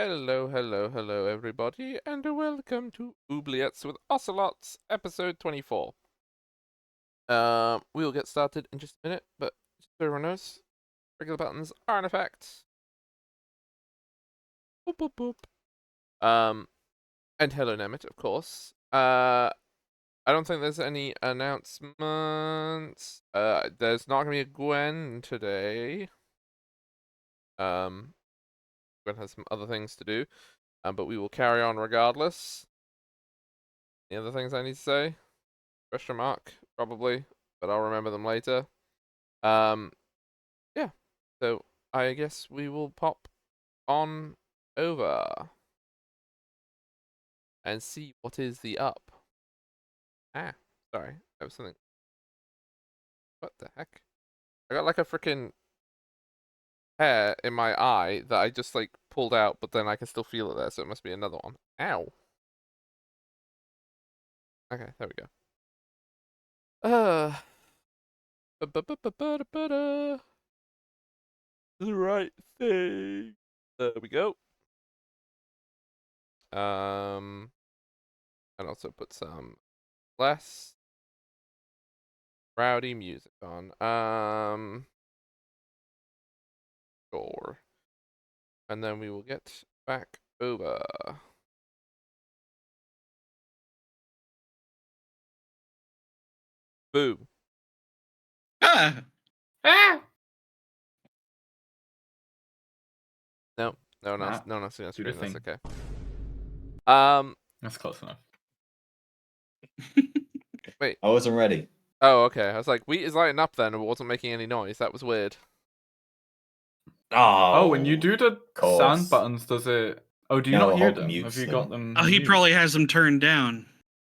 Hello, hello, hello, everybody, and welcome to Oubliettes with Ocelots, episode 24. We'll get started in just a minute, but just so everyone knows, regular buttons are in effect. Boop, boop, boop. And hello, Nemeth, of course. I don't think there's any announcements. There's not gonna be a Gwen today. Gwen has some other things to do, but we will carry on regardless. Any other things I need to say? Question mark, probably, but I'll remember them later. Yeah, so I guess we will pop on over and see what is the up. Sorry, that was something. What the heck? I got like a freaking hair in my eye that I just like pulled out, but then I can still feel it there, so it must be another one. Ow. Okay, there we go. The right thing. There we go. And also put some less rowdy music on. Sure. And then we will get back over. Boo. Ah! Ah! No, no one else. Ah, No one else is do the screen. That's thing. okay. That's close enough. Wait. I wasn't ready. Oh, okay. I was like, wheat is lighting up then, and it wasn't making any noise. That was weird. Oh, when you do the course. sound buttons, does it? Oh, do you No, not hear Hog them? mutes Have you them. got them? Oh, he mute? probably has them turned down.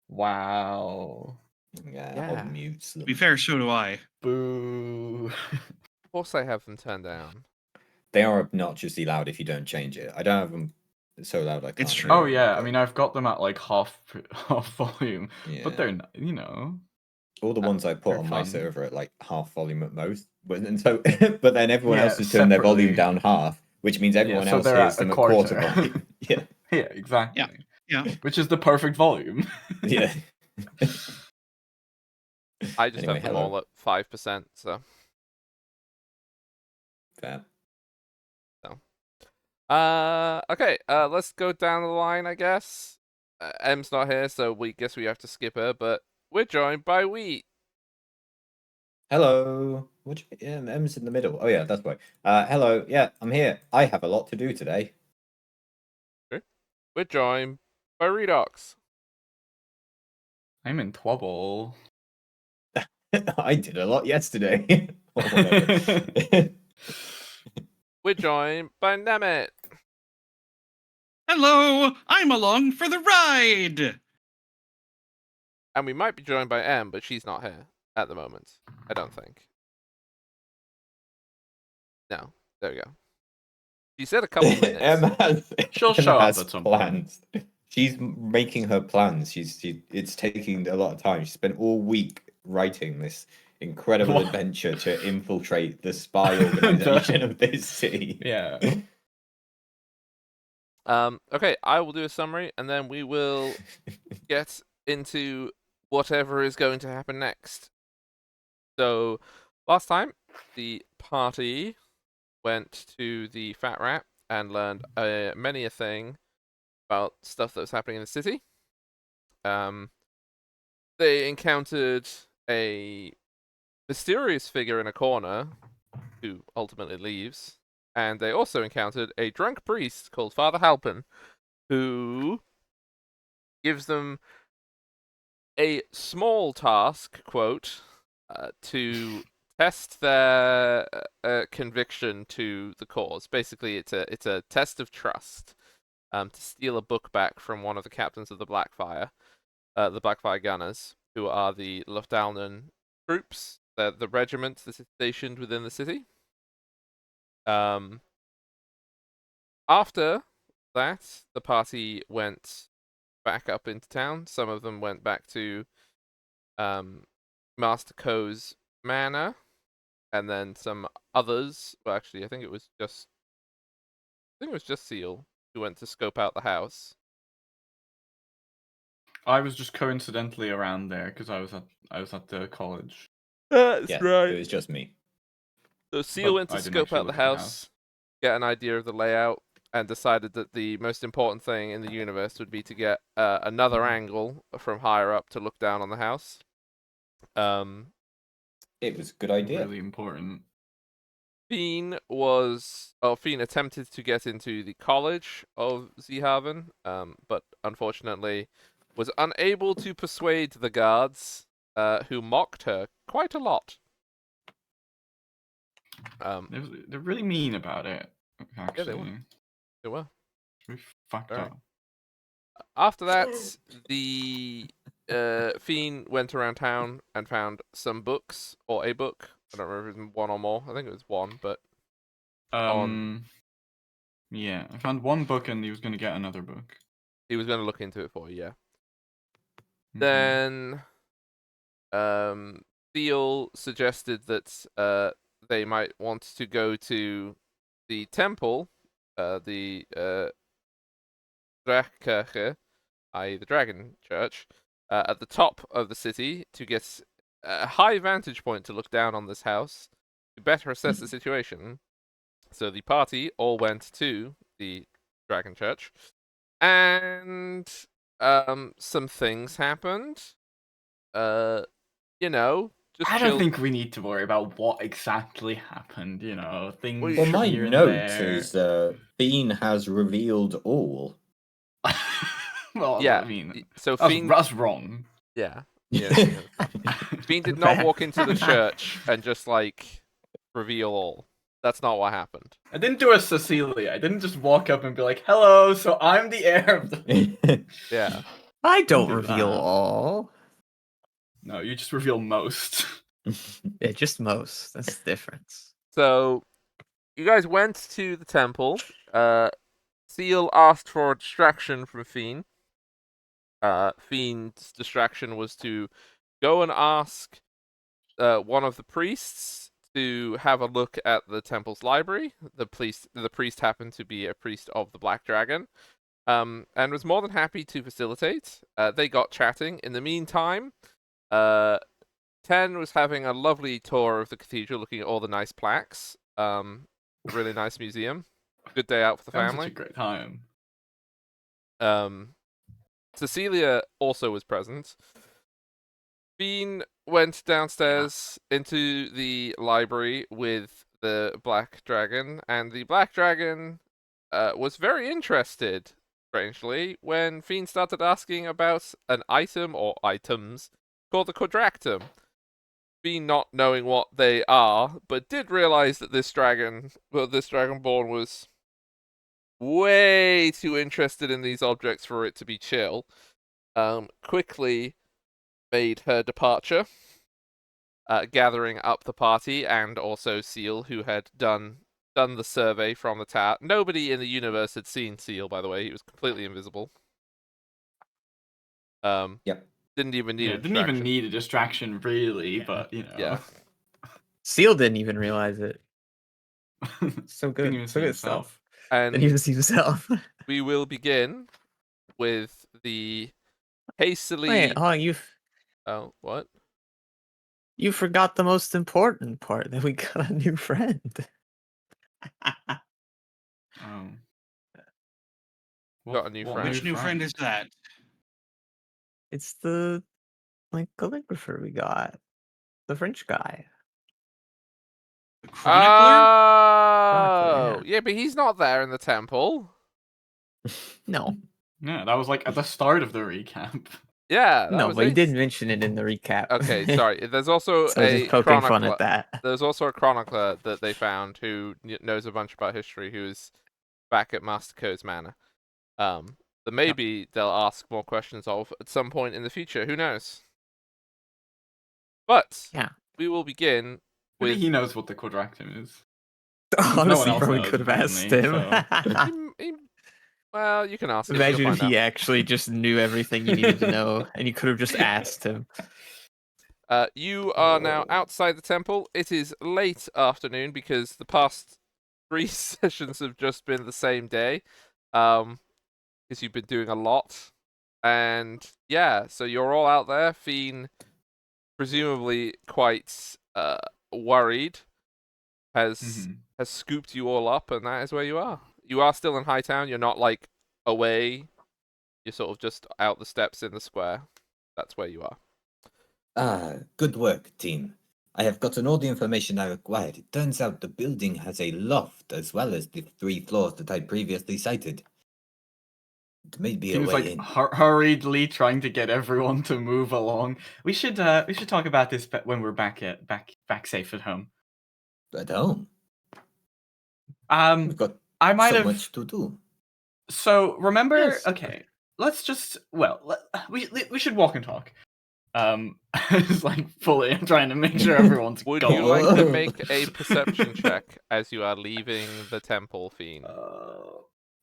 Wow. Yeah, Hog mutes To them. be fair, so do I. Boo. Of course, I have them turned down. They are obnoxiously loud if you don't change it. I don't have them so loud I can't. It's hear true. Oh them, yeah, I but mean I've got them at like half volume, yeah. but they're not, you know. All the ones I put they're on my fun. server at like half volume at most. But then but then everyone Yeah, else has turned their volume separately. down half, which means everyone so else they're hears at them a at quarter quarter. volume. Yeah. Yeah, exactly. Yeah. Which is the perfect volume. Yeah. I just Anyway, have them hello. all at 5%. So. Fair. Okay. Let's go down the line, I guess. M's not here, so we guess we have to skip her. But we're joined by Wheat. Hello. M's in the middle. Oh yeah, that's why. Hello. Yeah, I'm here. I have a lot to do today. We're joined by Redox. I'm in trouble. I did a lot yesterday. Or whatever. We're joined by Nemeth. Hello, I'm along for the ride. And we might be joined by M, but she's not here at the moment. I don't think. No. There we go. She said a couple minutes. She'll show up at some plans. She's making her plans. It's taking a lot of time. She spent all week writing this incredible adventure to infiltrate the spy organization of this city. Yeah. Okay, I will do a summary, and then we will get into whatever is going to happen next. So, last time, the party went to the Fat Rat and learned many a thing about stuff that was happening in the city. They encountered a mysterious figure in a corner who ultimately leaves. And they also encountered a drunk priest called Father Halpin, who gives them a small task, quote, to test their conviction to the cause. Basically, it's a test of trust, to steal a book back from one of the captains of the Blackfire Gunners, who are the Luftalnen troops, the regiment that is stationed within the city. After that, the party went back up into town. Some of them went back to Master Ko's manor, and then some others. Well, actually, I think it was just Seal who went to scope out the house. I was just coincidentally around there because I was at the college. That's Yeah, right. it was just me. So Seal But went I to didn't scope actually out the look at the house, get an idea of the layout, and decided that the most important thing in the universe would be to get another angle from higher up to look down on the house. It was a good idea. Really important. Fiend attempted to get into the college of Zeehaven, but unfortunately was unable to persuade the guards, who mocked her quite a lot. They're really mean about it. Actually, They were. it's really fucked Alright. up. After that, the Fiend went around town and found some books, or a book. I don't remember if it was one or more. I think it was one, but Yeah, I found one book and he was gonna get another book. he was going to look into it for you, yeah. Okay. Then, Theo suggested that they might want to go to the temple, the Drakirche, i.e. the Dragon Church, at the top of the city to get a high vantage point to look down on this house to better assess the situation. So the party all went to the Dragon Church, and some things happened. Just I chill. don't think we need to worry about what exactly happened. Things Well, my here and note there. is Fiend has revealed all. Well, Yeah. I mean, So Fiend, that's wrong. yeah. Fiend did not walk into the church and just reveal all. That's not what happened. I didn't do a Cecilia. I didn't just walk up and be like, "Hello, so I'm the heir of the." Yeah. I don't do reveal that. all. No, you just reveal most. Yeah, just most. That's the difference. So you guys went to the temple. Seal asked for a distraction from Fiend. Fiend's distraction was to go and ask one of the priests to have a look at the temple's library. The priest happened to be a priest of the Black Dragon, and was more than happy to facilitate. They got chatting. In the meantime, Ten was having a lovely tour of the cathedral, looking at all the nice plaques. Really nice museum. Good day out for the That was family. such a great time. Cecilia also was present. Bean went downstairs into the library with the Black Dragon, and the Black Dragon was very interested, strangely, when Fiend started asking about an item or items called the Quadractum. Fiend not knowing what they are, but did realize that this Dragonborn was way too interested in these objects for it to be chill. Quickly made her departure, gathering up the party and also Seal, who had done the survey from the tower. Nobody in the universe had seen Seal, by the way. He was completely invisible. Yep. Didn't even need a didn't distraction. even need a distraction, really, but Yeah. Seal didn't even realize it. So Didn't good. even So see good himself. stuff. And Didn't even see himself. we will begin with the hastily. Wait, hold on, Oh, what? you forgot the most important part, that we got a new friend. Got a new friend. Which new friend is that? It's the calligrapher we got. The French guy. The chronicler? Oh, yeah, but he's not there in the temple. No. Yeah, that was at the start of the recap. Yeah, that No, was but he ages- did mention it in the recap. Okay, sorry. There's also So I was a just poking fun chronicler. at that. There's also a chronicler that they found who knows a bunch about history, who's back at Master Code's Manor. That maybe they'll ask more questions of at some point in the future. Who knows? But Yeah. we will begin Maybe with. he knows what the quadractum is. Honestly, else probably knows, could have asked apparently, him. Well, you can ask him. Imagine You'll if find he out. actually just knew everything you needed to know, and you could have just asked him. You are now outside the temple. It is late afternoon because the past 3 sessions have just been the same day. because you've been doing a lot. And yeah, so you're all out there. Fiend, presumably quite worried, has scooped you all up, and that is where you are. You are still in Hightown. You're not like away. You're sort of just out the steps in the square. That's where you are. Ah, good work, team. I have gotten all the information I required. It turns out the building has a loft as well as the 3 floors that I previously cited. It may be a Seems way like in. hurriedly trying to get everyone to move along. We should talk about this when we're back safe at home. At home, we've got I might so have. much to do. So remember, Yes. okay. Let's just we should walk and talk. It's like fully trying to make sure everyone's Would gone. you like to make a perception check as you are leaving the temple, Fiend?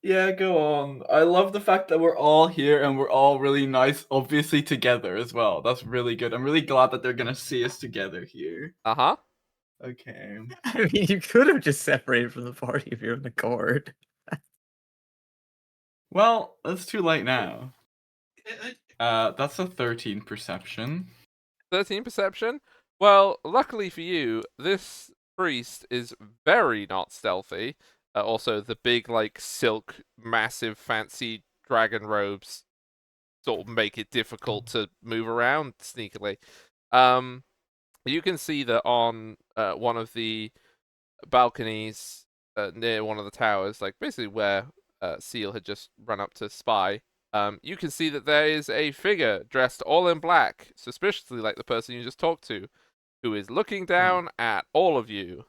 Yeah, go on. I love the fact that we're all here and we're all really nice, obviously together as well. That's really good. I'm really glad that they're gonna see us together here. Uh-huh. Okay. I mean, you could have just separated from the party if you're in the court. Well, it's too late now. That's a 13 perception. 13 perception? Well, luckily for you, this priest is very not stealthy. Also, the big, like, silk, massive, fancy dragon robes sort of make it difficult to move around sneakily. You can see that on one of the balconies near one of the towers, like basically where Seal had just run up to spy, you can see that there is a figure dressed all in black, suspiciously like the person you just talked to, who is looking down at all of you.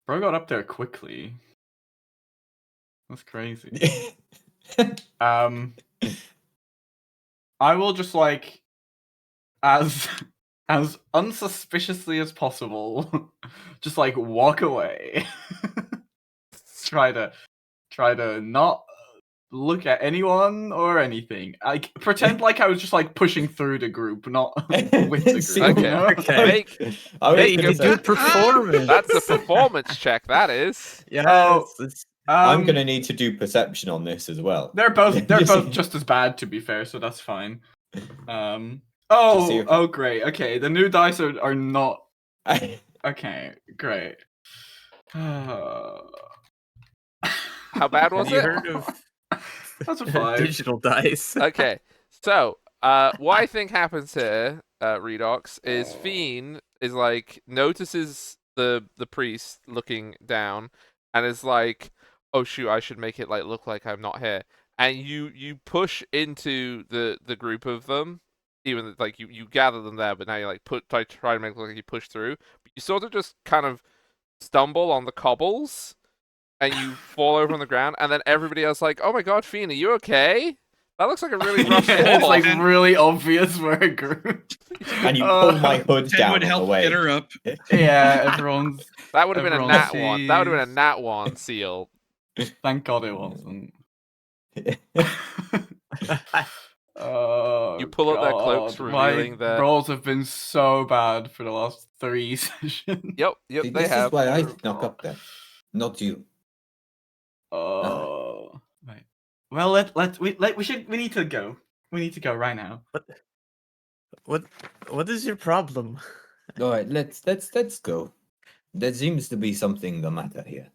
Bro got up there quickly. That's crazy. I will just like as unsuspiciously as possible just like walk away. try to not look at anyone or anything. I pretend like I was just like pushing through the group, not with the See, group. You Okay. know? Make I was Hey, you Make can a do performance. that's a performance check. That is. Yes. Oh. It's- I'm gonna need to do perception on this as well. They're both Just- just as bad, to be fair, so that's fine. see Oh, if- great. Okay, the new dice are not okay. Great. How bad was Have you it? heard of That's a 5. digital dice? Okay, so what I think happens here, Redox, is Fiend is like notices the priest looking down, and is like, "Oh shoot, I should make it like look like I'm not here." And you push into the group of them, even like you gather them there, but now you like try to make it look like you push through, but you sort of just kind of stumble on the cobbles, and you fall over on the ground, and then everybody else like, "Oh my god, Fiend, are you okay? That looks like a really rough Yeah, it's fall." like really obvious we're a group. and you pull my hood Ted down would on help the way. get her up. Yeah, everyone's. That would have been a Everyone nat one. That would have been a sees- nat one, Seal. Thank God it wasn't. You pull up their cloaks, revealing my their- rolls have been so bad for the last 3 sessions. Yep, See, they this have. is why I snuck up there, not you. Oh, right. Well, we need to go. We need to go right now. What is your problem? All right, let's go. There seems to be something the matter here.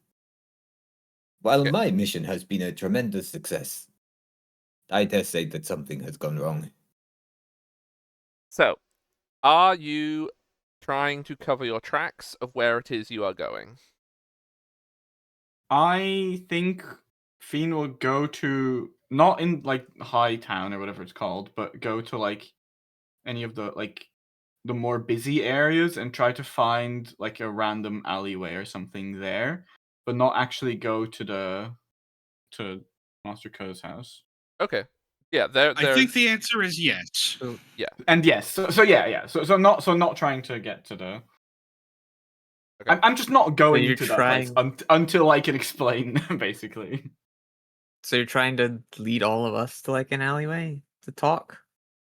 While Okay. my mission has been a tremendous success, I dare say that something has gone wrong. So, are you trying to cover your tracks of where it is you are going? I think Fiend will go to not in like High Town or whatever it's called, but go to like any of the like the more busy areas and try to find like a random alleyway or something there, but not actually go to Master Co's house. Okay. Yeah, there's. I think the answer is yes. And yes, so yeah. So not trying to get to the. Okay. I'm just not going you're to that place until I can explain, basically. So you're trying to lead all of us to like an alleyway to talk?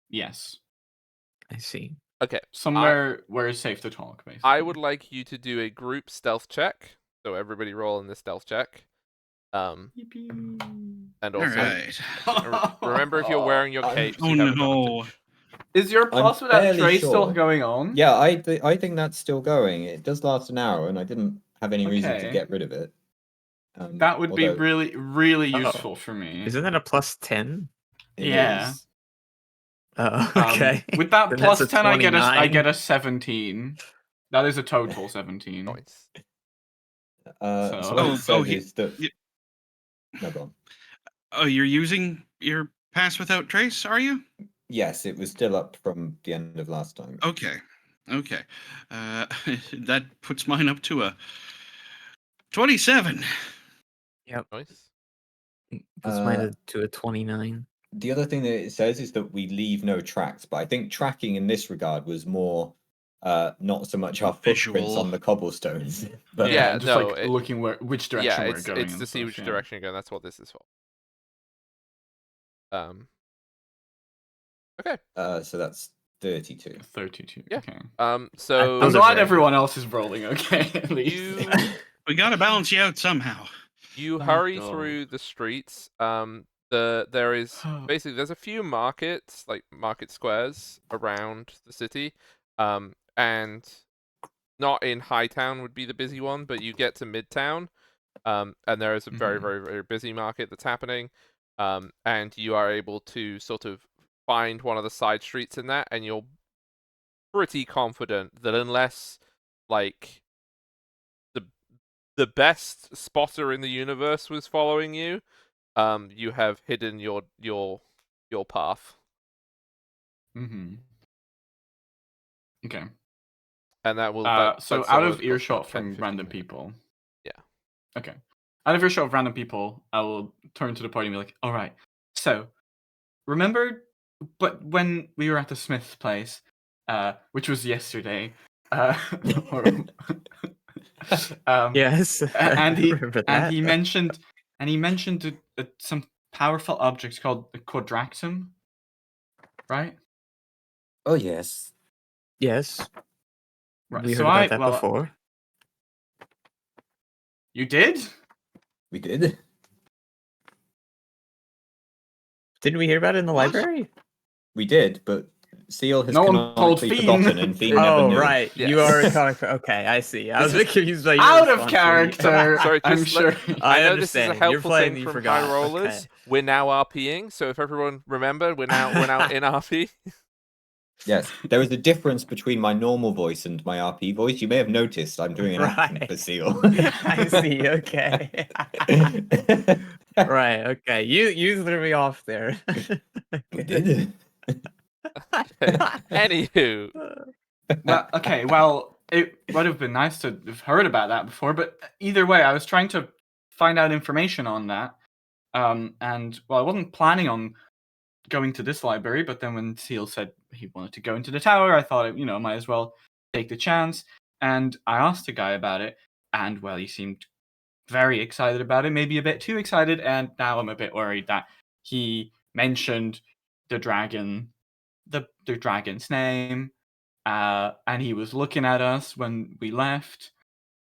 Yes, I see. Okay. somewhere where it's safe to talk, basically. I would like you to do a group stealth check. So everybody roll in this stealth check. Yippee. And All also, right. remember if you're wearing your cape, Oh, you have no. advantage. Is your I'm pulse without fairly trace still sure. going on? Yeah, I think that's still going. It does last an hour, and I didn't have any reason to Okay. get rid of it. That would be Although really, really Oh. useful for me. Isn't that a plus 10? it Yeah. is- Oh, okay. With that Then plus that's a 10, I get I 29. get a 17. That is a total 17. Nice. so So- what Oh, it says he- is that y- no, go on. Oh, you're using your pass without trace, are you? Yes, it was still up from the end of last time. Okay. Okay. That puts mine up to a 27. Nice. Puts mine to a 29. The other thing that it says is that we leave no tracks, but I think tracking in this regard was more not so much our footprints Visual. on the cobblestones, but Yeah, just no, like looking which direction Yeah, we're going. it's and to see stuff, which yeah. direction you're going. That's what this is for. Okay. so that's 32. 32. Yeah. Okay. So Those I'm are glad very everyone else is rolling okay, at least. you We gotta balance you out somehow. you Thank hurry God. through the streets. There is basically there's a few markets, like market squares around the city. And not in Hightown would be the busy one, but you get to Midtown, and there is a very, Mhm. very, very busy market that's happening. And you are able to sort of find one of the side streets in that, and you're pretty confident that unless like the best spotter in the universe was following you, you have hidden your path. Mm-hmm. Okay. And that will So that's out somewhere of that costs about earshot 10, from 15 random minutes. people. Yeah. Okay. Out of earshot of random people, I will turn to the party and be like, "All right. So, remember, but when we were at the Smith's place, which was yesterday, or, Yes. and I remember that. he mentioned some powerful objects called the quadraxum, right? Oh yes, Yes. Right. We So heard about that before. You did? we did. Didn't we hear about it in the What? library? We did, but Seal has No one told canonically Fiend. forgotten, and Fiend never Oh, knew. right. Yes. You are a comic. Okay, I see. I was a This bit confused by your Out of response. character. Sorry, I'm just sure. I know this is a understand. You're helpful playing, thing you from forgot. High Rollers. Okay. We're now RPing, so if everyone remember, we're now in RP. Yes, there is a difference between my normal voice and my RP voice. You may have noticed I'm doing an accent Right. for Seal. I see. Okay. Right. Okay. You threw me off there. We did. Anywho, Well, okay. Well, it would have been nice to have heard about that before, but either way, I was trying to find out information on that. And well, I wasn't planning on going to this library, but then when Seal said he wanted to go into the tower, I thought, might as well take the chance. And I asked the guy about it, and well, he seemed very excited about it, maybe a bit too excited, and now I'm a bit worried that he mentioned the dragon's name, and he was looking at us when we left.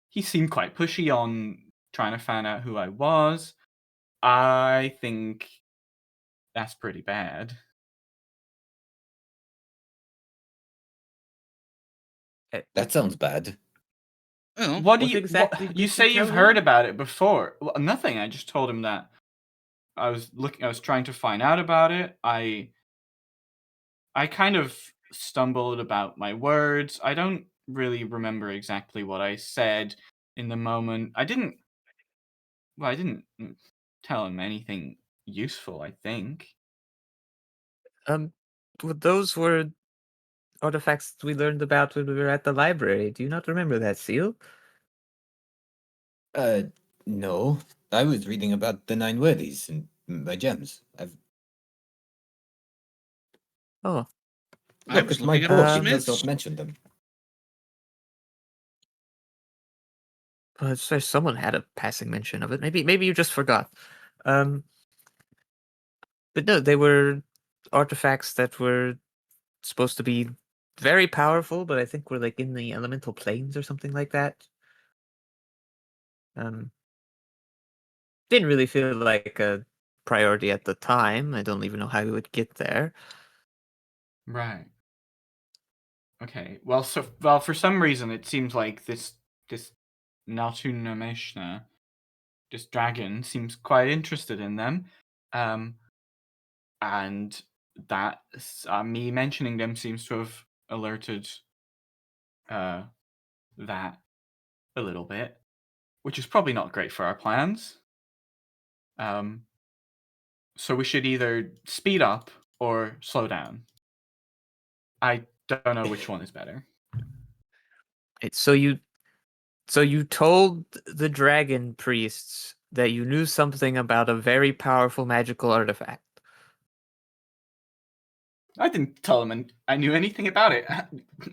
He seemed quite pushy on trying to find out who I was. I think that's pretty bad. That sounds bad. Well, What do What you exactly you did say you you've tell heard him? about it before? Well, nothing. I just told him that I was trying to find out about it. I kind of stumbled about my words. I don't really remember exactly what I said in the moment. I didn't tell him anything useful, I think. Well, those were artifacts we learned about when we were at the library. Do you not remember that, Seal? No. I was reading about the Nine Worthies and my gems. Oh, I Look was at my looking at book. the It does not Smiths. mention them. well, it's just someone had a passing mention of it. Maybe you just forgot. Um, but no, they were artifacts that were supposed to be very powerful, but I think were like in the elemental planes or something like that. Um, didn't really feel like a priority at the time. I don't even know how we would get there. Right. Okay. Well, for some reason, it seems like this Natunameshna, this dragon, seems quite interested in them, and that me mentioning them seems to have alerted that a little bit, which is probably not great for our plans. So we should either speed up or slow down. I don't know which one is better. So you told the dragon priests that you knew something about a very powerful magical artifact. I didn't tell them I knew anything about it.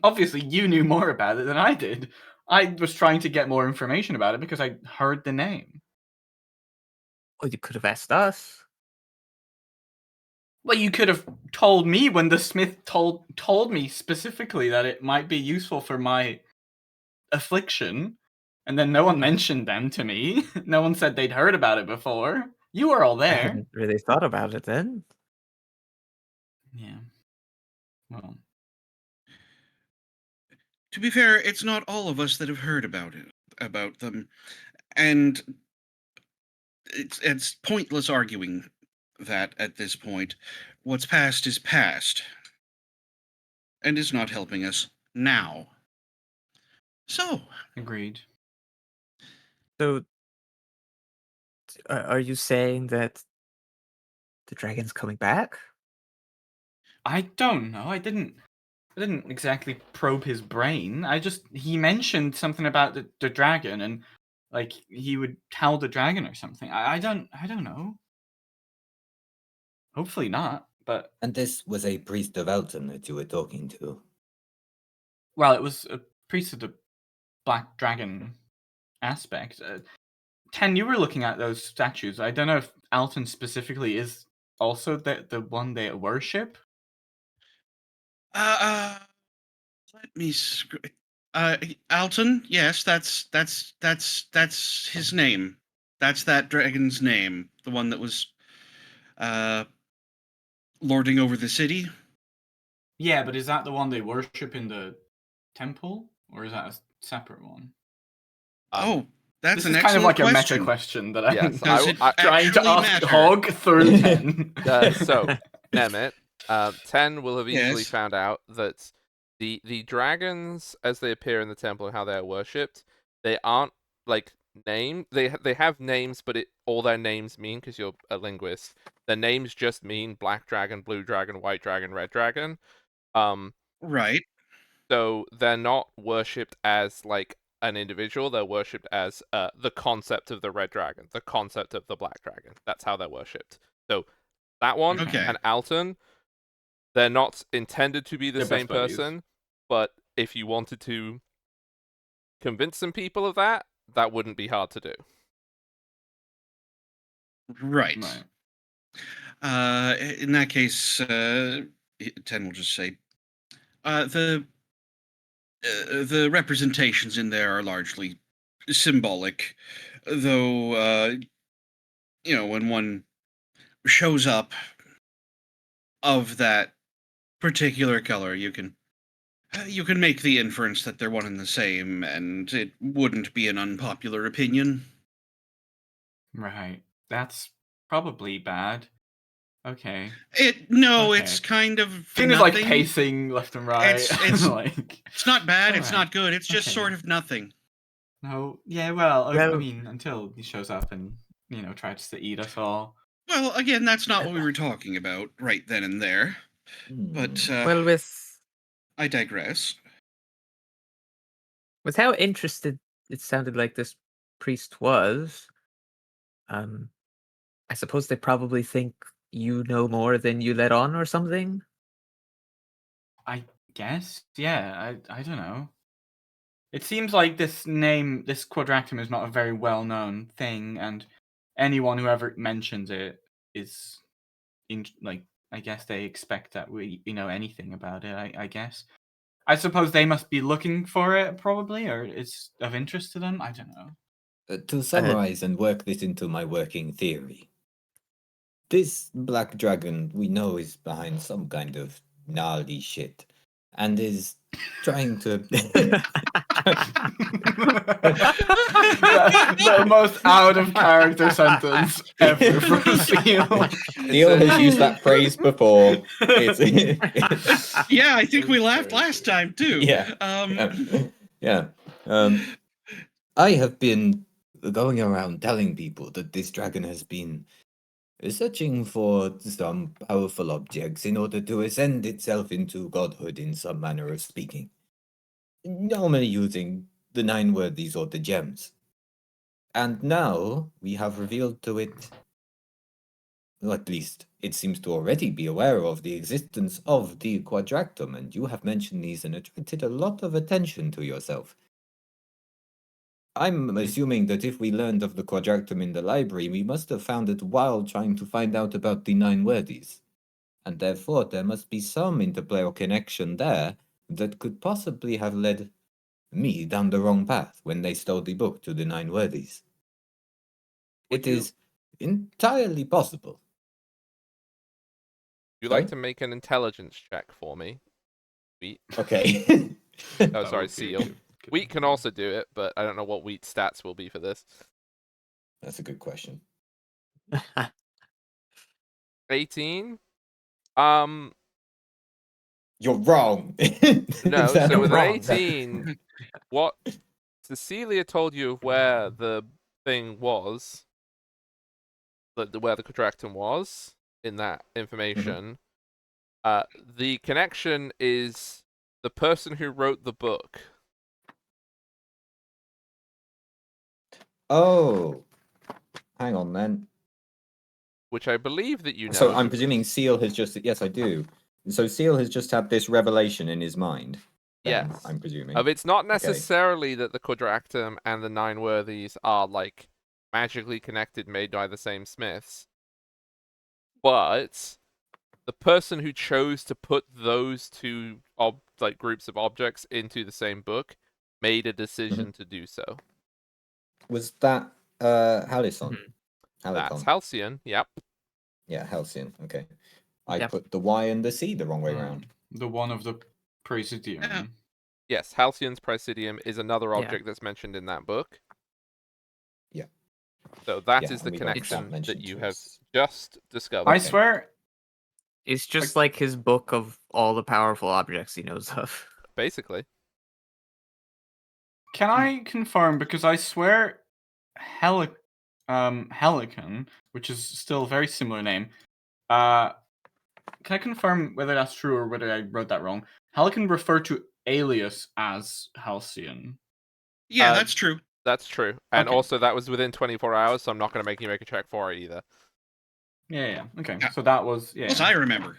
Obviously, you knew more about it than I did. I was trying to get more information about it because I heard the name. Well, you could have asked us. Well, you could have told me when the smith told me specifically that it might be useful for my affliction, and then no one mentioned them to me. No one said they'd heard about it before. You were all I there. hadn't really thought about it then. Yeah. Well, To be fair, it's not all of us that have heard about them, and it's pointless arguing that at this point. What's past is past, and is not helping us now. So, agreed. So, are you saying that the dragon's coming back? I don't know. I didn't exactly probe his brain. He mentioned something about the dragon, and like he would tell the dragon or something. I don't know. Hopefully not, but And this was a priest of Elton that you were talking to. well, it was a priest of the black dragon aspect. Ten, you were looking at those statues. I don't know if Alton specifically is also the one they worship. let me Alton, yes, that's his name. That's that dragon's name, the one that was lording over the city. Yeah, but is that the one they worship in the temple, or is that a separate one? Oh, that's This an is kind of excellent like question. a meta question that Yes, Does it trying to actually ask matter? Hog through 10. So, Nemeth, 10 will have easily Yes. found out that the dragons, as they appear in the temple and how they are worshipped, they aren't like named. They have names, but all their names mean, because you're a linguist, their names just mean black dragon, blue dragon, white dragon, red dragon. Right. So they're not worshipped as like an individual. They're worshipped as the concept of the red dragon, the concept of the black dragon. That's how they're worshipped. So that one Okay. and Alton, they're not intended to be the They're same best buddies. person, but if you wanted to convince some people of that, that wouldn't be hard to do. Right. In that case, 10 will just say, the representations in there are largely symbolic, though, when one shows up of that particular color, you can make the inference that they're one and the same, and it wouldn't be an unpopular opinion. Right. That's probably bad. Okay. It's kind of Finn is like nothing. pacing left and right. It's like it's not bad, it's Alright. not good, it's just Okay. sort of nothing. no. Yeah. Well, I Well- mean, until he shows up and tries to eat us all. Well, again, that's not what we were talking about right then and there. But Well, I digress. with how interested it sounded like this priest was, I suppose they probably think you know more than you let on or something. I guess. Yeah. I don't know. It seems like this quadratum, is not a very well known thing, and anyone who ever mentions it is I guess they expect that we know anything about it. I guess. I suppose they must be looking for it, probably, or it's of interest to them. I don't know. To summarize and work this into my working theory, this black dragon we know is behind some kind of gnarly shit and is trying to. the most out of character sentence ever from Seal. Neil has used that phrase before. It's, Yeah, I think we laughed last time too. Yeah. Yeah. I have been going around telling people that this dragon has been searching for some powerful objects in order to ascend itself into godhood in some manner of speaking. Normally using the 9 worthies or the gems. And now we have revealed to it, or at least it seems to already be aware of the existence of the quadractum, and you have mentioned these and attracted a lot of attention to yourself. I'm assuming that if we learned of the quadractum in the library, we must have found it while trying to find out about the 9 worthies. And therefore there must be some interplay or connection there that could possibly have led me down the wrong path when they stole the book to the 9 worthies. It is entirely possible. Would you like Sorry? to make an intelligence check for me? Wheat. Okay. Oh, That sorry, would be Seal. good. Wheat can also do it, but I don't know what Wheat's stats will be for this. That's a good question. 18? You're wrong. No, That's so with an wrong. 18, what Cecilia told you of where the thing was, where the contractum was in that information, the connection is the person who wrote the book. Oh, hang on then. Which I believe that you know. So I'm presuming Seal has just, yes, I do. So Seal has just had this revelation in his mind. Then, Yes. I'm presuming. Of it's not Okay. necessarily that the quadractum and the 9 worthies are like magically connected, made by the same smiths, but the person who chose to put those two groups of objects into the same book made a decision to do so. Was that Halison? Mhm. That's Halicon. Halcyon. Yep. Yeah, Halcyon. Okay. I Yep. put the Y and the C the wrong way around. The one of the Presidium. Yeah. Yes, Halcyon's Presidium is another Yeah. object that's mentioned in that book. Yeah. So that Yeah, is the and we got that connection that mentioned you to have us. just discovered. I Okay. swear, It's just like his book of all the powerful objects he knows of. Basically. can I confirm, because I swear Helicon, which is still a very similar name, can I confirm whether that's true or whether I wrote that wrong? Helicon referred to Alias as Halcyon. Yeah, Uh, that's true. That's true. And Okay. also that was within 24 hours, so I'm not going to make you make a check for it either. Yeah. Okay, Yeah. so that was, Plus, I remember.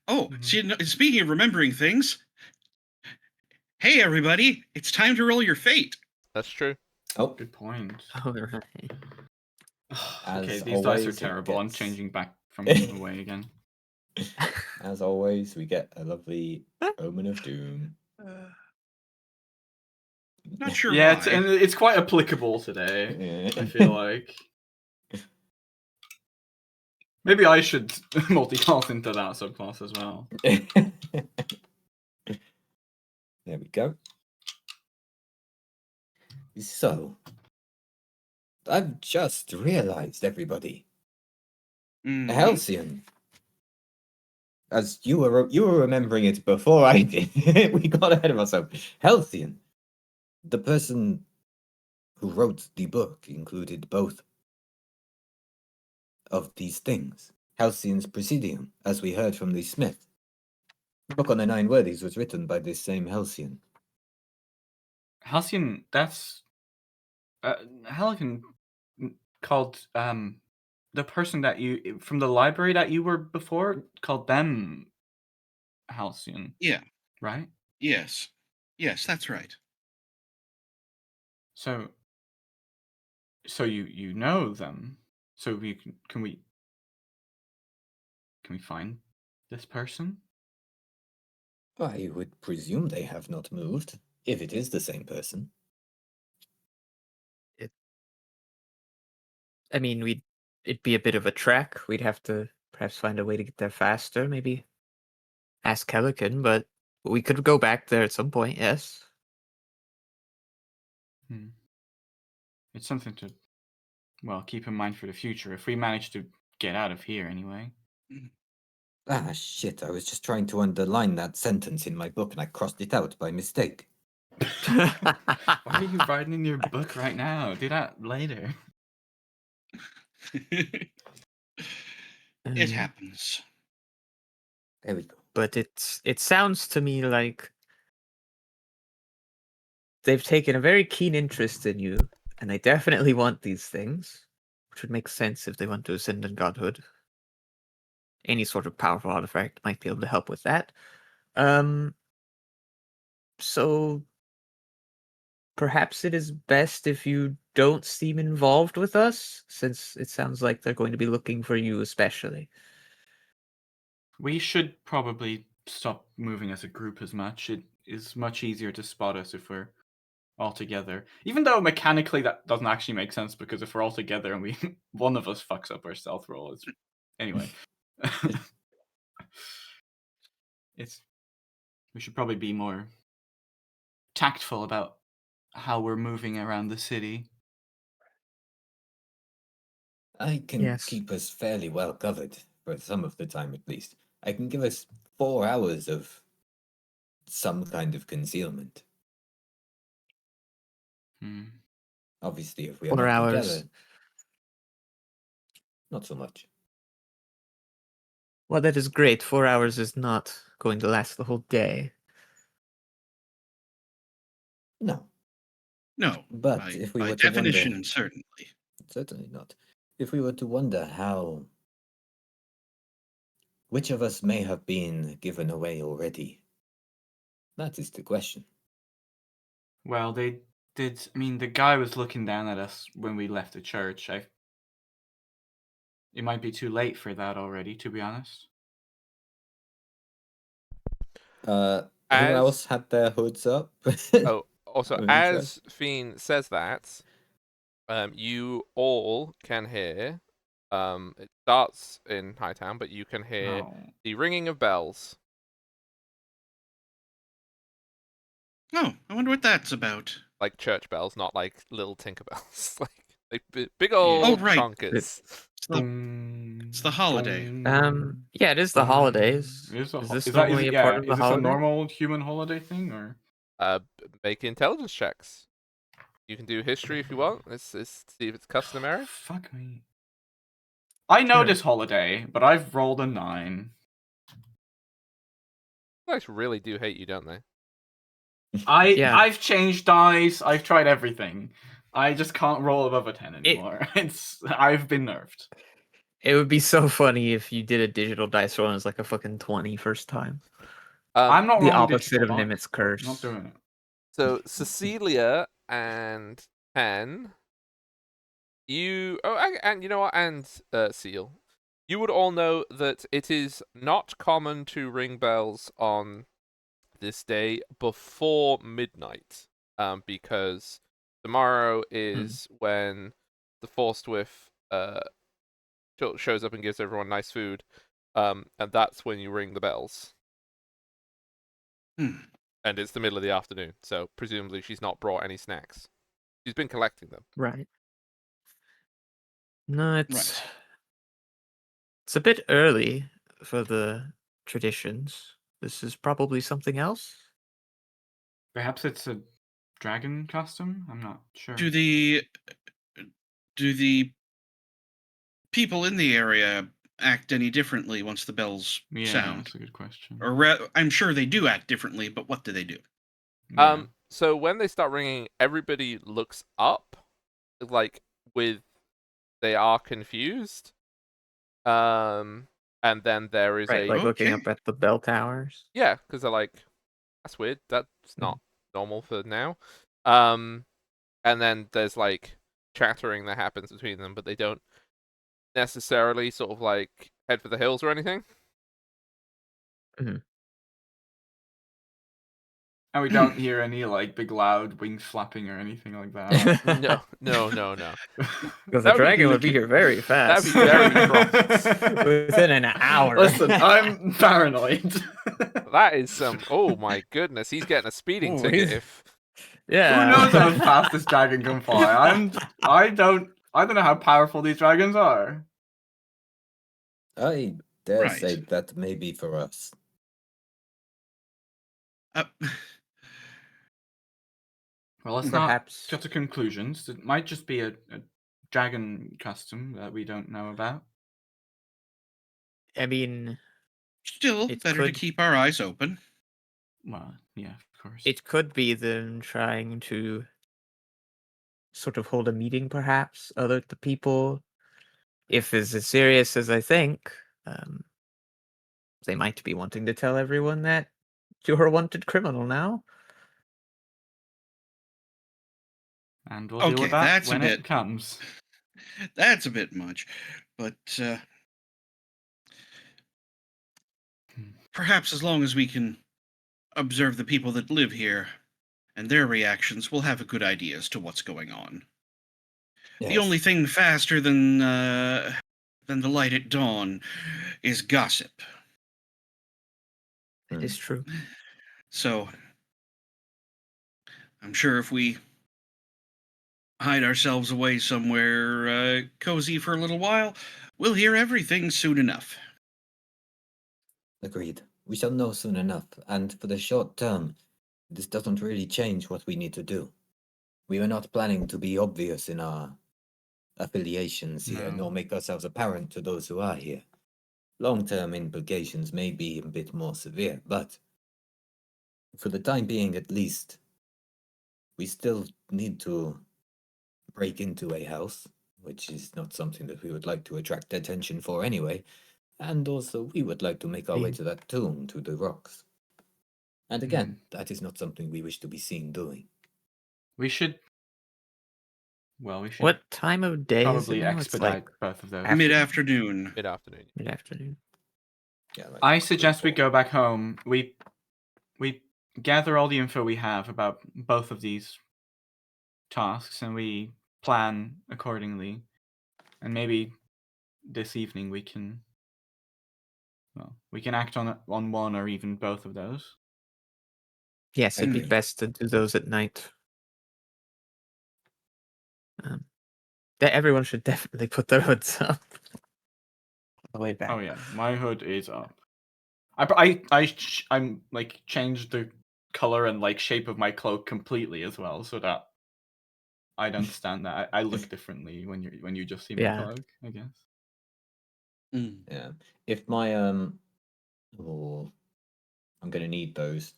Oh, speaking of remembering things, hey everybody, it's time to roll your fate. That's true. Oh, Good point. Oh, right. Okay, As these dice are always, it terrible. I'm gets- changing back from away again. as always, we get a lovely omen of doom. Not sure Yeah, why. it's quite applicable today, I feel like. Maybe I should multi-class into that subclass as well. There we go. So, I've just realized, everybody, Mhm. Halcyon. As you were remembering it before I did. We got ahead of ourselves. Halcyon, the person who wrote the book, included both of these things. Halcyon's Presidium, as we heard from the smith. The book on the 9 worthies was written by this same Halcyon. Halcyon, that's Helicon called the person that you from the library that you were before called them Halcyon, Yeah. right? Yes. Yes, that's right. So you know them. So can we find this person? I would presume they have not moved, if it is the same person. It I mean, it'd be a bit of a trek. We'd have to perhaps find a way to get there faster. Maybe ask Pelican, but we could go back there at some point. Yes. It's something to, well, keep in mind for the future. If we manage to get out of here anyway. Ah, shit, I was just trying to underline that sentence in my book and I crossed it out by mistake. Why are you writing in your book right now? Do that later. It Um, happens. There we go. but it sounds to me like they've taken a very keen interest in you, and they definitely want these things, which would make sense if they want to ascend in godhood. Any sort of powerful artifact might be able to help with that. So perhaps it is best if you don't seem involved with us, since it sounds like they're going to be looking for you especially. We should probably stop moving as a group as much. It is much easier to spot us if we're all together. Even though mechanically that doesn't actually make sense, because if we're all together and we one of us fucks up our stealth roll, it's anyway. We should probably be more tactful about how we're moving around the city. I can Yes. keep us fairly well covered, for some of the time at least. I can give us 4 hours of some kind of concealment. Obviously, if we are 4 not hours. together, not so much. Well, that is great. 4 hours is not going to last the whole day. No, No, but by, if we by were to definition, wonder, certainly. certainly not. If we were to wonder how, which of us may have been given away already, that is the question. Well, they did. I mean, the guy was looking down at us when we left the church. It might be too late for that already, to be honest. Who As- else had their hoods up? Oh, also, Of as interest? Fiend says that, you all can hear. It starts in Hightown, but you can hear Oh. the ringing of bells. Oh, I wonder what that's about. Like church bells, not like little tinker bells. like big Yeah. old Oh, right. chonkers. It's the holiday. Yeah, it is the holidays. Is this that normally a part of the is this holiday? a normal human holiday thing, or? Make intelligence checks. You can do history if you want. Let's see if it's customary. Fuck me. I know Sure. this holiday, but I've rolled a 9. Guys really do hate you, don't they? Yeah. I've changed dice. I've tried everything. I just can't roll above a 10 anymore. I've been nerfed. It would be so funny if you did a digital dice roll and it was like a fucking 20 first time. I'm not The rolling opposite digital of dice. Nimit's curse. Not doing it. So Cecilia and Pen, and you know what, and Seal, you would all know that it is not common to ring bells on this day before midnight, because tomorrow is when the Forstwith shows up and gives everyone nice food, and that's when you ring the bells. And it's the middle of the afternoon, so presumably she's not brought any snacks. She's been collecting them. Right. No, Right. it's a bit early for the traditions. This is probably something else. Perhaps it's a dragon costume? I'm not sure. Do the people in the area act any differently once the bells sound? That's a good question. Or I'm sure they do act differently, but what do they do? Yeah. So when they start ringing, everybody looks up, like they are confused. And then there is Right, like looking up Okay. at the bell towers. yeah, because they're like, that's weird. That's not normal for now. And then there's like chattering that happens between them, but they don't necessarily sort of like head for the hills or anything. And we don't hear any like big loud wings flapping or anything like that. No. Because the That would be dragon would be looking- here very fast. That'd be very prompt. Within an hour. Listen, I'm paranoid. That is some. Oh my goodness, he's getting a speeding Ooh, ticket. he's- If Yeah. Who knows how fast this dragon can fly? I don't know how powerful these dragons are. I dare Right. say that may be for us. Uh, Well, let's Perhaps. not jump to conclusions. It might just be a dragon custom that we don't know about. I mean, still, It better to could- keep our eyes open. Well, yeah, of course. it could be them trying to sort of hold a meeting, perhaps, alert the people. If it's as serious as I think, they might be wanting to tell everyone that you're a wanted criminal now. And we'll deal with Okay, that that's a when it bit- comes. That's a bit much, but perhaps as long as we can observe the people that live here and their reactions, we'll have a good idea as to what's going on. The only thing faster than the light at dawn is gossip. It is true. So I'm sure if we hide ourselves away somewhere cozy for a little while, we'll hear everything soon enough. Agreed. We shall know soon enough, and for the short term, this doesn't really change what we need to do. We are not planning to be obvious in our affiliations here, No. nor make ourselves apparent to those who are here. Long-term implications may be a bit more severe, but for the time being at least, we still need to break into a house, which is not something that we would like to attract attention for anyway, and also we would like to make our way Mm. to that tomb to the rocks. And again, that is not something we wish to be seen doing. We should. Well, we should What time of day is it probably now? It's expedite like both of those. after- Mid-afternoon. mid-afternoon. mid-afternoon. Yeah, like I suggest we 3, 4. go back home. We gather all the info we have about both of these tasks, and we plan accordingly. And maybe this evening we can. Well, we can act on one or even both of those. Yes, it'd be Okay. best to do those at night. That everyone should definitely put their hoods up. All the way back. Oh yeah, my hood is up. I'm like changed the color and like shape of my cloak completely as well, so that I'd understand that I look differently when you just see my Yeah. cloak, I guess. Mm. Yeah. If my oh, I'm gonna need those.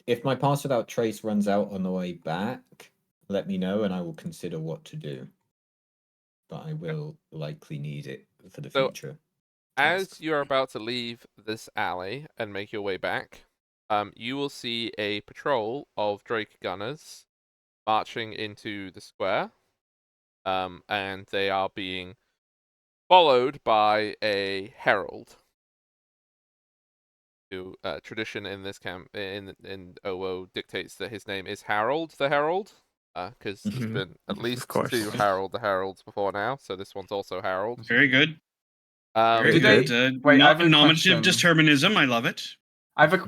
If my pass without trace runs out on the way back, let me know and I will consider what to do. But I will likely need it for the So, future. As tasks. you're about to leave this alley and make your way back, you will see a patrol of Drake gunners marching into the square, and they are being followed by a herald. Who tradition in this camp in OwO dictates that his name is Harold the Herald, because there's Mhm. been at least course. 2 Harold the Heralds before now, so this one's also Harold. Very good. Um, Very Did good. wait, I have a Nominative question. determinism. I love it.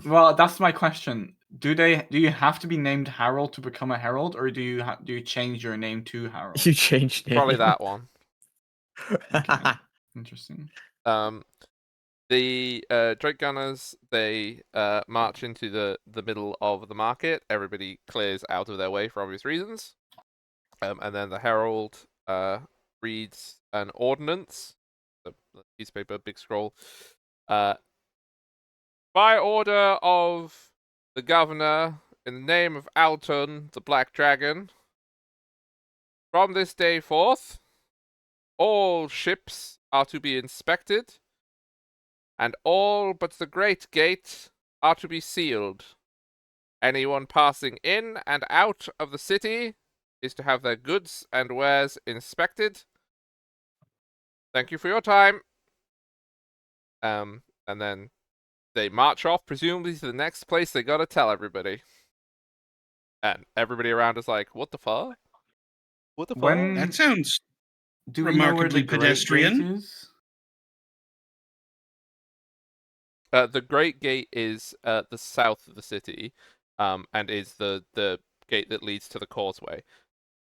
Well, that's my question. Do you have to be named Harold to become a herald, or do you change your name to Harold? You changed name. Probably that one. Okay. Interesting. The Drake Gunners, they march into the middle of the market. Everybody clears out of their way for obvious reasons. And then the Herald reads an ordinance, a piece of paper, big scroll. By order of the governor, in the name of Alton, the Black Dragon, from this day forth, all ships are to be inspected, and all but the Great Gate are to be sealed. Anyone passing in and out of the city is to have their goods and wares inspected. Thank you for your time. And then they march off, presumably to the next place they gotta tell everybody. And everybody around is like, what the fuck? What the fuck? When That sounds do we know where the remarkably Great Gate pedestrian. is? The Great Gate is the south of the city, and is the gate that leads to the causeway.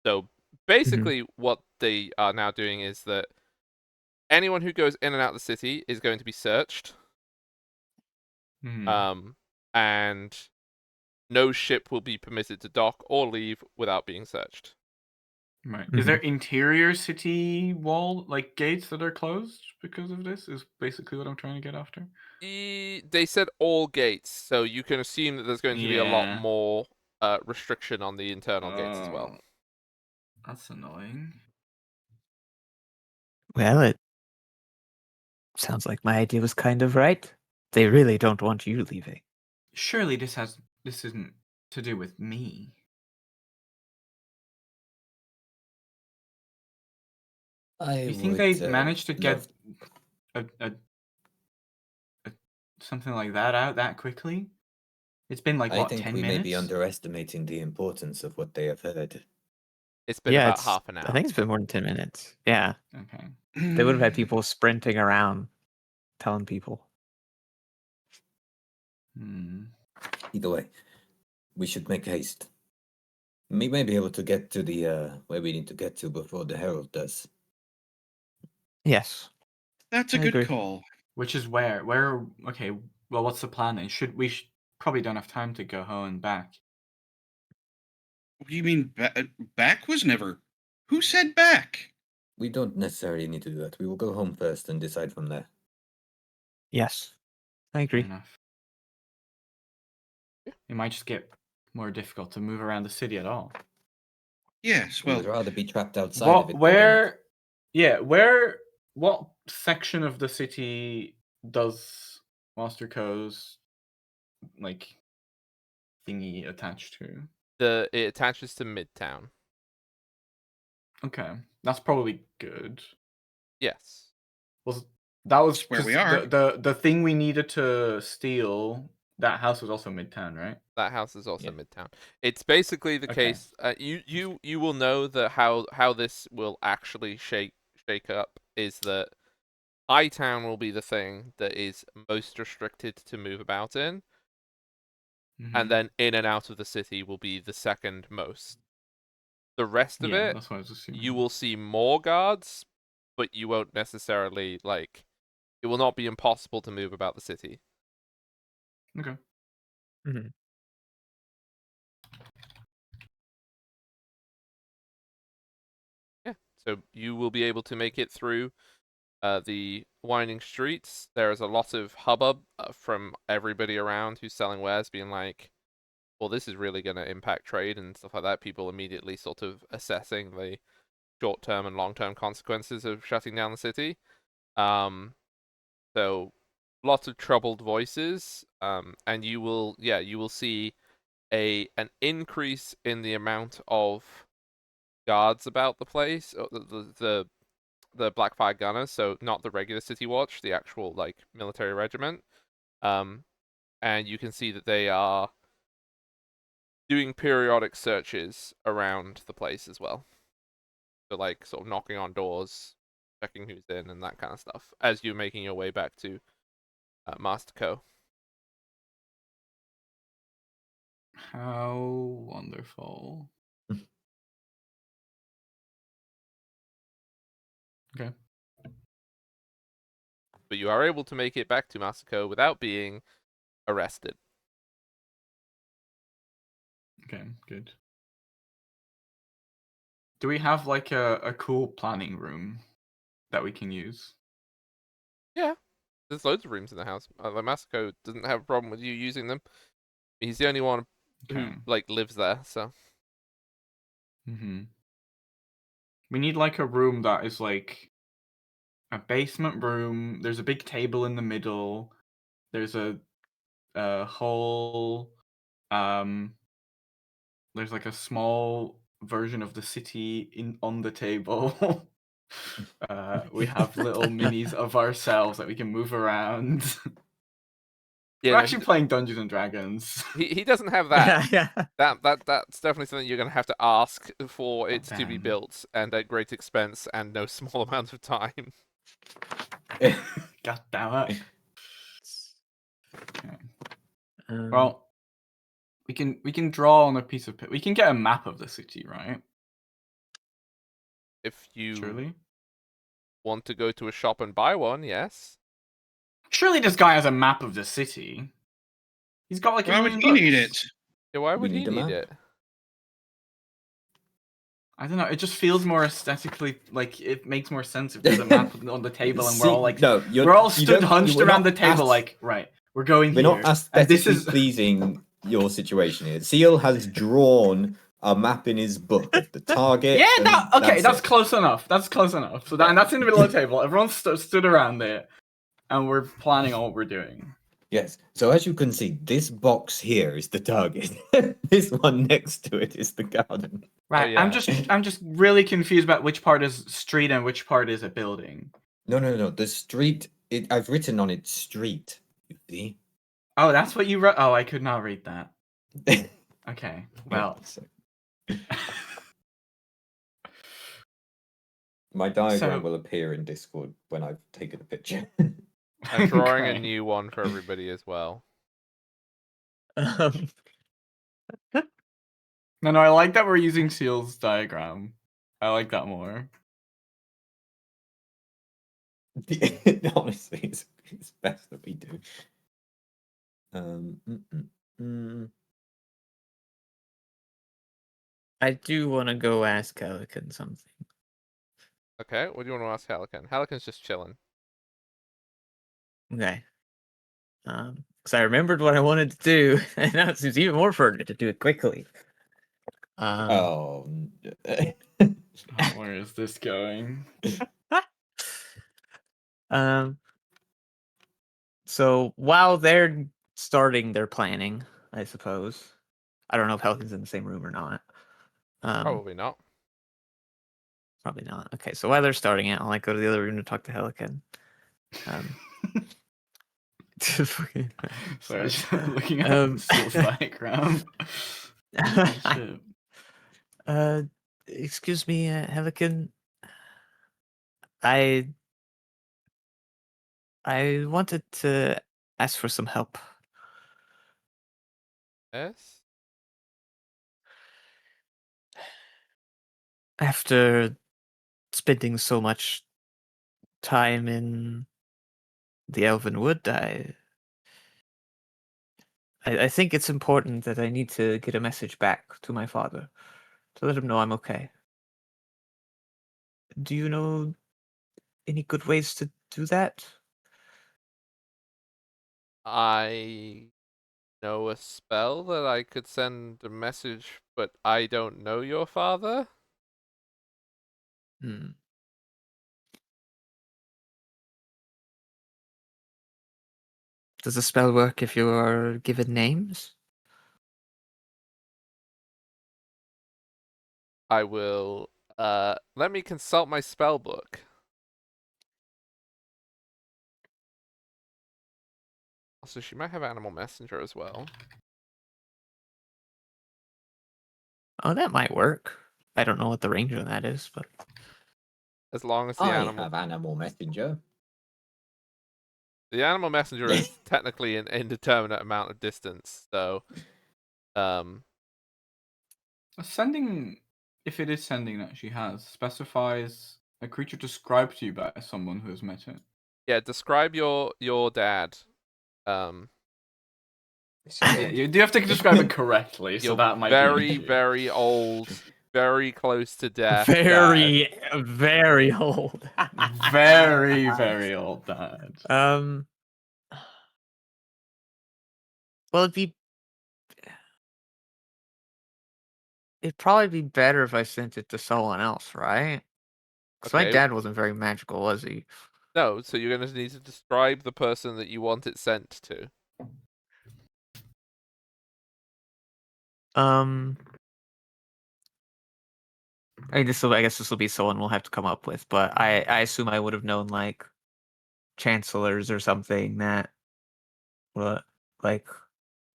So basically, what they are now doing is that anyone who goes in and out of the city is going to be searched, Hmm. and no ship will be permitted to dock or leave without being searched. Right. Is Mhm. there interior city wall like gates that are closed because of this? Is basically what I'm trying to get after. They said all gates, so you can assume that there's going to be a lot Yeah. more restriction on the internal gates as well. Oh, that's annoying. Well, it sounds like my idea was kind of right. They really don't want you leaving. Surely this isn't to do with me. I You think would they managed to get love. a something like that out that quickly? It's been like I what, think 10 we may be minutes? underestimating the importance of what they have heard. It's been Yeah, about half an I hour. think it's been more than 10 minutes. Yeah. Okay. They would have had people sprinting around telling people. Hmm. Either way, we should make haste. We may be able to get to the where we need to get to before the Herald does. Yes. That's a I good agree. call. Which is where? Where? Okay. Well, what's the plan then? Probably don't have time to go home and back. What do you mean back was never? Who said back? We don't necessarily need to do that. We will go home first and decide from there. Yes. I Fair agree. enough. It might just get more difficult to move around the city at all. Yes, We well, would rather be trapped outside of it. What section of the city does Master Co's like thingy attach to? It attaches to Midtown. Okay, that's probably good. Yes. Was that was That's where we 'cause are. the thing we needed to steal? That house was also Midtown, right? That house is also Yeah. Midtown. It's basically the Okay. case. You will know that how this will actually shake up is that Hightown will be the thing that is most restricted to move about in, and Mhm. then in and out of the city will be the second most. The rest of Yeah, it, that's what I was assuming. you will see more guards, but you won't necessarily like. It will not be impossible to move about the city. Okay. hmm Yeah. So you will be able to make it through the winding streets. There is a lot of hubbub from everybody around who's selling wares, being like, well, this is really going to impact trade and stuff like that. People immediately sort of assessing the short-term and long-term consequences of shutting down the city. So lots of troubled voices, and you will see an increase in the amount of guards about the place, the Blackfire Gunners, so not the regular City Watch, the actual like military regiment. And you can see that they are doing periodic searches around the place as well. So like sort of knocking on doors, checking who's in, and that kind of stuff as you're making your way back to Master Co. How wonderful. Okay. But you are able to make it back to Master Co without being arrested. Okay, good. Do we have like a cool planning room that we can use? Yeah, there's loads of rooms in the house. The Master Co doesn't have a problem with you using them. He's the only one Okay. who like lives there, so Mm-hmm. We need like a room that is like a basement room. There's a big table in the middle. There's a whole there's like a small version of the city in on the table. We have little minis of ourselves that we can move around. Yeah, We're no, actually playing Dungeons and Dragons. he doesn't have that. yeah. That's definitely something you're gonna have to ask for it to be Damn. built, and at great expense and no small amount of time. God damn it. Um, Well, we can draw on a piece of we can get a map of the city, right? If you Surely. want to go to a shop and buy one, yes. Surely this guy has a map of the city. He's got like Why a would million he need books. it? Yeah, why We would he need a need map. it? I don't know. It just feels more aesthetically like it makes more sense if there's a map on the table and we're all like no, we're all stood hunched around the table like right. We're going We're here. not And this aesthetically is pleasing your situation here. Seal has drawn a map in his book of the target. yeah. and That, okay, that's it. close enough. That's close enough. So that, and that's in the middle of the table. Everyone stood around there, and we're planning on what we're doing. Yes. So as you can see, this box here is the target. This one next to it is the garden. Right. yeah. I'm just really confused about which part is street and which part is a building. No. The street. I've written on it street. You see. Oh, that's what you wrote. Oh, I could not read that. Okay. Well. So- my diagram So- will appear in Discord when I've taken a picture. I'm drawing a Okay. new one for everybody as well. um, No, I like that we're using Seal's diagram. I like that more. Honestly, it's best that we do. Mm, mm, mm. I do want to go ask Pelican something. Okay, what do you want to ask Halican? Halican's just chilling. Okay. Because I remembered what I wanted to do, and now it seems even more pertinent to do it quickly. Oh. Oh, where is this going? So while they're starting their planning, I suppose. I don't know if Pelican's in the same room or not. Probably not. Probably not. Okay, so while they're starting it, I'll like go to the other room to talk to Helican. Sorry, I was just looking at Seal's diagram. Oh, shit. Excuse me, Helican. I wanted to ask for some help. Yes? After spending so much time in the Elven Wood, I think it's important that I need to get a message back to my father to let him know I'm okay. Do you know any good ways to do that? I know a spell that I could send a message, but I don't know your father. Hmm. Does the spell work if you are given names? I will let me consult my spell book. Also, she might have Animal Messenger as well. Oh, that might work. I don't know what the range on that is, but As long as the I animal have animal messenger. the animal messenger is technically an indeterminate amount of distance, so Sending, if it is sending that she has, specifies a creature described to you by someone who has met it. yeah, describe your dad. Yeah, you do have to describe it correctly, so You're that might be an very, issue. very old, very close to death. very old. Very, very old dad. Well, it'd probably be better if I sent it to someone else, right? Because my Okay. dad wasn't very magical, was he? No, so you're going to need to describe the person that you want it sent to. I guess this will be someone we'll have to come up with, but I assume I would have known like chancellors or something that. What? like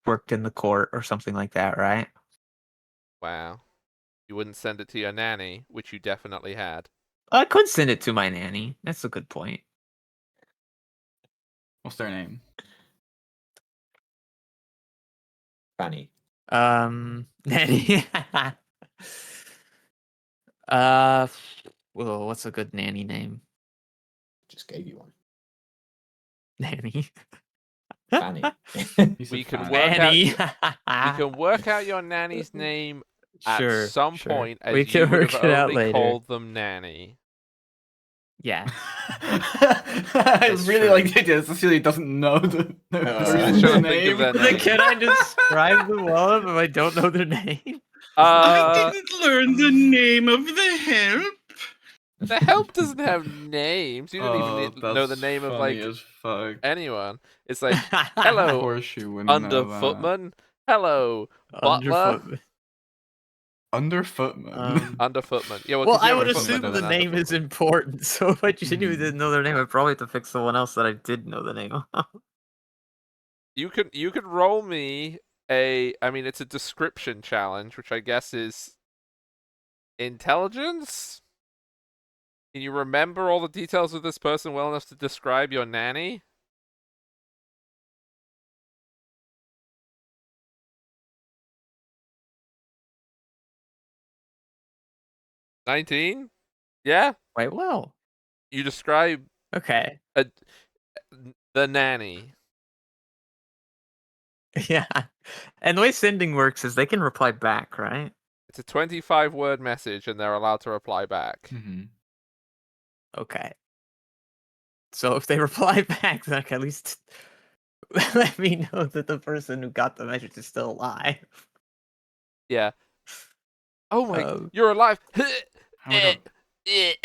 worked in the court or something like that, right? Wow. You wouldn't send it to your nanny, which you definitely had. I could send it to my nanny. That's a good point. What's their name? Fanny. Nanny. uh, well, what's a good nanny name? Just gave you one. Nanny. Fanny. He said We can Fanny. work out. Nanny. We can work out your nanny's name at Sure, some sure. point, as We you can would work have it out only later. called them nanny. Yeah. I That's really true. like the idea that Cecilia doesn't know the person's Trying to think name. of their Then name. can I describe them all if I don't know their name? I didn't learn the name of the help. The help doesn't have names. You don't Oh, even know the that's name of funny like as fuck. anyone. It's like, Of hello, course you wouldn't know that. underfootman. Hello, butler. Underfootman. Underfootman. Underfootman. Yeah, well, Well, 'cause you I have would a footman assume and the an name is underfootman. important. So if I genuinely Mhm. didn't know their name, I'd probably have to pick someone else that I did know the name of. You could roll me a. I mean, it's a description challenge, which I guess is intelligence. Can you remember all the details of this person well enough to describe your nanny? $19? Yeah? Quite well. You describe Okay. the nanny. Yeah. And the way sending works is they can reply back, right? It's a 25-word message, and they're allowed to reply back. Mhm. Okay. So if they reply back, then at least let me know that the person who got the message is still alive. Yeah. Oh my! Um, You're alive. Oh my god.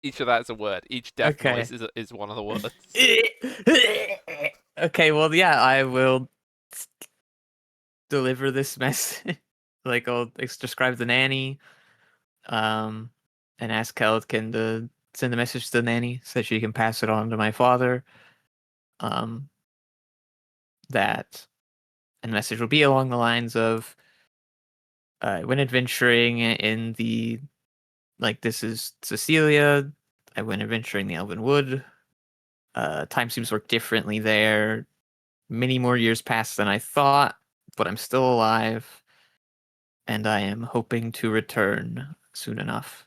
Each of that is a word. Each death Okay. noise is one of the words. Okay, well, yeah, I will deliver this message. Like, I'll describe the nanny, and ask Keletkin to send the message to the nanny so she can pass it on to my father. That, and the message will be along the lines of, when adventuring in the, like, this is Cecilia. I went adventuring the Elven Wood. Time seems to work differently there. Many more years passed than I thought, but I'm still alive, and I am hoping to return soon enough.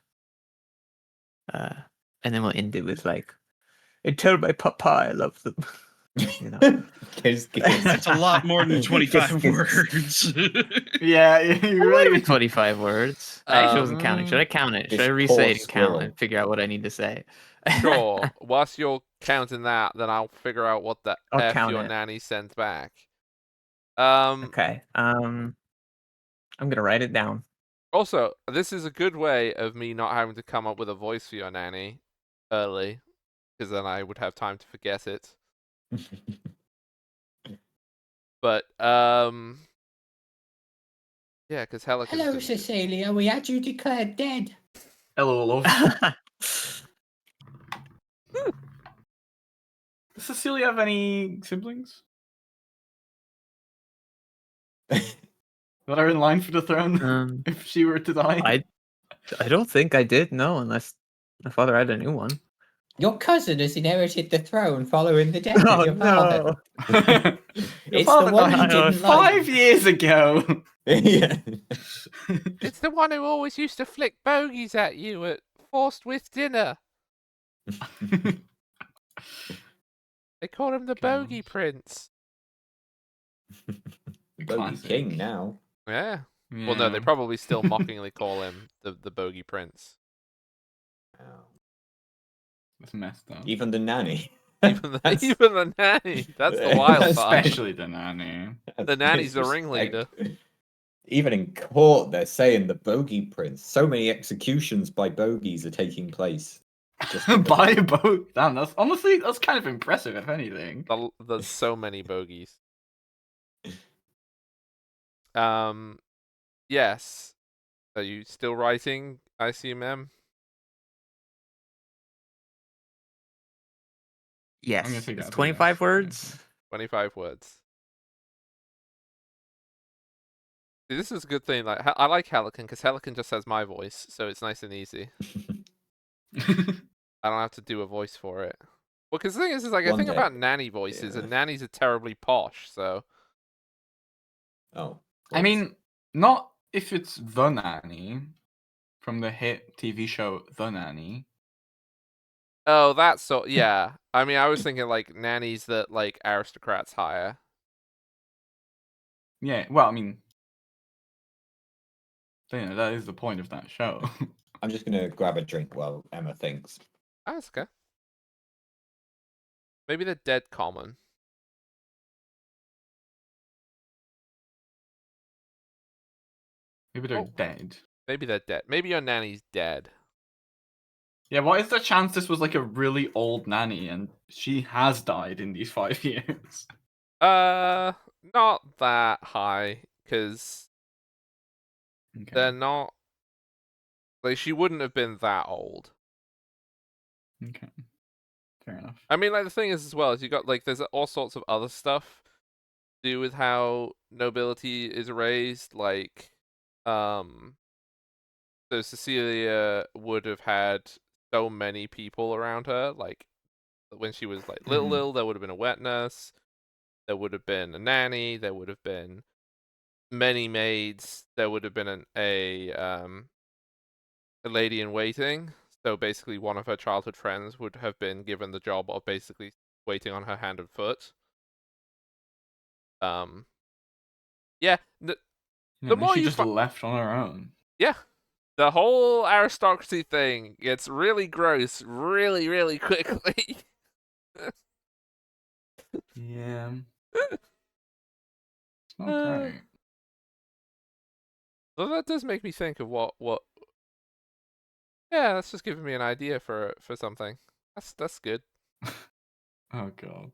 And then we'll end it with like, and tell my papa I love them. You know. Kiss, That's a lot more than 25 Kiss. words. Yeah, you It might have really. been 25 words. I actually wasn't counting. Should I count it? Should This I re-say poor it and count squirrel. and figure out what I need to say? Sure. Whilst you're counting that, then I'll figure out what the I'll F count your it. nanny sends back. Okay. I'm gonna write it down. Also, this is a good way of me not having to come up with a voice for your nanny early, because then I would have time to forget it. But yeah, because Hello, Cecilia. We had you declared dead. Hello, love. Does Cecilia have any siblings that are in line for the throne if she were to die? I don't think I did. No, unless my father had a new one. Your cousin has inherited the throne following the death Oh of your father. no! Your It's father the one died he didn't 5 like. years ago. Yeah. It's the one who always used to flick bogies at you at forced with dinner. They call him the Bogey Prince. The Bogey classic. King now. Yeah. Well, no, they probably still mockingly call him the Bogey Prince. Wow. That's messed up. Even the nanny. Even That's- the nanny. That's the wild part. Especially the nanny. The nanny's the disrespect. ringleader. Even in court, they're saying the Bogey Prince. So many executions by bogies are taking place. Just because- By a boat. Damn, that's honestly that's kind of impressive, if anything. There's so many bogies. Yes. Are you still writing, ICMM? Yes. I'm gonna take that It's as a 25 yes. words. 25 words. See, this is a good thing. Like, I like Helican because Helican just has my voice, so it's nice and easy. I don't have to do a voice for it. Well, because the thing is like I One think day. about nanny voices, Yeah. and nannies are terribly posh. So Oh. I what's- mean, not if it's The Nanny from the hit TV show The Nanny. oh, that's so yeah. I mean, I was thinking like nannies that like aristocrats hire. Yeah, well, I mean, that is the point of that show. I'm just gonna grab a drink while Emma thinks. Ah, that's okay. Maybe they're dead common. Maybe they're Oh. dead. Maybe they're dead. Maybe your nanny's dead. Yeah, what is the chance this was like a really old nanny and she has died in these 5 years? Not that high, because Okay. they're not. Like, she wouldn't have been that old. Okay. Fair enough. I mean, like, the thing is, as well, is you got, like, there's all sorts of other stuff to do with how nobility is raised. Like, so Cecilia would have had so many people around her. Like, when she was, like, little, there would have been a wet nurse. There would have been a nanny. There would have been many maids. There would have been a lady in waiting. So basically, one of her childhood friends would have been given the job of basically waiting on her hand and foot. Yeah. Yeah, The more she you just left on her own. yeah, the whole aristocracy thing gets really gross really, really quickly. Yeah. It's not great. So that does make me think of what. Yeah, that's just giving me an idea for something. That's good. Oh god.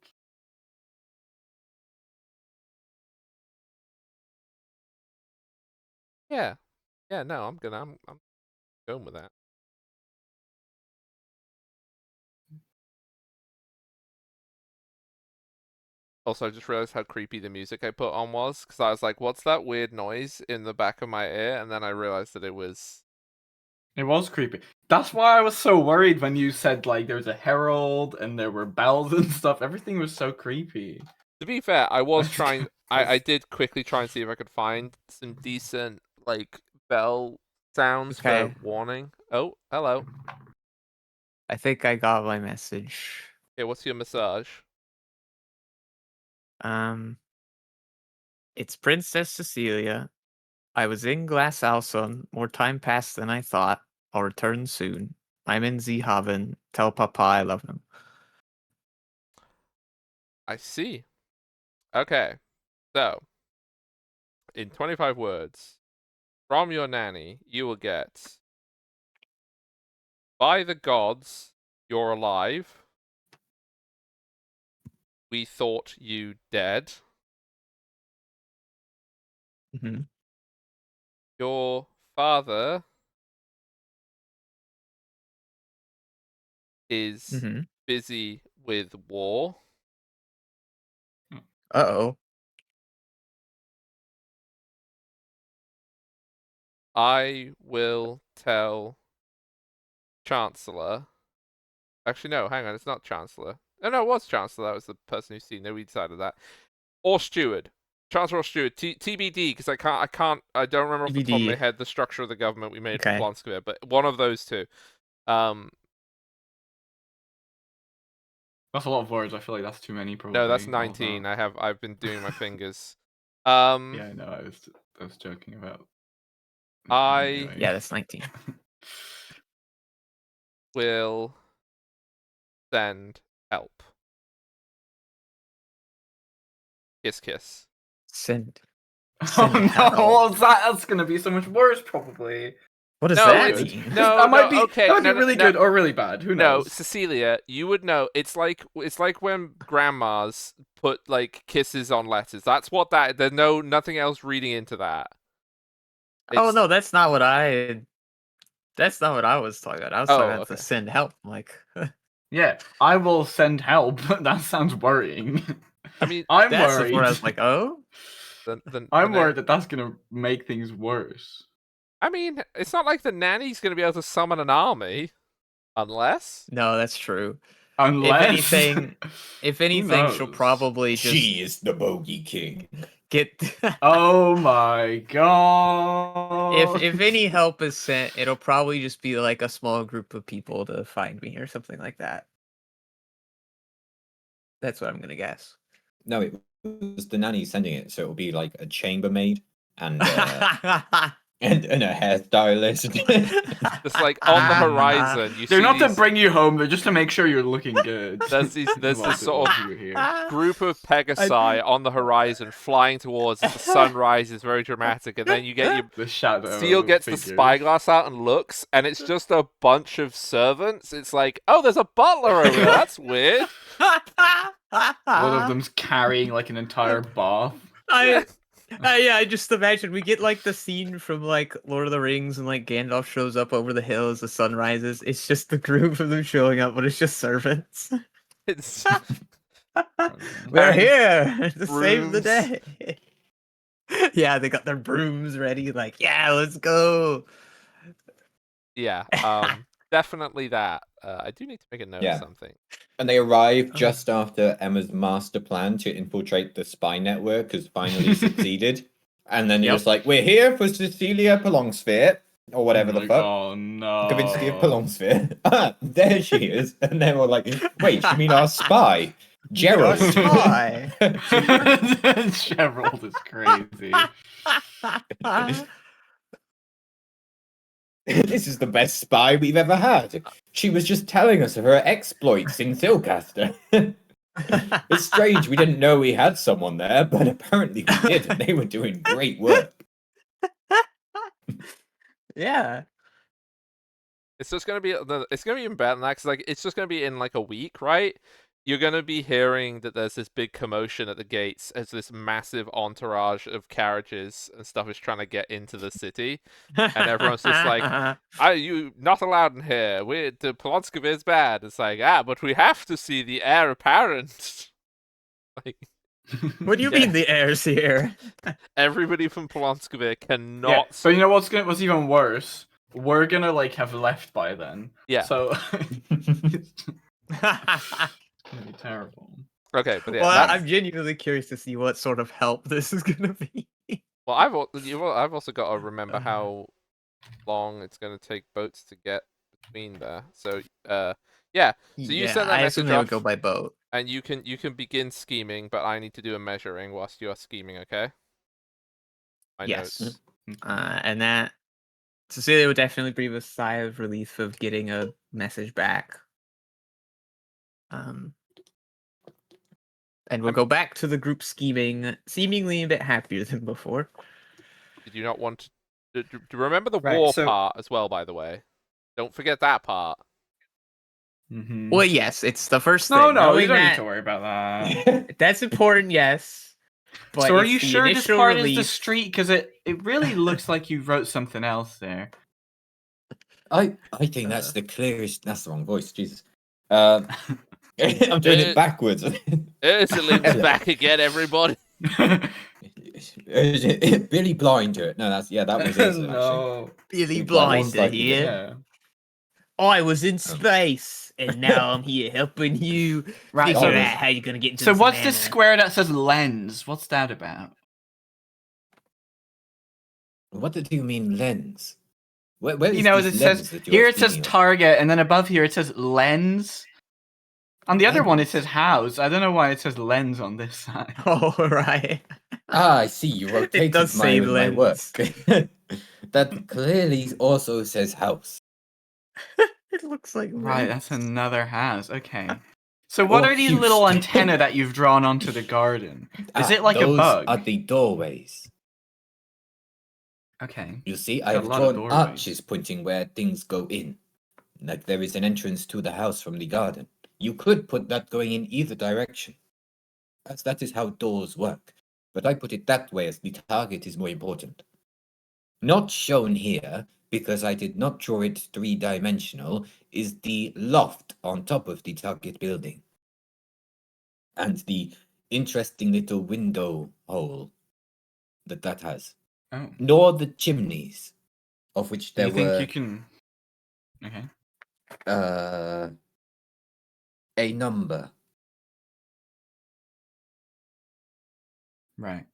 Yeah, yeah. No, I'm going with that. Also, I just realized how creepy the music I put on was, because I was like, "What's that weird noise in the back of my ear?" And then I realized that it was. It was creepy. That's why I was so worried when you said like there was a herald and there were bells and stuff. Everything was so creepy. To be fair, I was trying. I That's- did quickly try and see if I could find some decent like bell sounds Okay. for warning. Oh, hello. I think I got my message. Okay, what's your massage? It's Princess Cecilia. I was in Glass Alson. More time passed than I thought. I'll return soon. I'm in Zeehaven. Tell Papa I love him. I see. Okay, so in 25 words, from your nanny, you will get. By the gods, you're alive. We thought you dead. Mm-hmm. Your father is Mm-hmm. busy with war. Uh-oh. I will tell Chancellor. Actually, no, hang on, it's not Chancellor. No, it was Chancellor. That was the person who's seen. No, we decided that. Or Steward. Chancellor or Steward. TBD, because I don't remember off the top of my TBD. head the structure of the government we made Okay. for Blonskvir, but one of those two. That's a lot of words. I feel like that's too many. Probably. No, that's All 19. that. I've been doing my fingers. Yeah, I know. I was joking about. I Yeah, that's 19. will send help. Kiss, kiss. Send. Oh Send no! help. That's gonna be so much worse, probably. What does No, that it's- mean? no, that might be okay, that might no, be really no, good or really bad. Who No, knows? Cecilia, you would know. It's like when grandmas put like kisses on letters. That's what that. There's nothing else reading into that. Oh It's- no, that's not what I. That's not what I was talking about. I was talking about okay. to send help. Like, Yeah, I will send help. That sounds worrying. I mean, I'm That's the worried. part I was like, oh, I'm worried that that's gonna make things worse. I mean, it's not like the nanny's going to be able to summon an army, unless. no, that's true. Unless, If Who anything, she'll knows? probably just She is the bogey king. get. Oh my god! If any help is sent, it'll probably just be like a small group of people to find me or something like that. That's what I'm gonna guess. No, it was the nanny sending it, so it'll be like a chambermaid and and a hairstylist. Just like on the horizon, you they're see not to these, bring you home; they're just to make sure you're looking good. there's this sort of you're here. group of Pegasi on the horizon flying towards as the sun rises, very dramatic, and then you get your The shadow. Seal gets the figures. spyglass out and looks, and it's just a bunch of servants. It's like, oh, there's a butler over there. That's weird. One of them's carrying like an entire bath. I just imagine we get like the scene from like Lord of the Rings and like Gandalf shows up over the hill as the sun rises. It's just the group of them showing up, but it's just servants. It's We're And here to save the brooms. day. Yeah, they got their brooms ready. Like, yeah, let's go. yeah, definitely that. I do need to make a note Yeah. of something. And they arrive just after Emma's master plan to infiltrate the spy network has finally succeeded. And then they're Yep. just like, we're here for Cecilia Pelongsphere, or whatever the fuck. Oh no! Kavinsky of Pelongsphere. Ah, there she is. And they were like, wait, you mean our spy? Gerald. spy. Gerald is crazy. This is the best spy we've ever had. She was just telling us of her exploits in Silcaster. It's strange we didn't know we had someone there, but apparently we did, and they were doing great work. Yeah. It's just gonna be it's gonna be even better than that, 'cause like it's just gonna be in like a week, right? You're gonna be hearing that there's this big commotion at the gates as this massive entourage of carriages and stuff is trying to get into the city, and everyone's just like, "Are you not allowed in here? The Polonskov is bad." It's like, but we have to see the heir apparent. Like What do you mean the air's here? everybody from Polonskov cannot. Yeah, so you know what's even worse? We're gonna like have left by then. Yeah. So it's gonna be terrible. Okay, but yeah, Well, that's- I'm genuinely curious to see what sort of help this is gonna be. well, I've also got to remember how long it's going to take boats to get between there. So, yeah. So you send that I message assume they would off, go by boat. and you can begin scheming, but I need to do a measuring whilst you are scheming. Okay. My Yes. notes. And that Cecilia would definitely breathe a sigh of relief of getting a message back. And we'll go back to the group scheming, seemingly a bit happier than before. Did you not want to remember the Right, war so- part as well? By the way, don't forget that part. Mm-hmm. Well, yes, it's the first No, thing. no, knowing you don't need that- to worry about that. That's important, yes. But So are it's you the sure this initial part is the relief- street? Because it really looks like you wrote something else there. I think that's the clearest. That's the wrong voice, Jesus. I'm doing it backwards. Ursuline's back again, everybody. Is it Billy Blind to it? No, that was Ursula, no. Billy Think that was Blinder like- here. Yeah. I was in space, and now I'm here helping you Right. figure so- out how you're gonna get into So the what's this savannah. square that says lens? What's that about? What do you mean lens? Where You is know, this it lens says that you here are it says speaking of? target, and then above here it says lens. On the other one it Lens. says house. I don't know why it says lens on this side. Oh, right. Ah, I see. You rotated does say my work. lens. That clearly also says house. It looks like Right, lens. that's another house. Okay. So what Or are these little Houston. antennae that you've drawn onto the garden? Is it like a those bug? are the doorways. Okay. You see, Got a I've lot of drawn doorways. arches pointing where things go in. Like there is an entrance to the house from the garden. You could put that going in either direction. As that is how doors work. But I put it that way as the target is more important. Not shown here, because I did not draw it three-dimensional, is the loft on top of the target building. And the interesting little window hole that has, Oh. nor the chimneys, of which Do there you think were you can? Okay. a number. Right.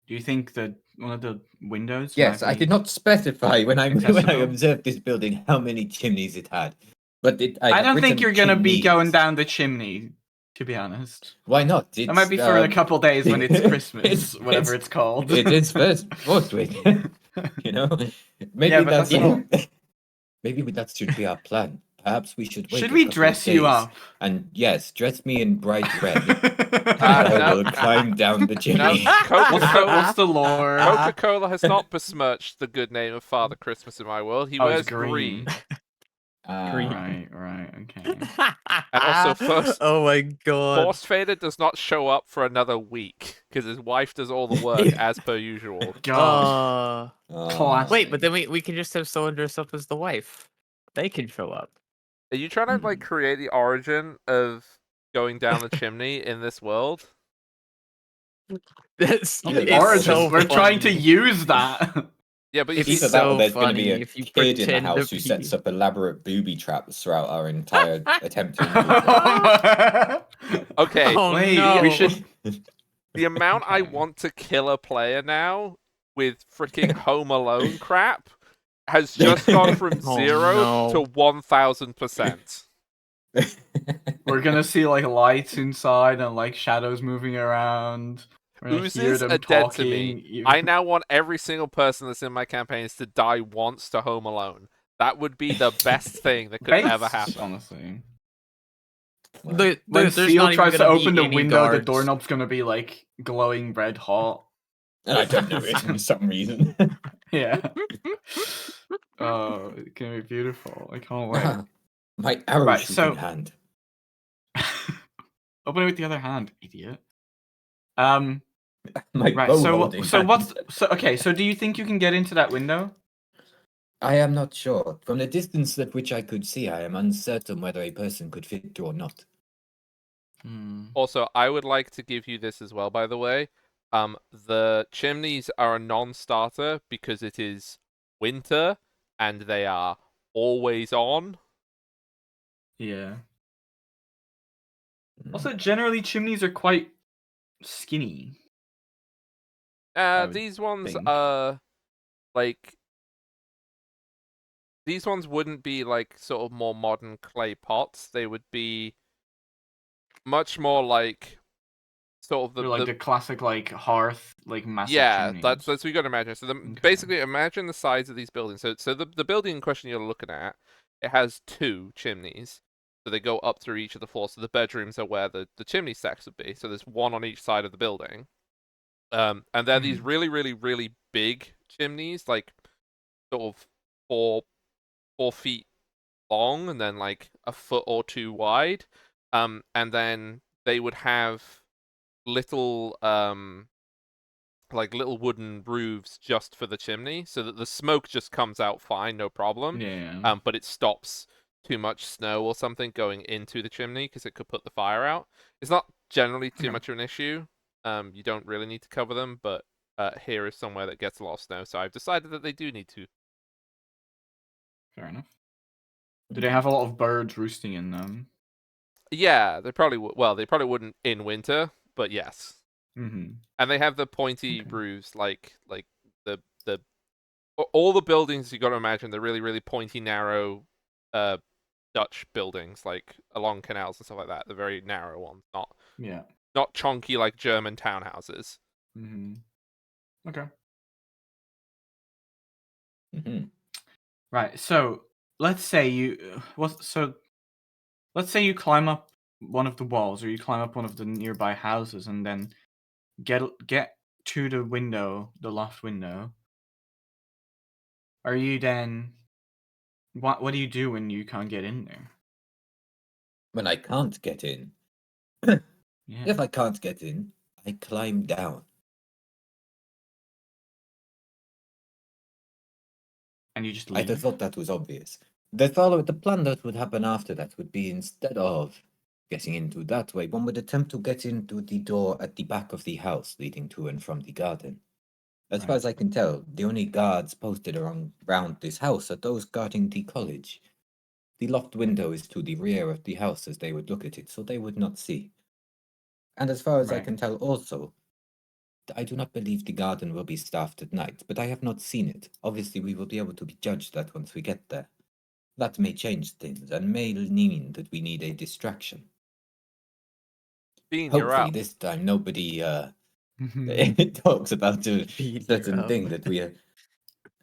Do you think that one of the windows? Yes, might I be... did not specify when I accessible? observed this building how many chimneys it had, but I I have don't think written you're gonna be going chimneys. down the chimney. To be honest, Why not? that might be for a couple days when it's Christmas, whatever it's called. It is first Fortwick. You know, maybe Yeah, but that's that's not- maybe that should be our plan. Perhaps we should wait. Should a we couple of dress you days up? And yes, dress me in bright red. and I No. will climb down the Now, chimney. What's the lore? Coca-Cola has not besmirched the good name of Father Christmas in my world. He Oh, wears it's green. Green. Right, okay. And also first- Oh my god. Force Fader does not show up for another week because his wife does all the work as per usual. God. Classic. Wait, but then we can just have someone dress up as the wife. They can show up. Are you trying to like create the origin of going down the chimney in this world? That's Not the it's origin. so We're trying to funny. use that. Yeah, but you It's see, Either that or so there's going to be funny a if you kid in the pretend to house who be- sets up elaborate booby traps throughout our entire attempt to infiltrate. okay, Oh Wait, no. we should. the amount I Okay. want to kill a player now with freaking Home Alone crap has just gone from Oh, 0 no. to 1000%. We're gonna see like lights inside and like shadows moving around. We're gonna hear Oozes them are dead to talking. me. I now want every single person that's in my campaigns to die once to Home Alone. That would be the best thing that could ever Based, happen. honestly. When When there's Seal not tries even to gonna be open the any window, the guards. doorknob's gonna be like glowing red hot. And I don't know it for some reason. Yeah. Oh, it's gonna be beautiful. I can't wait. My arrow Right, shooting so- hand. Open it with the other hand, idiot. My Right. bow So holding so hand. what's so okay? So do you think you can get into that window? I am not sure. From the distance at which I could see, I am uncertain whether a person could fit through or not. Also, I would like to give you this as well, by the way. The chimneys are a non-starter because it is winter and they are always on. Yeah. Also, generally chimneys are quite skinny. would These ones think. like these ones wouldn't be like sort of more modern clay pots. They would be much more like sort of They're like the classic like hearth, like massive chimneys. that's what you got to imagine. So basically, imagine the size of these buildings. So the building in question you're looking at, it has 2 chimneys. So they go up through each of the floors. So the bedrooms are where the chimney stacks would be. So there's one on each side of the building. And they're these really, really, really big chimneys, like sort of 4 feet long and then like a foot or 2 wide. And then they would have little like little wooden roofs just for the chimney, so that the smoke just comes out fine, no problem. Yeah. But it stops too much snow or something going into the chimney because it could put the fire out. It's not generally too Okay. much of an issue. You don't really need to cover them, but here is somewhere that gets a lot of snow, so I've decided that they do need to. Fair enough. Do they have a lot of birds roosting in them? Yeah, they probably well, they probably wouldn't in winter, but yes. Mm-hmm. And they have the pointy Okay. roofs, like the all the buildings you got to imagine they're really really pointy, narrow, Dutch buildings like along canals and stuff like that. They're very narrow ones, not chunky like German townhouses. Mm-hmm. Okay. Mm-hmm. Right. So let's say you let's say you climb up one of the walls or you climb up one of the nearby houses and then get to the window, the loft window. Are you then what do you do when you can't get in there? When I can't get in, Yeah. if I can't get in, I climb down. And you just I leave. thought that was obvious. The plan that would happen after that would be instead of getting into that way, one would attempt to get into the door at the back of the house leading to and from the garden. As far Right. as I can tell, the only guards posted around this house are those guarding the college. The loft window is to the rear of the house as they would look at it, so they would not see. And as far as I Right. can tell also, I do not believe the garden will be staffed at night, but I have not seen it. Obviously, we will be able to judge that once we get there. That may change things, and may mean that we need a distraction. Bean, you're Hopefully up. this time nobody Mhm. talks about a Bean, certain you're thing up. that we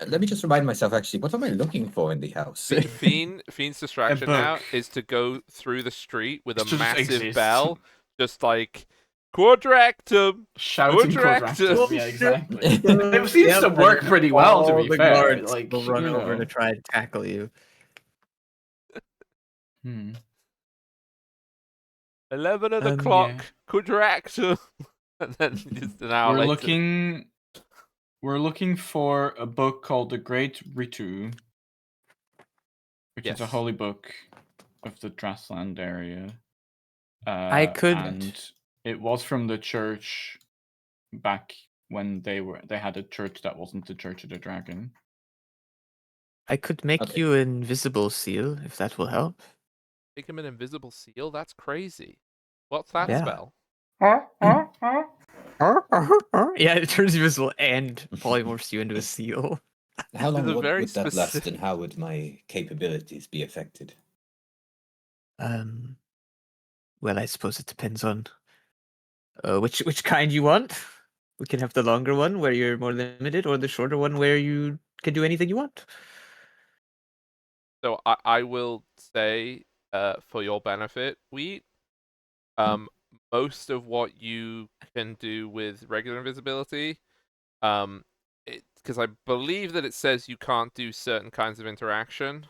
let me just remind myself actually, what am I looking for in the house? Fiend's distraction now book. is to go through the street with a It's just massive exist. bell, just like quadractum. Shouting Quadractum. quadractum. Yeah, exactly. It It seems to work pretty well, to be fair. Like, will run you over know. to try and tackle you. 11 of the Yeah. clock. Quadractum. And then just an hour later. We're looking for a book called The Great Ritu, which is a Yes. holy book of the Drasland area. I could- and it was from the church back when they had a church that wasn't the Church of the Dragon. I could make Okay. you an invisible seal if that will help. Make him an invisible seal? That's crazy. What's that Yeah. spell? Yeah, it turns you invisible and polymorphs you into a seal. How long This is a would very that last, specific- and how would my capabilities be affected? Well, I suppose it depends on which kind you want. We can have the longer one where you're more limited, or the shorter one where you can do anything you want. So I will say, for your benefit, Wheat, most of what you can do with regular invisibility, because I believe that it says you can't do certain kinds of interaction,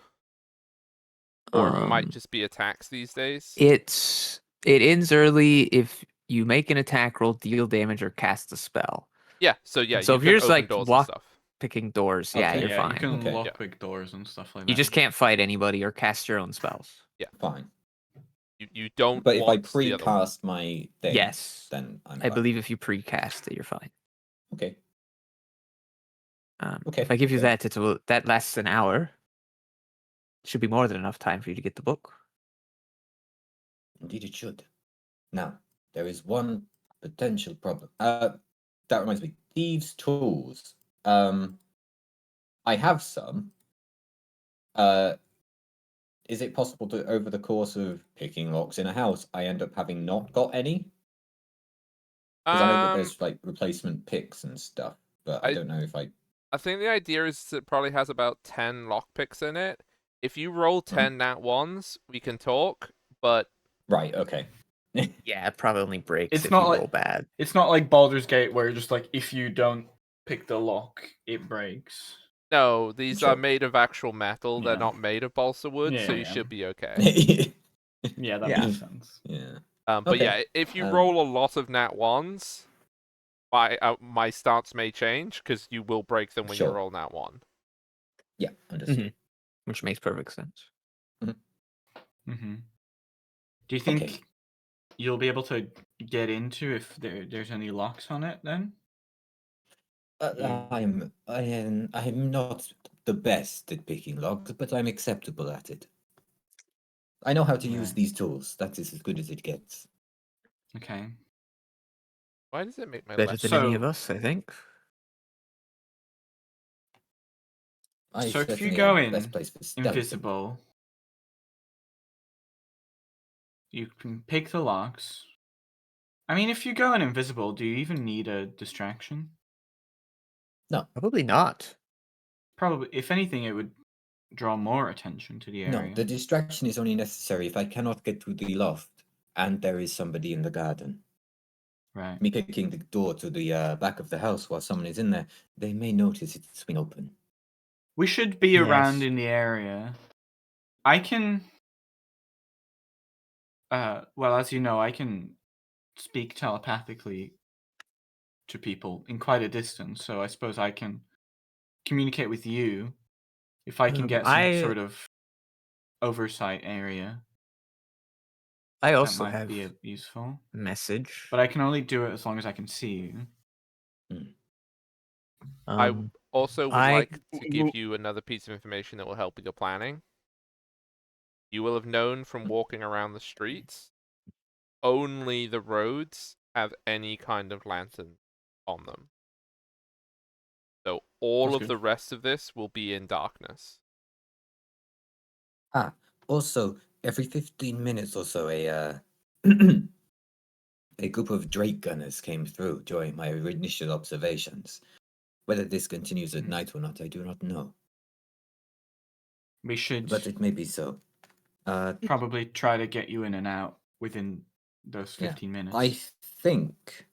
or it might just be attacks these days. It ends early if you make an attack roll, deal damage, or cast a spell. Yeah, so yeah, So you if can you're just open like doors and stuff. picking doors, yeah, Okay. you're Yeah, fine. you can Okay. lockpick doors and stuff like that. You just can't fight anybody or cast your own spells. Fine. You don't. But if I want the other one. precast my thing, Yes, then I'm I fine. believe if you precast it, you're fine. Okay. If I give you okay. that, that lasts an hour. Should be more than enough time for you to get the book. Indeed, it should. Now, there is one potential problem. That reminds me. Thieves' tools. I have some. Is it possible to, over the course of picking locks in a house, I end up having not got any? Because I know that there's like replacement picks and stuff, but I don't know if I think the idea is it probably has about 10 lockpicks in it. If you roll 10 nat ones, we can talk, but Right, okay. Yeah, it probably only breaks It's if not you like- roll bad. It's not like Baldur's Gate where you're just like, if you don't pick the lock, it breaks. no, these Sure. are made of actual metal. They're Yeah. not made of balsa wood, so you Yeah. should be okay. Yeah, that Yeah. makes sense. Yeah. But Okay. yeah, if you Um, roll a lot of nat ones, my stance may change because you will break them when you Sure. roll nat one. Yeah, understood. Which makes perfect sense. Mm-hmm. Do you think Okay. you'll be able to get into if there's any locks on it then? I am not the best at picking locks, but I'm acceptable at it. I know how to use Right. these tools. That is as good as it gets. Okay. Why does it make my Better left? than any of So- us, I think. I So if you certainly go am in best place for stealthing. invisible, you can pick the locks. I mean, if you go in invisible, do you even need a distraction? Probably not. Probably. If anything, it would draw more attention to the No, area. the distraction is only necessary if I cannot get to the loft and there is somebody in the garden. Right. Me kicking the door to the back of the house while someone is in there, they may notice it swing open. We should be around in the area. I can. Well, as you know, I can speak telepathically to people in quite a distance, so I suppose I can communicate with you if I can get some I- sort of oversight area. I That also might have be useful. message. But I can only do it as long as I can see you. I Um, also would I- like to give you another piece of information that will help with your planning. You will have known from walking around the streets, only the roads have any kind of lantern on them. So all That's of good. the rest of this will be in darkness. Also, every 15 minutes or so, a group of Drake gunners came through during my initial observations. Whether this continues at night or not, I do not know. We should But it may be so. probably try to get you in and out within those Yeah. 15 minutes. I think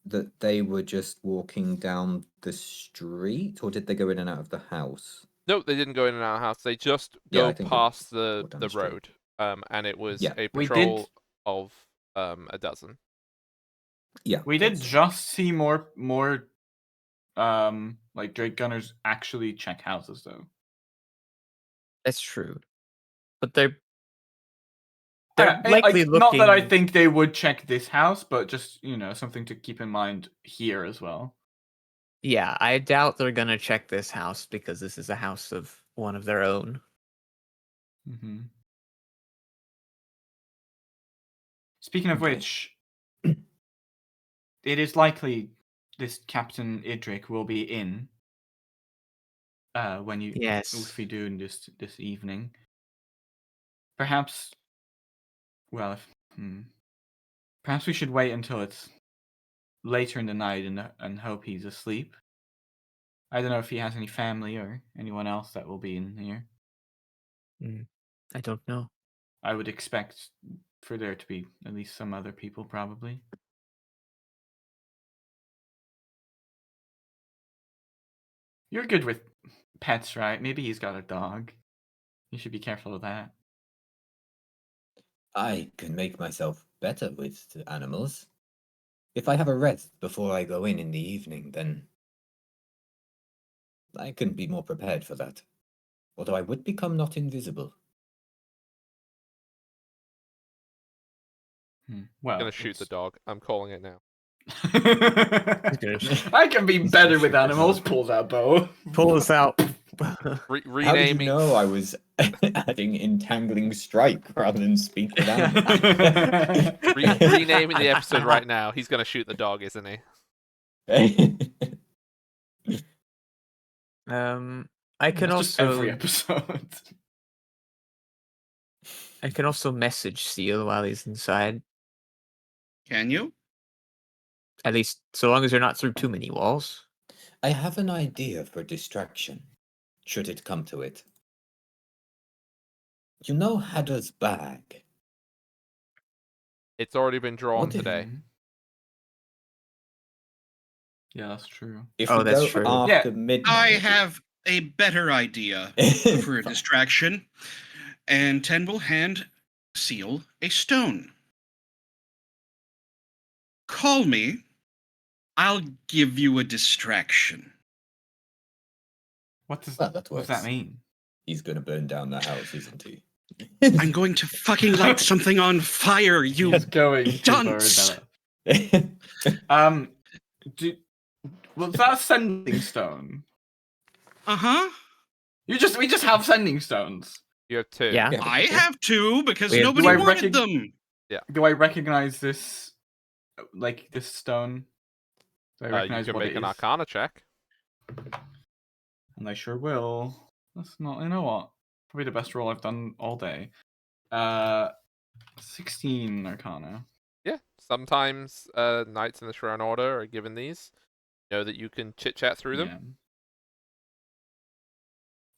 that they were just walking down the street, or did they go in and out of the house? No, they didn't go in and out of the house. They just Yeah, go I think they past walked down the the street. road. And it was Yeah. a We patrol did- of a dozen. Yeah. We thought did so. just see more like Drake gunners actually check houses though. That's true, but they're likely like, looking. not that I think they would check this house, but just something to keep in mind here as well. Yeah, I doubt they're gonna check this house because this is a house of one of their own. Mm-hmm. Speaking of Okay. which, it is likely this Captain Idric will be in when you Yes. if we do in this evening. Perhaps, well, perhaps we should wait until it's later in the night and hope he's asleep. I don't know if he has any family or anyone else that will be in here. I don't know. I would expect for there to be at least some other people, probably. You're good with pets, right? Maybe he's got a dog. You should be careful of that. I can make myself better with animals. If I have a rest before I go in the evening, then I can be more prepared for that. Although I would become not invisible. Well, Gonna shoot the dog. I'm calling it now. I can be He's better gonna with shoot the animals. dog. Pulls out bow. Pull this out. How did you Renaming. know I was adding entangling strike rather than speak with animals? Renaming the episode right now. He's gonna shoot the dog, isn't he? I can That's just every also episode. I can also message Seal while he's inside. Can you? At least so long as you're not through too many walls. I have an idea for distraction, should it come to it. You know Hadda's bag? It's already been drawn What if- today. Yeah, that's true. If Oh, we that's go true. after I midnight... have a better idea for a distraction, and Ten will hand Seal a stone. Call me. I'll give you a distraction. What does Well, that what does that works. mean? He's gonna burn down the house, isn't he? I'm going to fucking light something on fire, you He's going to burn dunce! that. Was that a sending stone? Uh-huh. We just have sending stones. You have two. Yeah. I have two because We have nobody two. wanted them. Do I recognize this, like this stone? Do I You recognize can what make it an is? Arcana check. And I sure will. That's not. You know what? Probably the best roll I've done all day. 16 Arcana. Yeah. Sometimes knights in the Shroud Order are given these. Know that you can chit chat through them. Yeah.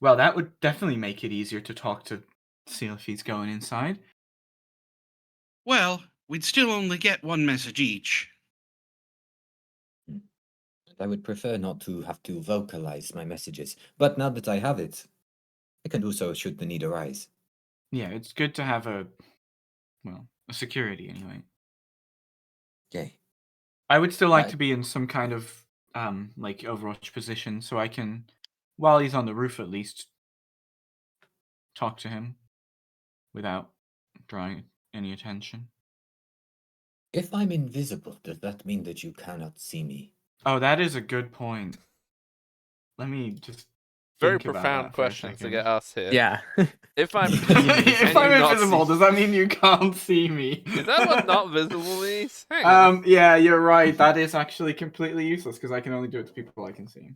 Well, that would definitely make it easier to talk to Seal if he's going inside. Well, we'd still only get one message each. I would prefer not to have to vocalize my messages, but now that I have it, I can do so should the need arise. Yeah, it's good to have a security anyway. Okay. I would still like Right. to be in some kind of like Overwatch position so I can, while he's on the roof at least, talk to him without drawing any attention. If I'm invisible, does that mean that you cannot see me? Oh, that is a good point. Let me just Very think about profound that for a questions to second. get asked here. Yeah. If I'm If can I'm you not invisible, see- does that mean you can't see me? Is that what not visible means? Hang on. Yeah, you're right. That is actually completely useless because I can only do it to people I can see.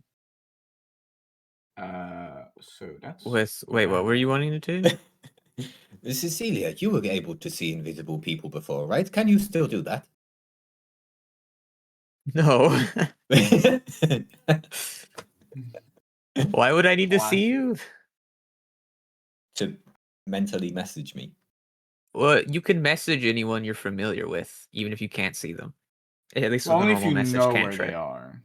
So that's Wait, what were you wanting to do? Cecilia, you were able to see invisible people before, right? Can you still do that? No. Why would I need to see Classic. you? To mentally message me. Well, you can message anyone you're familiar with, even if you can't see them. At least Well, with a only if normal you message know where cantrip. they are.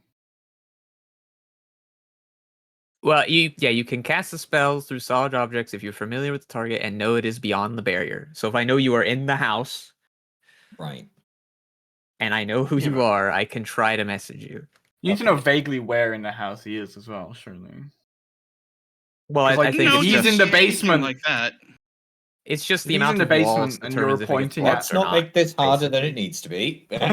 Well, you can cast the spells through solid objects if you're familiar with the target and know it is beyond the barrier. So if I know you are in the house Right. and I know who Yeah, you but- are, I can try to message you. You need to know Okay. vaguely where in the house he is as well, surely. Well, 'Cause, I like, think No, it's he's just, in the anything basement. like that. it's just If the he's amount in the of walls basement and you're determines if it gets pointing blocked Let's or not make this harder than it basically. needs to be. The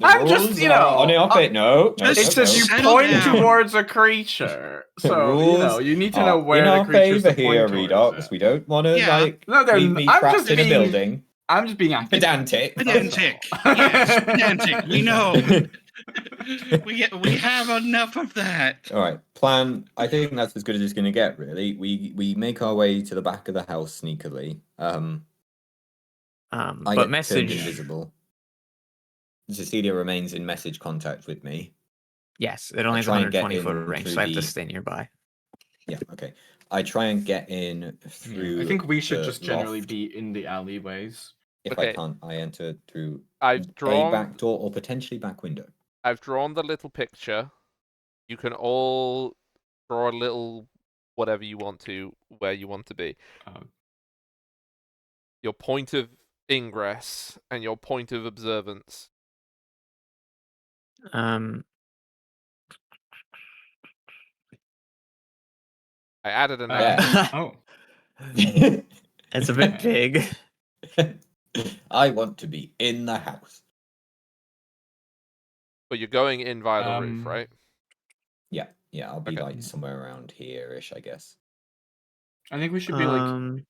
I'm just, rules you are know, on and off it. No, no, just It says you settle point down. towards a creature, so rules you need to know are where in the our creature's favor to point here, towards Redox. it. We don't want to Yeah. No, they're leave me I'm trapped just in a being- building. I'm just being active. Pedantic. Pedantic. Yes, pedantic. We know. we have enough of that. All right, plan. I think that's as good as it's going to get. Really, we make our way to the back of the house sneakily. I But get turned message, invisible. Cecilia remains in message contact with me. yes, it only has try and get 120 foot in range, through so I have to the- stay nearby. Yeah, okay. I try and get in through. I think we should the just generally loft. be in the alleyways. If I Okay. can't, I enter through I've a drawn back door or potentially back window. I've drawn the little picture. You can all draw a little whatever you want to where you want to be. Uh, Your point of ingress and your point of observance. Um, I added an Yeah. action. Oh, it's a bit Okay. big. I want to be in the house. But you're going in via the roof, Um, right? Yeah, I'll be Okay. like somewhere around here-ish, I guess. I think we should be like Um,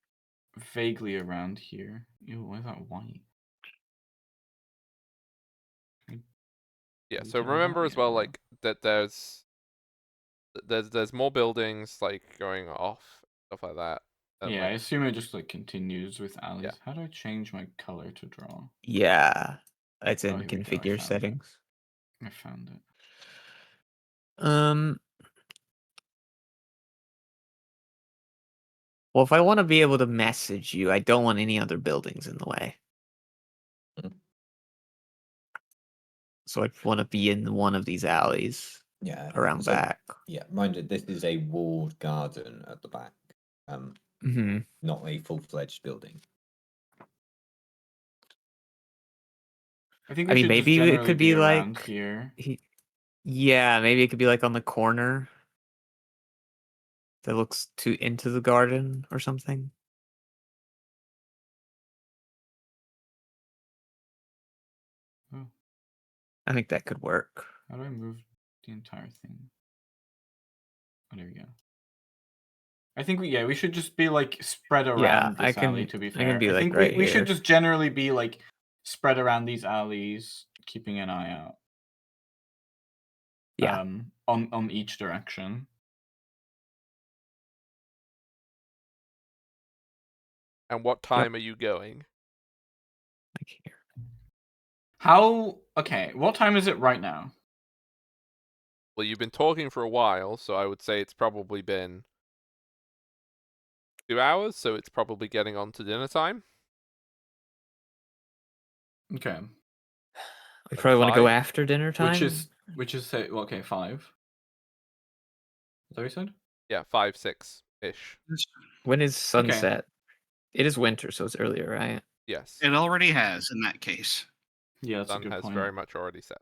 vaguely around here. Ew, why is that white? Yeah, We so can remember light as well, it. like that there's more buildings like going off, stuff like that. and, Yeah, I like, assume it just like continues with alleys. How do I change my color to draw? yeah, it's Oh, in here we go, I configure found it. settings. I found it. Well, if I want to be able to message you, I don't want any other buildings in the way. Mhm. So I want to be in one of these alleys Yeah. around so- back. Yeah, mind you, this is a walled garden at the back. Mm-hmm. Not a full-fledged building. I think I we mean, should just maybe it generally could be around like here. Yeah, maybe it could be like on the corner that looks into the garden or something. Oh, I think that could work. how do I move the entire thing? Oh, there we go. I think we should just be like spread around I this alley. can- To be I fair, can be, I like, think right we should here. just generally be like spread around these alleys, keeping an eye out. Yeah. On each direction. And what time are you going? Like here. Okay, what time is it right now? Well, you've been talking for a while, so I would say it's probably been 2 hours, so it's probably getting on to dinner time. Okay. We probably want to go 5? after dinner time. Which is say well, okay, 5. Is that what you said? Yeah, 5, 6-ish. When is sunset? It is winter, so it's earlier, right? Yes. It already has in that case. Yeah, that's a Sun good has point. very much already set.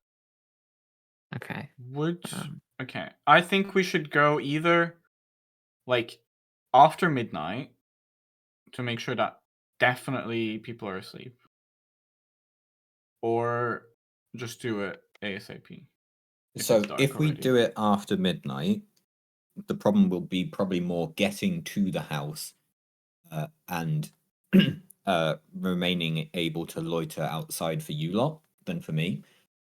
Okay. Okay, I think we should go either like after midnight to make sure that definitely people are asleep. or just do it ASAP. If So it's dark if we already. do it after midnight, the problem will be probably more getting to the house and remaining able to loiter outside for you lot than for me.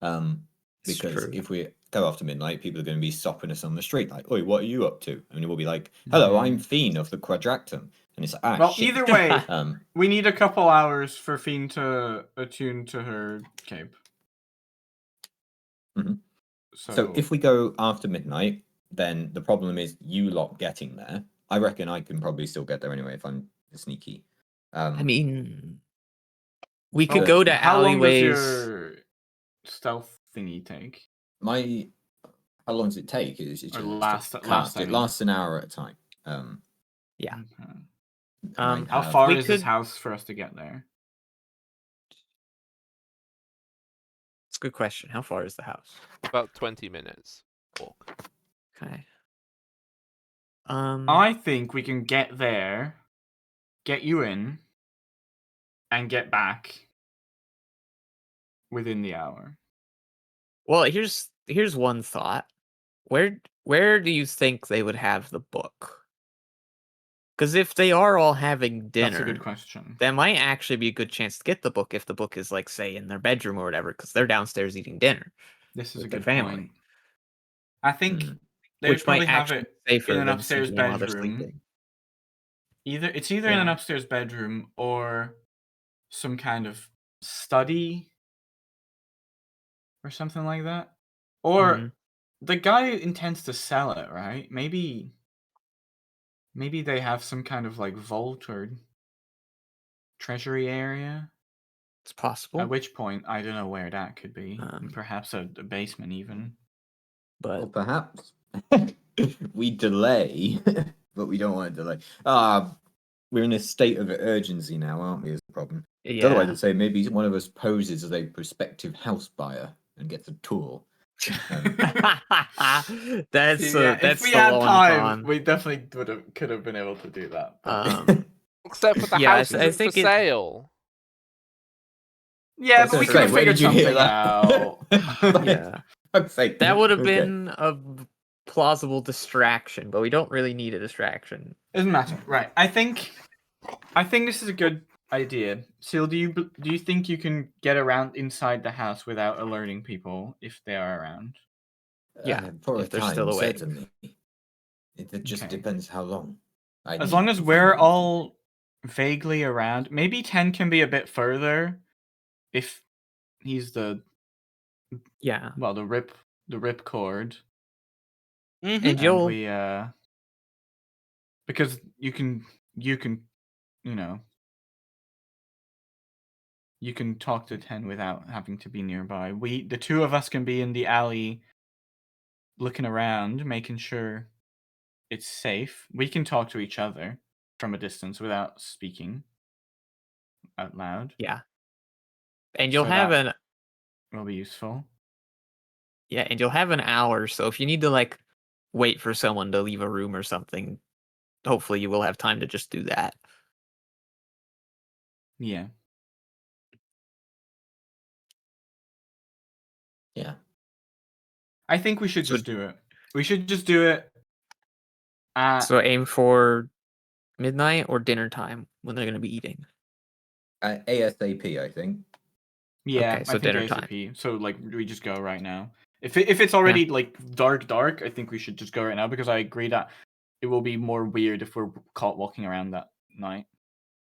It's Because true. if we go after midnight, people are going to be stopping us on the street, like, "Oi, what are you up to?" And we'll be like, "Hello, I'm Fiend of the Quadractum," and it's like, "Ah, Well, shit." either way, Um, we need a couple hours for Fiend to attune to her cape. Mhm. So, So if we go after midnight, then the problem is you lot getting there. I reckon I can probably still get there anyway if I'm sneaky. I mean, we could Well, go to how long does alleyways. your stealth thingy take? My how long does it take? It's just Or to last, cast. I It mean. lasts an hour at a time. Yeah. Okay. and I How have- far we is this could- house for us to get there? It's a good question. How far is the house? About 20 minutes walk. Okay. I think we can get there, get you in, and get back within the hour. Well, here's one thought. Where do you think they would have the book? Because if they are all having dinner, That's a good question. that might actually be a good chance to get the book if the book is like, say, in their bedroom or whatever, because they're downstairs eating dinner This is with a their good family. point. I think Hmm. they Which would probably might have actually it be safer in an than upstairs sneaking in while they're bedroom. sleeping. It's either in an Yeah. upstairs bedroom or some kind of study or something like that. Or Mhm. the guy intends to sell it, right? Maybe they have some kind of like vault or treasury area. It's possible, At which point, I don't know where that could be. Um, Perhaps a basement, even. Or but perhaps we delay, but we don't want to delay. We're in a state of urgency now, aren't we? Is the problem. Otherwise, yeah. I'd say maybe one of us poses as a prospective house buyer and gets a tour. that's See, that's if we the had long time, con. we definitely could have been able to do that. But... Except for the Yeah, house I isn't for think it- sale. yeah, I was but we gonna could have say, where figured did you hear something that? out. Yeah, Fuck's sake. that would have Okay. been a plausible distraction, but we don't really need a distraction. Doesn't matter, right? I think this is a good idea. Seal, do you think you can get around inside the house without alerting people if they are around? Yeah, For if a they're time, still awake. certainly. It just Okay. depends how long. As long as we're all vaguely around, maybe 10 can be a bit further if he's the Yeah, the ripcord. Mm-hmm. and And you'll we because you can you can talk to 10 without having to be nearby. The two of us can be in the alley looking around, making sure it's safe. We can talk to each other from a distance without speaking out loud. yeah, and you'll So have that an will be useful. yeah, and you'll have an hour. So if you need to like wait for someone to leave a room or something, hopefully you will have time to just do that. Yeah. Yeah. I think we should So- just do it. We should just do it at So aim for midnight or dinner time when they're going to be eating. ASAP, I think. yeah, Okay, so I think dinner time. ASAP. So like we just go right now. If it's already like dark, I think we should just go right now because I agree that it will be more weird if we're caught walking around that night.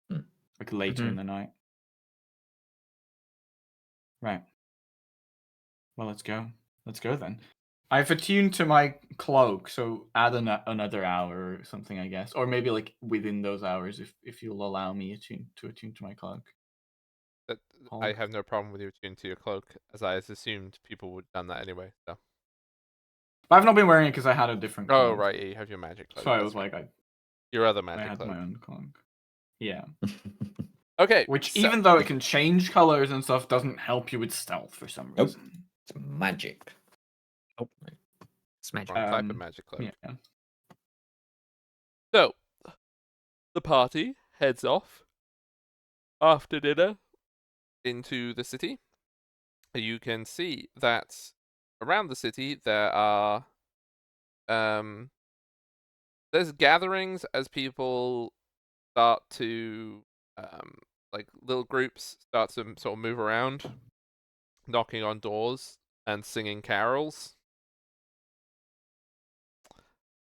Hmm. Like later in the night. Right. Well, let's go. Let's go then. I've attuned to my cloak, so add another hour or something, I guess, or maybe like within those hours, if you'll allow me to attune to my cloak. That I have no problem with you attuned to your cloak, as I assumed people would have done that anyway. So. But I've not been wearing it because I had a different cloak. Oh right, yeah, you have your magic cloak. So I that's was right. like, Your other I magic had cloak. my own cloak. Yeah. Okay. Which, so- even though it can change colors and stuff, doesn't help you with stealth for some Nope. reason. It's magic. It's magic. wrong type of magic cloak. Yeah. So, the party heads off after dinner into the city. you can see that around the city there are there's gatherings as people start to like little groups start to sort of move around, knocking on doors and singing carols.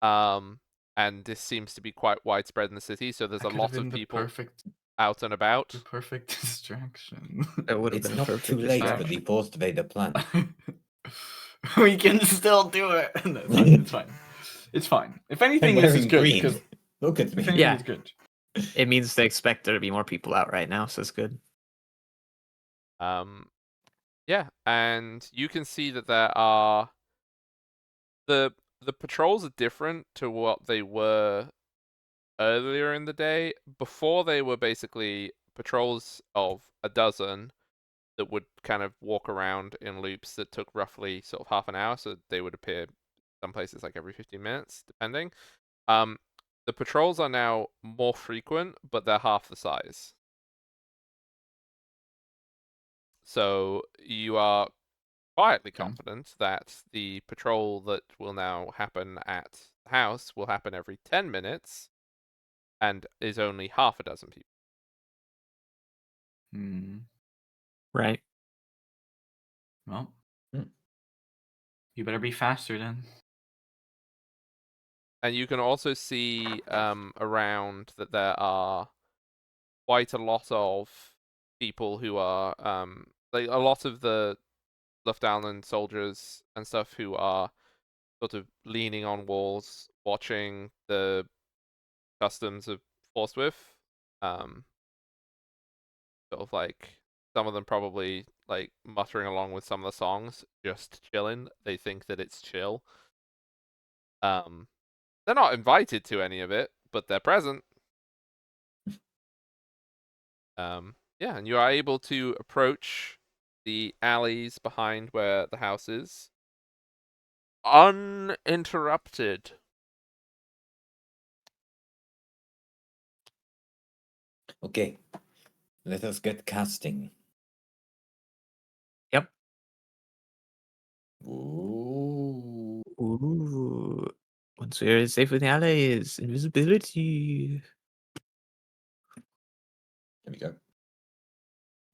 And this seems to be quite widespread in the city, so there's That a could have lot of been the people perfect, out and about. the perfect distraction. That would have It's been a not perfect too late for distraction. the post Vader plan. We can still do it. No, it's fine. It's fine. It's fine. If I'm anything, this is wearing good green. because Look at if me. anything, Yeah. it's good. It means they expect there to be more people out right now, so it's good. Yeah, and you can see that there are the patrols are different to what they were earlier in the day. Before, they were basically patrols of a dozen that would kind of walk around in loops that took roughly sort of half an hour, so they would appear some places like every 15 minutes, depending. The patrols are now more frequent, but they're half the size. So you are quietly Okay. confident that the patrol that will now happen at the house will happen every 10 minutes and is only half a dozen people. Hmm. Right. Well, Hmm. you better be faster then. And you can also see around that there are quite a lot of people who are like a lot of the Lufthansa soldiers and stuff who are sort of leaning on walls, watching the customs of Forthwith. Sort of like some of them probably like muttering along with some of the songs, just chilling. They think that it's chill. They're not invited to any of it, but they're present. Yeah, and you are able to approach the alleys behind where the house is uninterrupted. Okay, let us get casting. Yep. Ooh. Ooh. Once we're safe with the allies, invisibility. There we go.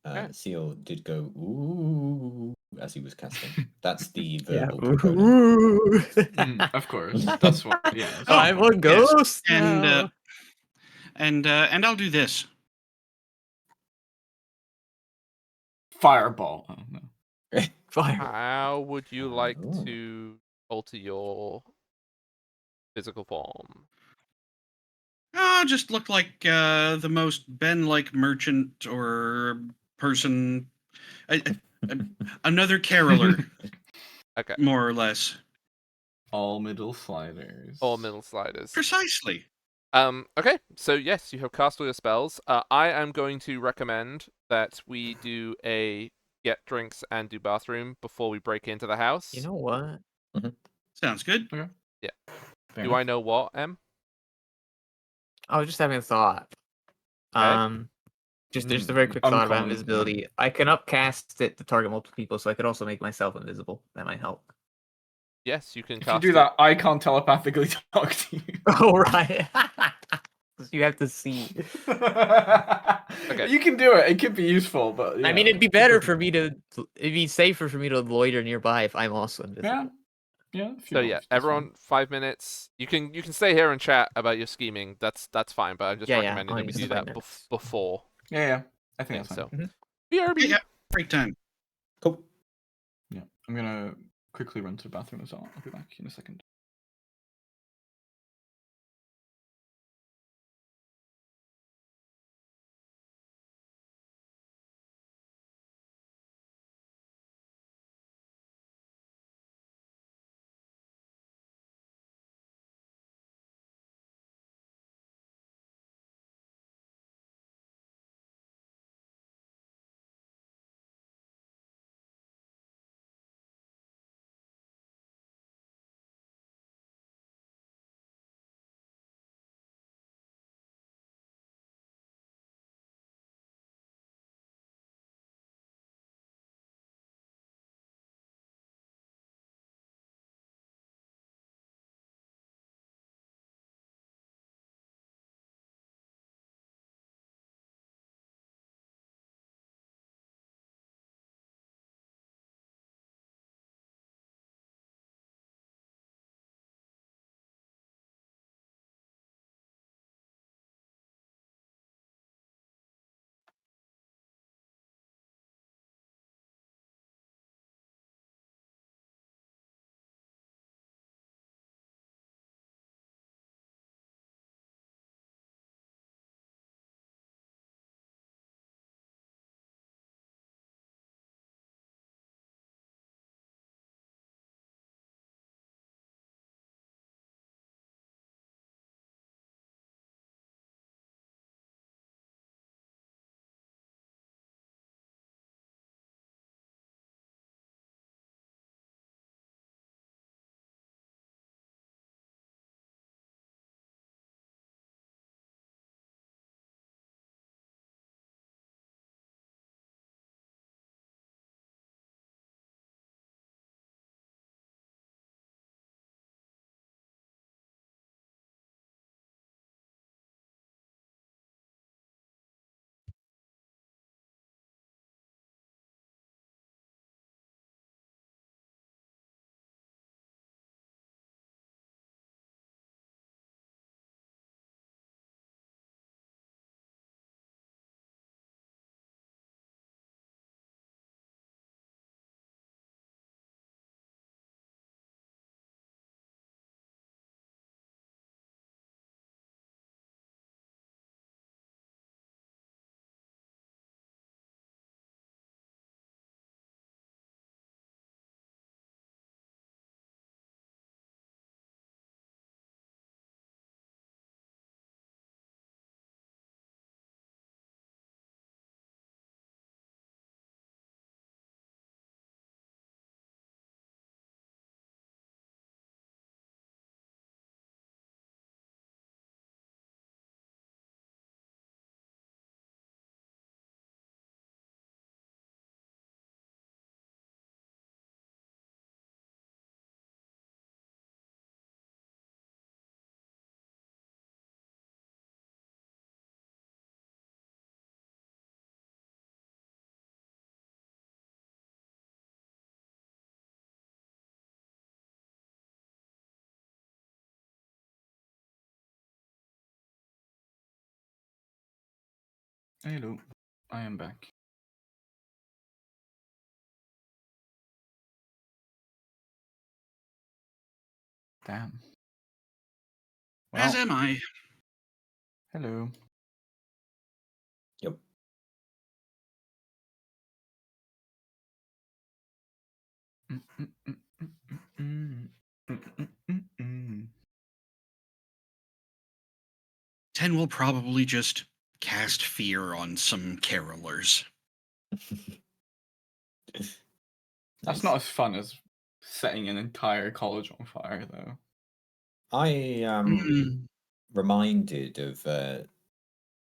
Okay. Seal did go ooh as he was casting. That's the Yeah. verbal component. Ooh. Of course, that's what. Yeah. Oh, I'm a yes, ghost and now. and I'll do this. Fireball. Oh, no. Fire. How would you like Ooh. to alter your physical form? Just look like the most Ben-like merchant or person, a- another caroler, Okay. more or less. All middle sliders. Or middle sliders. Precisely. Okay, so yes, you have cast all your spells. I am going to recommend that we do a get drinks and do bathroom before we break into the house. You know what? Sounds good. Okay. Yeah. Fair Do enough. I know what, Em? I was just having a thought. Okay. Just a very quick thought about Uncommon. invisibility. I can upcast it to target multiple people, so I could also make myself invisible. That might help. Yes, you can If cast you do it. that, I can't telepathically talk to you. Oh right. You have to see. Okay. You can do it. It could be useful, but I mean, yeah, it'd be better for me to. It'd be safer for me to loiter nearby if I'm also invisible. Yeah. Yeah. if you So want, yeah, that's fine. everyone, 5 minutes. You can stay here and chat about your scheming. That's fine, but I'm just Yeah, recommending I'll that we use do the 5 that minutes. before. Yeah. I think Okay, that's fine. so BRB. Yeah, great time. Cool. Yeah. I'm gonna quickly run to the bathroom as well. I'll be back in a second. Hello, I am back. Damn. As Well, am I. hello. Yep. Ten will probably just cast fear on some carolers. That's Nice. not as fun as setting an entire college on fire, though. I am Mm. reminded of the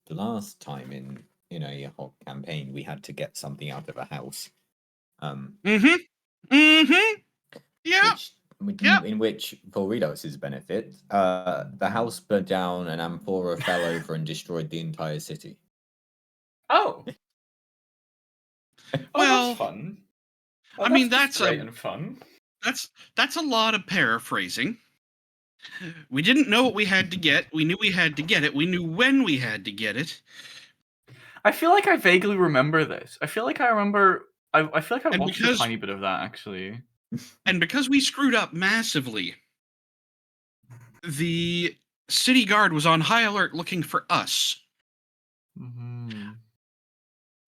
last time in a hog campaign we had to get something out of a house. Mm-hmm. Mm-hmm. Yeah. Yep. In which, for Redos's benefit, the house burned down and Amphora fell over and destroyed the entire city. Oh! Well, that's fun. Oh, I mean, that's that's great and fun. that's a lot of paraphrasing. We didn't know what we had to get. We knew we had to get it. We knew when we had to get it. I feel like I vaguely remember this. I feel like I remember. I feel like I And watched a tiny bit of that actually. And because we screwed up massively, the city guard was on high alert looking for us. Mm-hmm.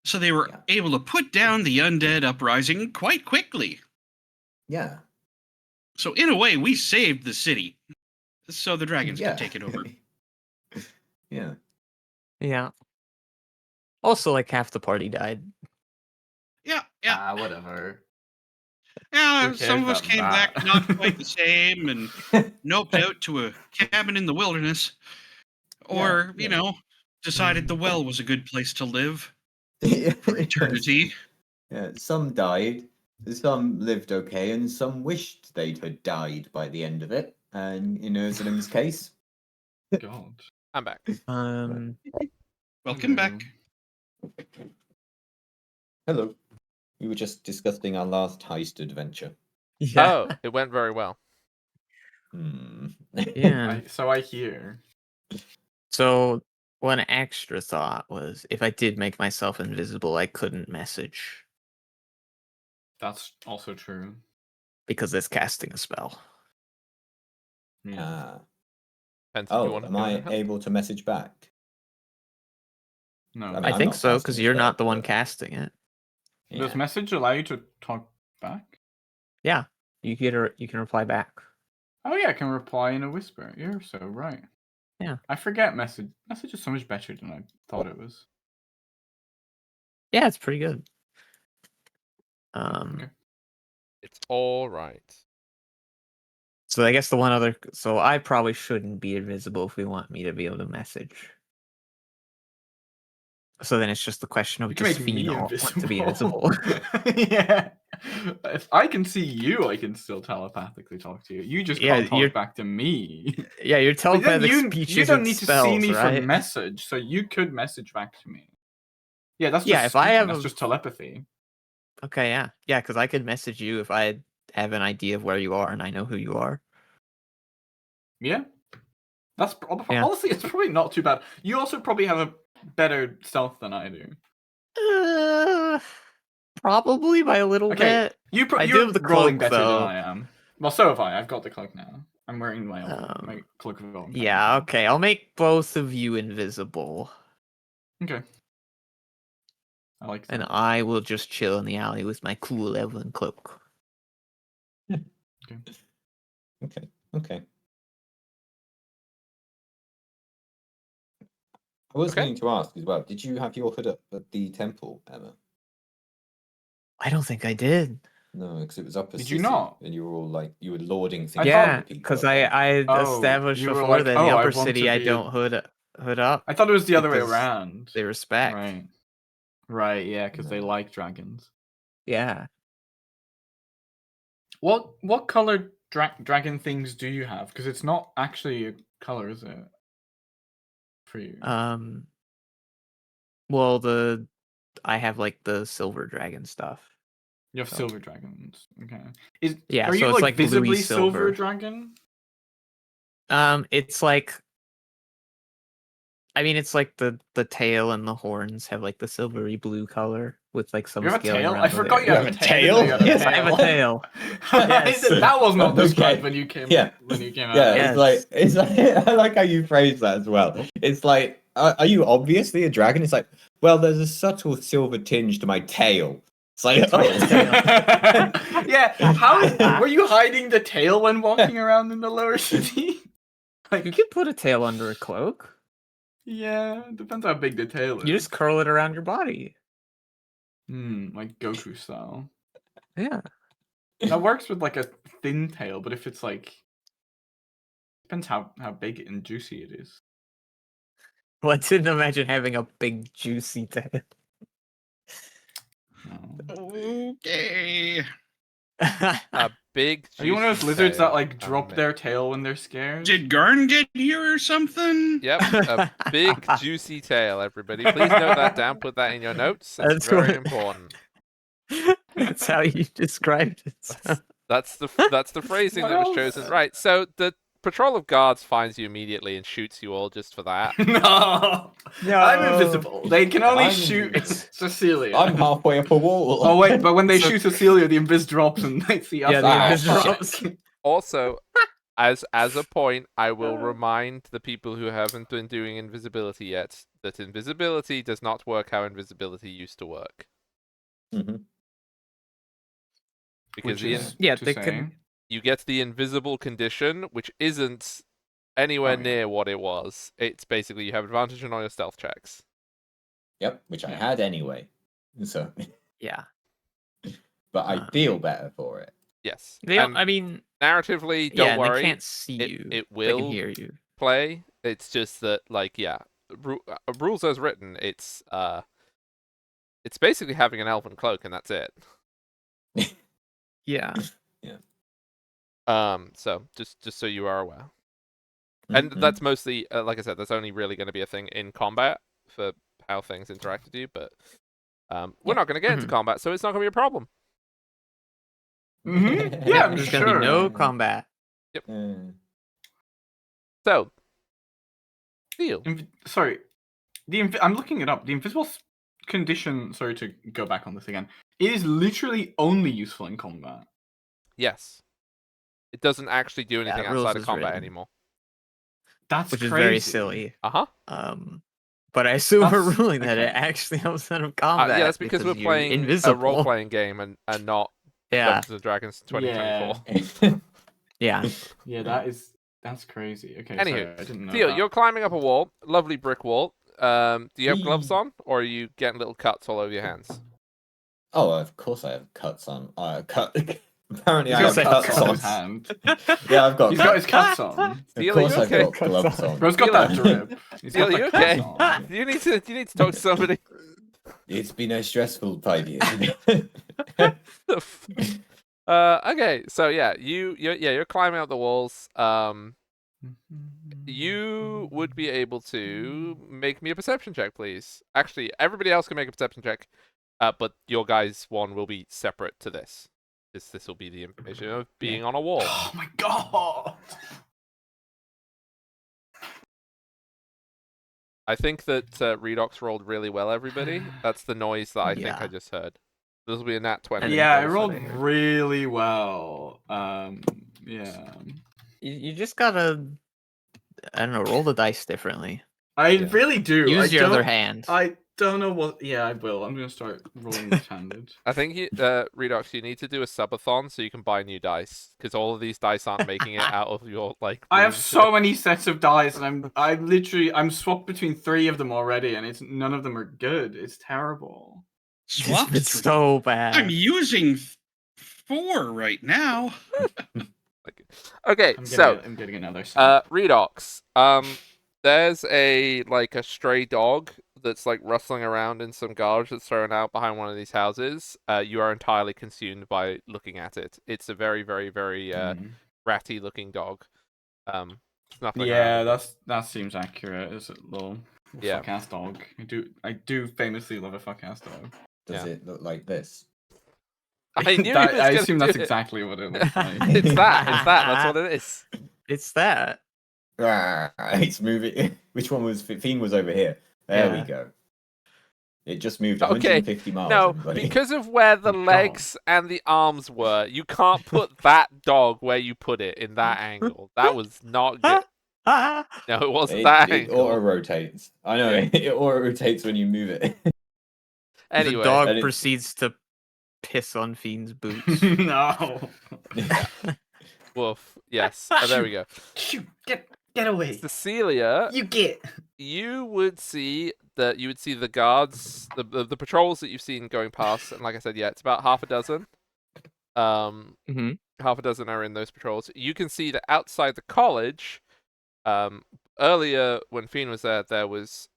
So they were Yeah. able to put down the undead uprising quite quickly. Yeah. So in a way, we saved the city. So the dragons Yeah. could take it over. Yeah. Yeah. Also, like half the party died. Yeah. Whatever. Yeah, Who some of cares us about came back that? not quite the same and noped out to a cabin in the wilderness. Or, decided the well was a good place to live for eternity. Yeah, some died, some lived okay, and some wished they'd had died by the end of it. And in Ursulim's case, God. I'm back. Welcome back. hello. We were just discussing our last heist adventure. Yeah. Oh, it went very well. Hmm. Yeah. So I hear. So one extra thought was if I did make myself invisible, I couldn't message That's also true. because it's casting a spell. Yeah. Ah. Depends if you Oh, want am to I help. able to message back? No. I mean, I I'm think not so, casting because a you're spell, not the one but- casting it. Does Yeah. message allow you to talk back? Yeah. You can reply back. Oh yeah, I can reply in a whisper. You're so right. Yeah. I forget message. Message is so much better than I thought it was. Yeah, it's pretty good. Okay. It's all right. So I guess so I probably shouldn't be invisible if we want me to be able to message. So then it's just the question of You can does make me Fiend want to be invisible? Yeah. If I can see you, I can still telepathically talk to you. You just Yeah, can't you're- talk back to me. Yeah, your But then telepathic speech you don't isn't need to spells, see me right? for message, so you could message back to me. Yeah, that's just Yeah, if I speaking, have that's a- just telepathy. Okay, yeah. Yeah, because I could message you if I have an idea of where you are and I know who you are. Yeah. That's Yeah. honestly, it's probably not too bad. You also probably have a better stealth than I do. Probably by a little Okay, bit. you're I do have the rolling cloak, better though. than I am. Well, so have I. I've got the cloak now. I'm wearing my cloak of Elven Yeah, Penance okay. I'll make both of you invisible. now. Okay. I like that. And I will just chill in the alley with my cool elven cloak. Okay. I was Okay. going to ask as well. Did you have your hood up at the temple, Emma? I don't think I did. No, because it was up a Did city, you not? and you were all like, you were lording things I over Yeah, people. because up there. I Oh, established you were before like, that in "Oh, the I upper want to city I be a-" don't hood up. I thought it was the other way because around. They respect. Right. Right, yeah, because they No. like dragons. Yeah. What color dragon things do you have? Because it's not actually a color, is it? For you. Well, I have like the silver dragon stuff. You have so- silver dragons. Okay. Yeah, Are so you it's like like bluey visibly silver silver. dragon? It's like I mean, it's like the tail and the horns have like the silvery blue color with like some You have a scaling tail? around I the forgot you area. have a You tail. have a tail? You had a Yes, I have a tail. Yes. That was not described Okay. when you came. Yeah. When you came out. Yeah, Yes. it's like I like how you phrase that as well. It's like, are you obviously a dragon? It's like, well, there's a subtle silver tinge to my tail. It's like, It's my oh. tail. Yeah. How were you hiding the tail when walking around in the lower city? You could put a tail under a cloak. Yeah, it depends how big the tail is. You just curl it around your body. Like Goku style. Yeah. That works with like a thin tail, but if it's like depends how big and juicy it is. Well, I didn't imagine having a big juicy tail. No. Okay. A big. Are you one of those juicy lizards that tail. like drop Amazing. their tail when they're scared? Did Garn get here or something? Yep, a big juicy tail. Everybody, please note that down. Put that in your notes. It's That's very what- important. That's how you described it. so- That's the phrasing What that was else? chosen. Right. So the patrol of guards finds you immediately and shoots you all just for that. No. No. I'm invisible. They can only I'm- shoot Cecilia. I'm halfway up a wall. Oh wait, but when they So- shoot Cecilia, the invis drops and they see us. Yeah, the Ah, invis shit. drops. Also, as a point, I will remind the people who haven't been doing invisibility yet that invisibility does not work how invisibility used to work. Mhm. Because Which is Yeah, to they say- can- you get the invisible condition, which isn't anywhere Oh, yeah. near what it was. It's basically you have advantage on all your stealth checks. Yep, which I Yeah. had anyway. So, Yeah. but I feel better for it. Yes. They don't, And I mean, narratively, don't yeah, worry. they can't see it- you. it They can will hear you. Play. It's just that, like, yeah, rules as written. It's basically having an elven cloak, and that's it. Yeah. So just so you are aware, and Mhm. that's mostly, like I said, that's only really going to be a thing in combat for how things interact with you. But we're not going to get into Mhm. combat, so it's not going to be a problem. Yeah, I'm There's sure. gonna be no combat. Mm. So, deal. Sorry, I'm looking it up. The invisible condition. Sorry to go back on this again. It is literally only useful in combat. Yes, it doesn't actually do anything rules outside of is combat written. anymore. That's Which is crazy. very silly. But I assume we're That's- ruling that it okay. actually helps out of combat. Yeah, that's because we're you're playing invisible. a role-playing game and not Yeah, Dungeons and Dragons 2024. yeah. Yeah, that's crazy. Okay, Anywho, sorry, I didn't know. Theo, that. you're climbing up a wall, lovely brick wall. Do you have gloves Whee! on, or are you getting little cuts all over your hands? Oh, of course I have cuts on. Apparently He's I have got cuts on on. his hand. Yeah, I've got. He's got his cuts on. Of Theo, course you I've okay? got gloves on. Bro's got that drip. He's Theo, got the you cuts okay? on. You need to talk to somebody. It's been a stressful 5 years. Okay, so yeah, you're climbing up the walls. You would be able to make me a perception check, please. Actually, everybody else can make a perception check, but your guys' one will be separate to this. This will be the information of being on a wall. Oh my god! I think that Redox rolled really well, everybody. That's the noise that I think I Yeah. just heard. This will be a nat 20. think Yeah, I that's rolled what I heard. really well. Yeah. You just gotta, I don't know, roll the dice differently. I Yeah. really do. Use I your other don't- hand. I don't know what. Yeah, I will. I'm gonna start rolling left-handed. I think, Redox, you need to do a subathon so you can buy new dice, because all of these dice aren't making it out of your, like... I have room. so many sets of dice, and I'm swapped between 3 of them already, and none of them are good. It's terrible. Swap. It's so bad. I'm using 4 right now. Okay, so... I'm getting another set. Redox, there's a stray dog that's like rustling around in some garbage that's thrown out behind one of these houses. You are entirely consumed by looking at it. It's a very, very, very ratty looking dog. Snuffling Yeah, around. that seems accurate. It's a little Yeah. fuck ass dog. I do famously love a fuck ass dog. Does Yeah. it look like this? I knew That- he was I gonna assume do that's it. exactly what it looks like. It's that. That's what it is. It's that. It's moving. Which one was Fiend was over here? There we Yeah. go. It just moved Okay, 150 miles. no, Everybody. because of where the Oh, God. legs and the arms were, you can't put that dog where you put it in that angle. That was not good. Ah! No, it wasn't that It auto angle. rotates. I know Yeah. it auto rotates when you move it. The Anyway, dog and it's- proceeds to piss on Fiend's boots. No. woof. Yes, there we go. Shoot, get away. Cecilia, You get. you would see the guards, the patrols that you've seen going past, and like I said, yeah, it's about half a dozen. hmm Half a dozen are in those patrols. You can see that outside the college, earlier when Fiend was there was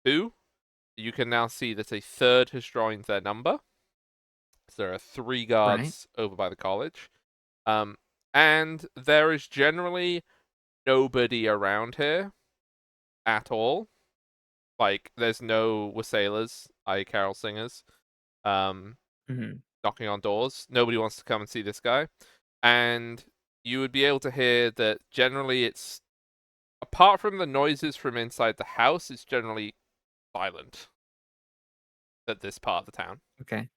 2. You can now see that a third has joined their number. So there are 3 guards over by the college. And there is generally nobody around here at all. Like, there's no wassailers, i.e. carol singers, knocking on doors. Nobody wants to come and see this guy. And you would be able to hear that generally it's, apart from the noises from inside the house, it's generally silent at this part of the town. Okay.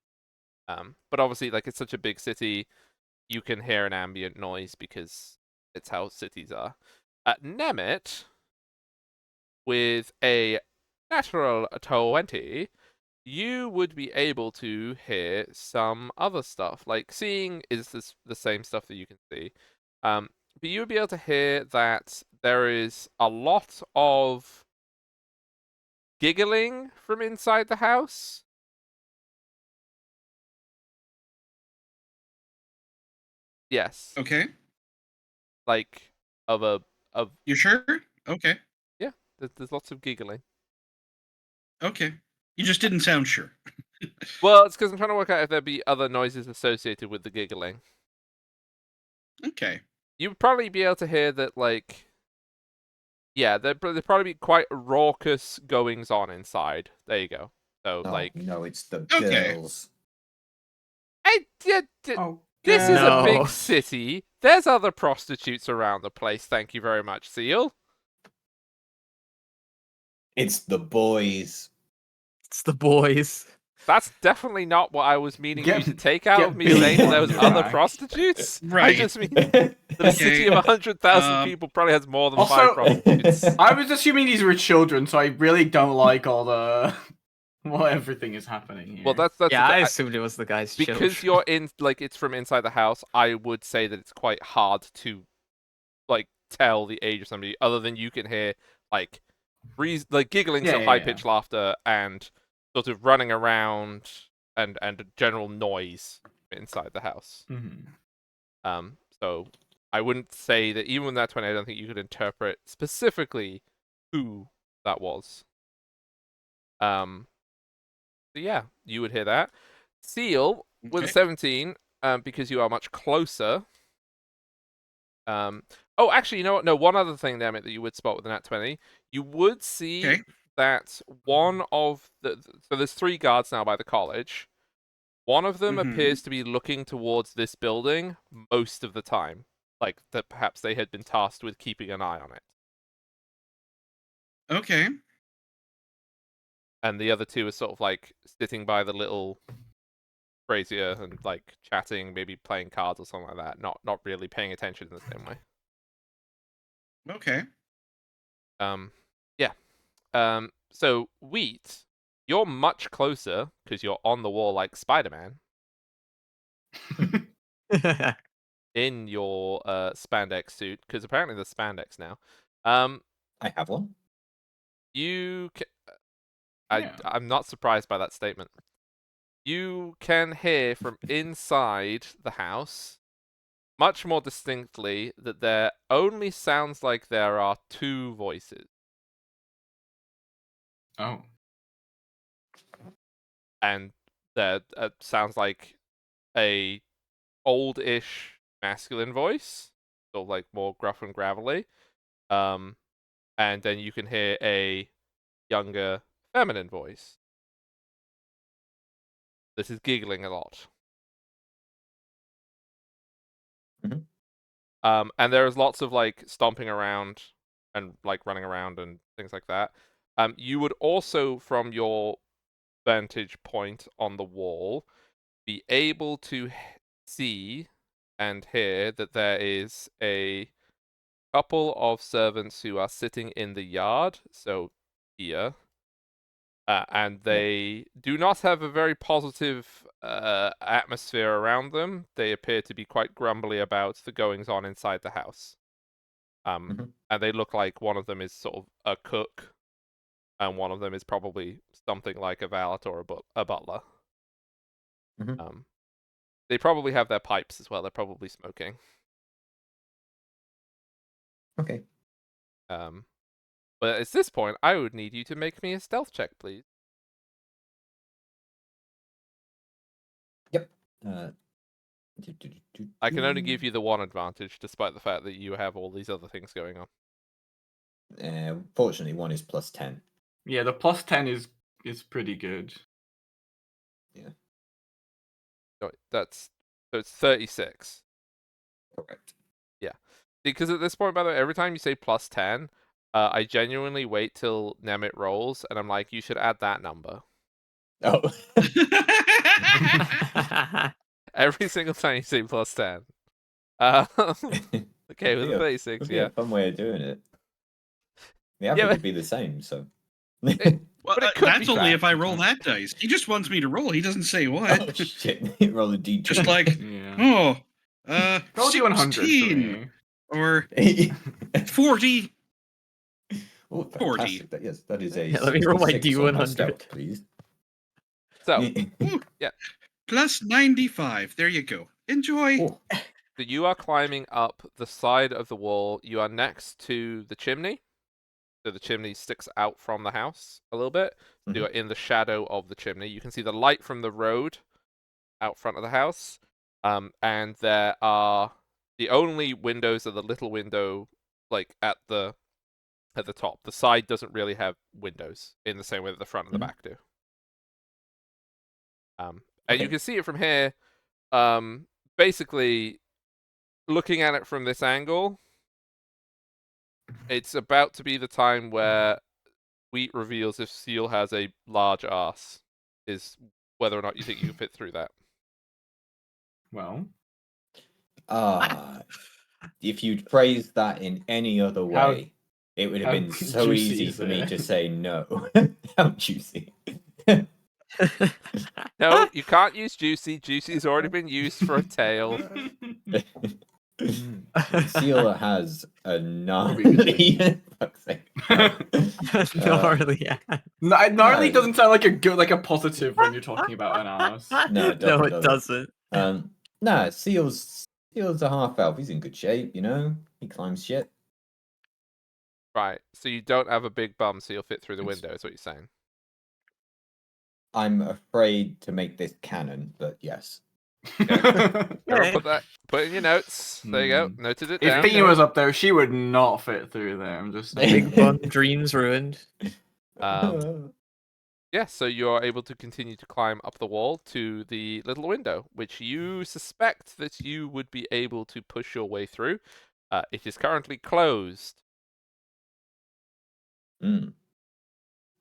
But obviously, like, it's such a big city, you can hear an ambient noise because it's how cities are. At Nemeth, with a natural 20, you would be able to hear some other stuff. Like, seeing is the same stuff that you can see. But you would be able to hear that there is a lot of giggling from inside the house. Yes. Okay. Like, of You sure? Okay. yeah, there's lots of giggling. Okay. You just didn't sound sure. Well, it's because I'm trying to work out if there'd be other noises associated with the giggling. Okay. You'd probably be able to hear that, like, yeah, there'd probably be quite raucous goings on inside. There you go. So, Oh, like, no, it's the Okay. girls. Oh, this is a No. big city. There's other prostitutes around the place. Thank you very much, Seal. It's the boys. It's the boys. That's definitely not what I was meaning you Get- to take out get of me Bill saying that there was on your other back. prostitutes. I Right. just mean that a city of 100,000 people probably has more than 5 Also- prostitutes. I was assuming these were children, so I really don't like all the well, everything is happening here. Well, that's the Yeah, thing. I assumed it was the guy's Because children. you're in, like, it's from inside the house, I would say that it's quite hard to, like, tell the age of somebody, other than you can hear, like, giggling, so Yeah. high-pitched laughter, and sort of running around, and a general noise inside the house. Mhm. So I wouldn't say that, even with that 20, I don't think you could interpret specifically who that was. So yeah, you would hear that. Seal, with a Okay. 17, because you are much closer. Oh, actually, you know what? No, one other thing, damn it, that you would spot with the nat 20. You would see Okay. that one of the... So there's 3 guards now by the college. One of them Mhm. appears to be looking towards this building most of the time. Like, that perhaps they had been tasked with keeping an eye on it. Okay. And the other 2 are sort of, like, sitting by the little brazier and, like, chatting, maybe playing cards or something like that. Not really paying attention in the same way. Okay. Yeah. So, Wheat, you're much closer, because you're on the wall like Spider-Man, in your spandex suit, because apparently there's spandex now. I have one. You can... Yeah. I'm not surprised by that statement. You can hear from inside the house, much more distinctly, that there only sounds like there are 2 voices. Oh. And that sounds like a old-ish masculine voice, so like more gruff and gravelly. And then you can hear a younger feminine voice. This is giggling a lot. And there is lots of like stomping around and like running around and things like that. You would also, from your vantage point on the wall, be able to see and hear that there is a couple of servants who are sitting in the yard, so here, and they do not have a very positive atmosphere around them. They appear to be quite grumbly about the goings on inside the house. And they look like one of them is sort of a cook, and one of them is probably something like a valet or a butler. Mhm. They probably have their pipes as well. They're probably smoking. Okay. But at this point, I would need you to make me a stealth check, please. Yep. I can only give you the one advantage, despite the fact that you have all these other things going on. Fortunately, one is +10. Yeah, the +10 is pretty good. Yeah, So it's 36. correct. Yeah, because at this point, by the way, every time you say +10, I genuinely wait till Nemit rolls, and I'm like, you should add that number. Oh. Every single time you say +10. Okay, with the Would basics, be yeah. a fun way of doing it. The Yeah, average but- would be the same, so. Well, But it could that's be only bad. if I roll that dice. He just wants me to roll. He doesn't say Oh what. shit! Roll a d20. Just like, Yeah. Roll D100 for 16 me. or 40. Oh, 40. fantastic! Yes, that is a. Yeah, let me roll my 66 on D100. stealth, please. So, Ooh, Yeah. Plus 95. There you go. Enjoy. Oh, so you are climbing up the side of the wall. You are next to the chimney. So the chimney sticks out from the house a little bit. So you are in the shadow of the chimney. You can see the light from the road out front of the house. And there are the only windows are the little window like at the top. The side doesn't really have windows in the same way that the front and the back do. And you Okay. can see it from here. Basically, looking at it from this angle, it's about to be the time where Wheat reveals if Seal has a large ass, is whether or not you think you can fit through that. Well, if you'd phrased that in any other How- way, it would have how been so juicy easy is for me it? to say no. How juicy. No, you can't use Juicy. Juicy's already been used for a tail. Seal has a Probably good gnarly. Fuck's sake. Gnarly, yeah. Gnarly No. doesn't sound like a positive when you're talking about an ass. No, it No, doesn't, it doesn't. No, Seal's a half elf. He's in good shape, you know. He climbs shit. Right, so you don't have a big bum, so you'll fit through the It's- window, is what you're saying. I'm afraid to make this canon, but yes. Everyone Okay. put it in your notes. There you go. Hmm. Noted it If down. Fina was up there, she would not fit through there. I'm just saying. Big bun dreams ruined. Yeah, so you are able to continue to climb up the wall to the little window, which you suspect that you would be able to push your way through. It is currently closed.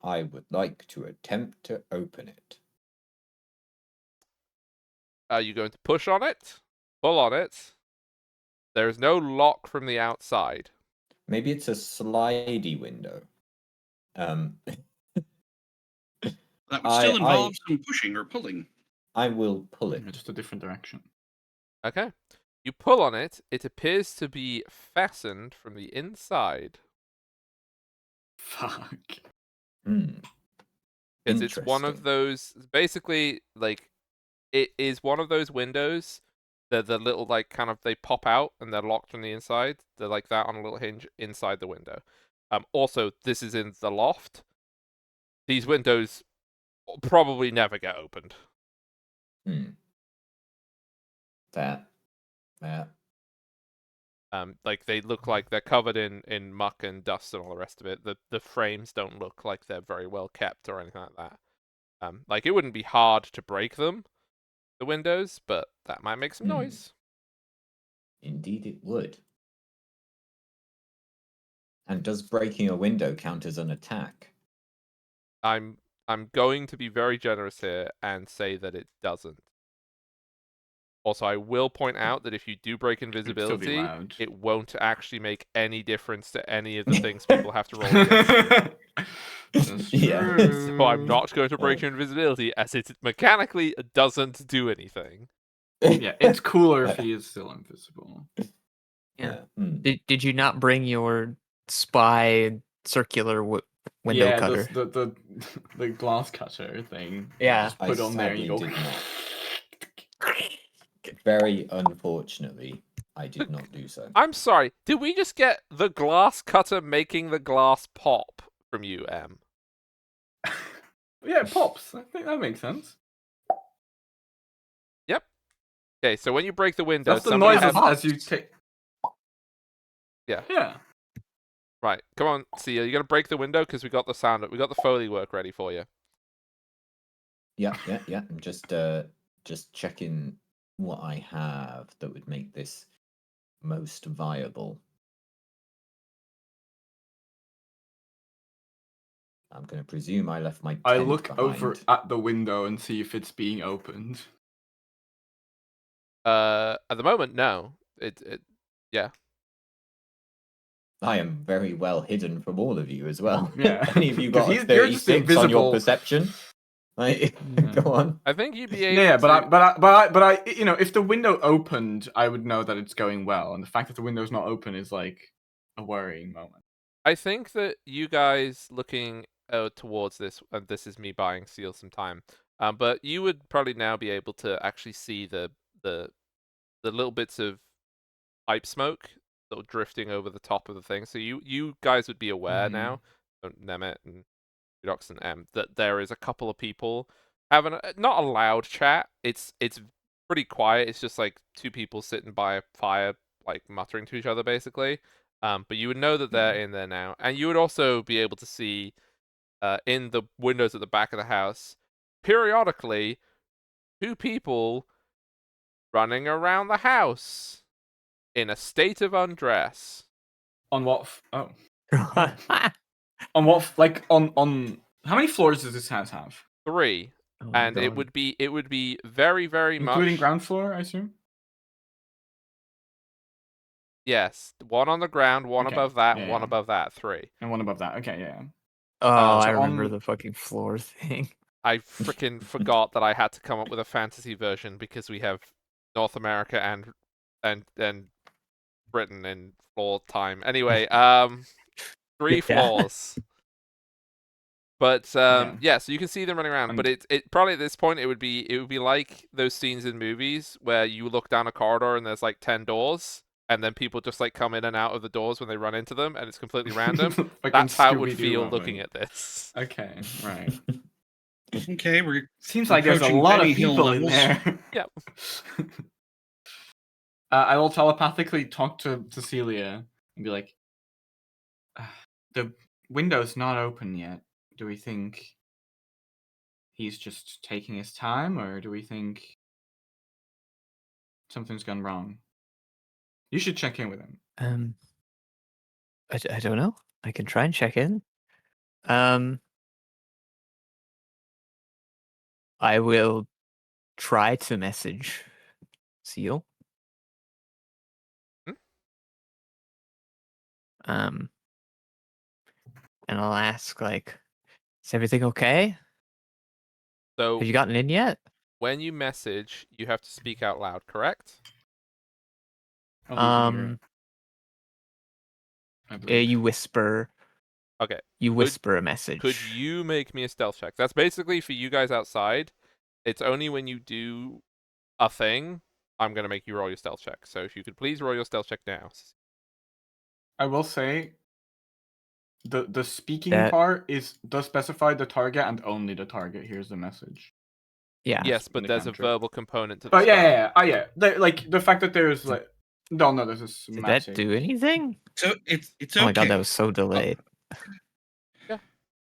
I would like to attempt to open it. Are you going to push on it? Pull on it? There is no lock from the outside. Maybe it's a slidey window. That would still I- involve some pushing or pulling. I will pull it. Just a different direction. Okay. You pull on it. It appears to be fastened from the inside. Fuck. Because it's one of Interesting. those, basically, like, it is one of those windows that the little, like, kind of, they pop out and they're locked from the inside. They're like that on a little hinge inside the window. Also, this is in the loft. These windows probably never get opened. That. Like, they look like they're covered in muck and dust and all the rest of it. The frames don't look like they're very well kept or anything like that. Like, it wouldn't be hard to break them, the windows, but that might make some noise. Indeed it would. And does breaking a window count as an attack? I'm going to be very generous here and say that it doesn't. Also, I will point out that if you do break It'd still be invisibility, loud. it won't actually make any difference to any of the things people have to roll against. That's Yeah. true. So I'm not going to break your invisibility, as it mechanically doesn't do anything. Yeah, it's cooler if he is still invisible. Yeah. Hmm. Did you not bring your spy circular window yeah, cutter? the glass cutter thing. Yeah. Just put I on there and you go. sadly did not. Very unfortunately, I did not do so. I'm sorry, did we just get the glass cutter making the glass pop from you, M? Yeah, it pops. I think that makes sense. Okay, so when you break the window, That's the somebody noise has... as you take. Yeah. Yeah. Right, come on, Sia, you gotta break the window because we got the sound, we got the Foley work ready for you. Yeah. I'm just checking what I have that would make this most viable. I'm going to presume I left my tent I look behind. over at the window and see if it's being opened. At the moment, no. Yeah. I am very well hidden from all of you as well. Yeah. Any of you 'Cause got a you're just 36 on your invisible. perception? Like, Yeah. go on. I think you'd be able Yeah, to... but I, you know, if the window opened, I would know that it's going well, and the fact that the window's not open is like a worrying moment. I think that you guys looking towards this, and this is me buying Seal some time, but you would probably now be able to actually see the little bits of pipe smoke sort of drifting over the top of the thing. So you guys would be aware now, Nemeth and Redox and M, that there is a couple of people having not a loud chat. It's pretty quiet. It's just like two people sitting by a fire, like muttering to each other, basically. But you would know that they're in there now, and you would also be able to see in the windows at the back of the house periodically two people running around the house in a state of undress. On what? On what? Like on how many floors does this house have? 3. Oh my And it God. would be very, very Including much ground floor, I assume. yes, one on the ground, one Okay, above that, yeah, and one yeah. above that, 3. And one above that. Okay, yeah. Oh, I so remember on- the fucking floor thing. I freaking forgot that I had to come up with a fantasy version because we have North America and Britain in floor time. Anyway, 3 Yeah. floors. But Okay. yeah, so you can see them running around. But it probably at this point it would be like those scenes in movies where you look down a corridor and there's like 10 doors, and then people just like come in and out of the doors when they run into them, and it's completely random. Fucking That's how it would Scooby-Doo feel moment. looking at this. Okay, right. Okay, we're Seems like there's a approaching lot of Benny Hill people in levels. there. Yep. I will telepathically talk to Cecilia and be like, the window's not open yet. Do we think he's just taking his time, or do we think something's gone wrong? You should check in with him. I don't know. I can try and check in. I will try to message Seal. And I'll ask, like, is everything okay? So Have you gotten in yet? when you message, you have to speak out loud, correct? Oh, we can hear it, I believe. You whisper. Okay. You whisper a message. Could you make me a stealth check? That's basically for you guys outside. It's only when you do a thing, I'm going to make you roll your stealth check. So if you could please roll your stealth check now. I will say, the speaking That- part does specify the target and only the target hears the message. Yeah. Yes, in but the there's a country. verbal component to the But spell. yeah. Like the fact that there's like, no, there's a Did semantic. that do anything? So it's okay. Oh my God, that was so delayed.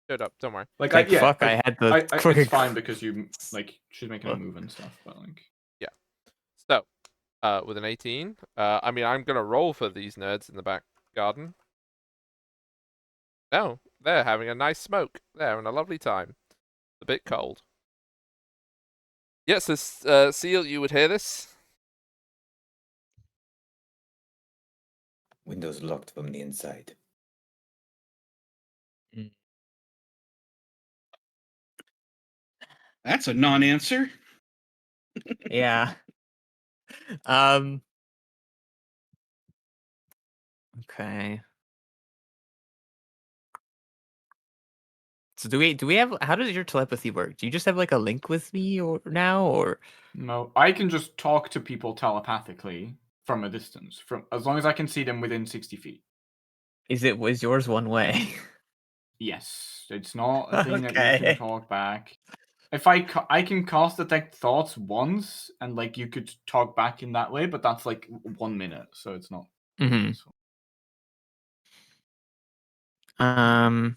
Shut up, don't worry. Like, Like, fuck, I I had the it's fucking- fine because you like should make a move and stuff, but like. So, with an 18, I mean, I'm going to roll for these nerds in the back garden. No, they're having a nice smoke. They're having a lovely time. A bit cold. Yes, Seal, you would hear this. Windows locked from the inside. That's a non-answer. Yeah. Um. Okay. So do we have, how does your telepathy work? Do you just have like a link with me or now, or No, I can just talk to people telepathically from a distance, from as long as I can see them within 60 feet. is yours one way? Yes, it's not a thing that you can Okay. talk back. If I can cast detect thoughts once, and like you could talk back in that way, but that's like 1 minute, so it's not really Mhm. useful. Um.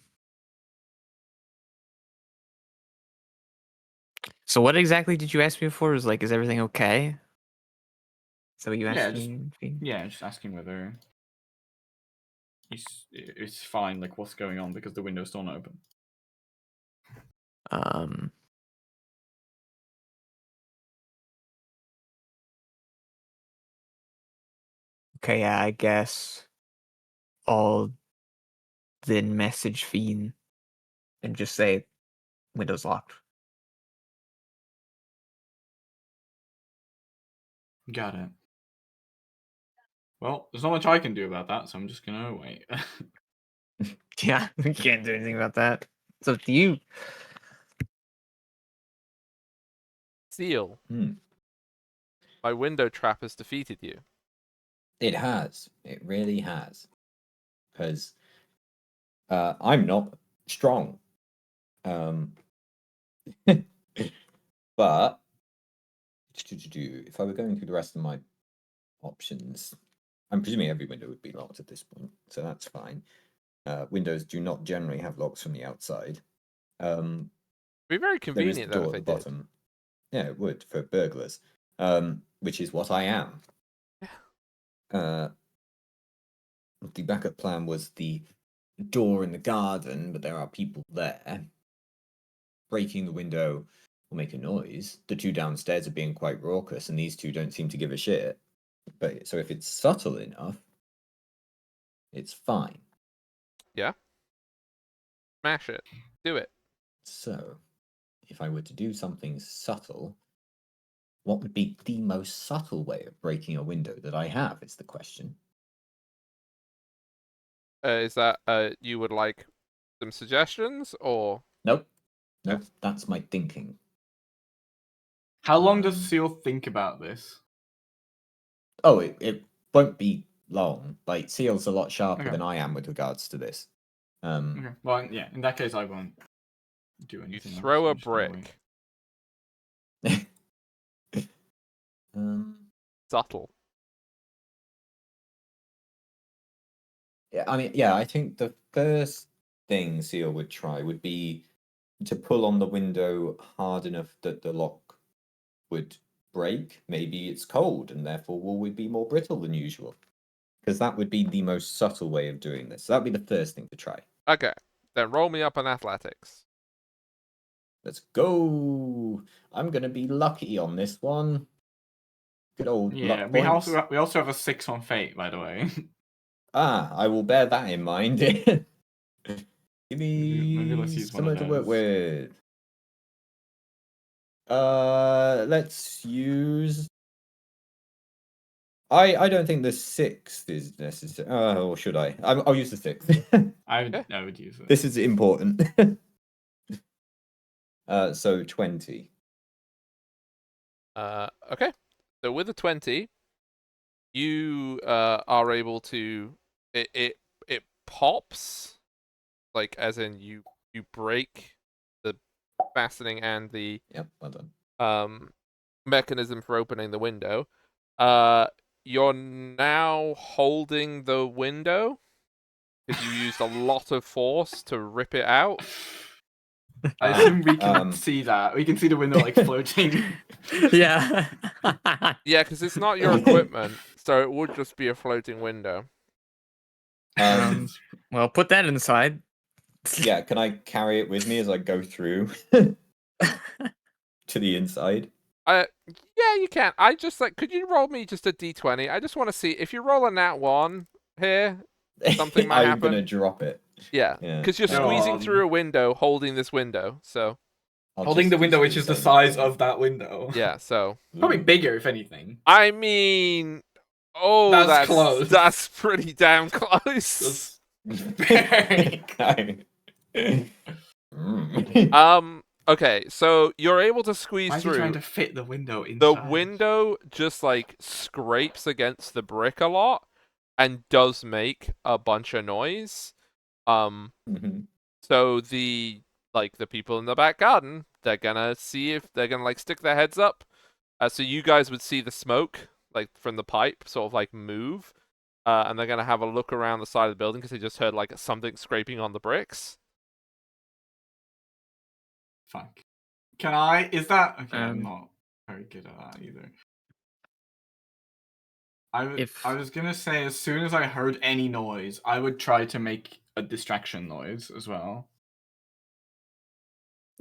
So what exactly did you ask me for? Is like, is everything okay? Is that what you asked Yeah, just me? Fiend? yeah, just asking whether it's fine, like what's going on because the window's still not open. Um. Okay, yeah, I guess I'll then message Fiend and just say Windows locked. Got it. Well, there's not much I can do about that, so I'm just gonna wait. Yeah, we can't do anything about that. It's up to you. Seal, Hmm. my window trap has defeated you. It has. It really has. Because I'm not strong. But if I were going through the rest of my options, I'm presuming every window would be locked at this point, so that's fine. Windows do not generally have locks from the outside. It'd be very There is the convenient though door if at they the did. bottom. Yeah, it would for burglars, which is what I am. The backup plan was the door in the garden, but there are people there. Breaking the window will make a noise. The two downstairs are being quite raucous, and these two don't seem to give a shit. But so if it's subtle enough, it's fine. Yeah. Smash it. Do it. So, if I were to do something subtle, what would be the most subtle way of breaking a window that I have? Is the question. Is that you would like some suggestions or? Nope. Nope. That's my thinking. How long does Seal think about this? Oh, it won't be long. Like, Seal's a lot sharper Okay. than I am with regards to this. Okay. Well, yeah. In that case, I won't do You anything. throw a I'm just gonna wait. brick. Subtle. Yeah, I mean, yeah, I think the first thing Seal would try would be to pull on the window hard enough that the lock would break. Maybe it's cold and therefore will be more brittle than usual. Because that would be the most subtle way of doing this. So that'd be the first thing to try. Okay. Then roll me up on athletics. Let's go. I'm gonna be lucky on this one. Good old Yeah, luck we points. also have a 6 on fate, by the way. I will bear that in mind. Give Maybe let's me use one of somewhere to work those. with. Let's use. I don't think the 6th is necessary. Or should I? I'll use the 6th. I would use it. This is important. So 20. Okay. So with a 20, you are able to it pops, like as in you break the fastening and the Yep, well done. mechanism for opening the window. You're now holding the window because you used a lot of force to rip it out. I assume we can see that. We can see the window like floating. Yeah. Yeah, because it's not your equipment, so it would just be a floating window. Well, put that inside. Yeah, can I carry it with me as I go through to the inside? Yeah, you can. I just like, could you roll me just a d20? I just want to see if you roll a nat 1 here, something might I'm gonna happen. drop it. Yeah, Yeah. because you're squeezing God. through a window, holding this window. So I'll Holding just the window, do which is the same. size of that window. yeah, so Probably Ooh. bigger, if anything. I mean, oh, That's close. That's pretty damn close. That's very Mm. Okay, so you're able to squeeze Why is he through. trying to fit the window inside? The window just like scrapes against the brick a lot and does make a bunch of noise. Mhm. So the people in the back garden, they're gonna see if they're gonna like stick their heads up. So you guys would see the smoke like from the pipe sort of like move, and they're gonna have a look around the side of the building because they just heard like something scraping on the bricks. Fuck. Can I? Is that okay? I'm Um, not very good at that either. I If was gonna say as soon as I heard any noise, I would try to make a distraction noise as well.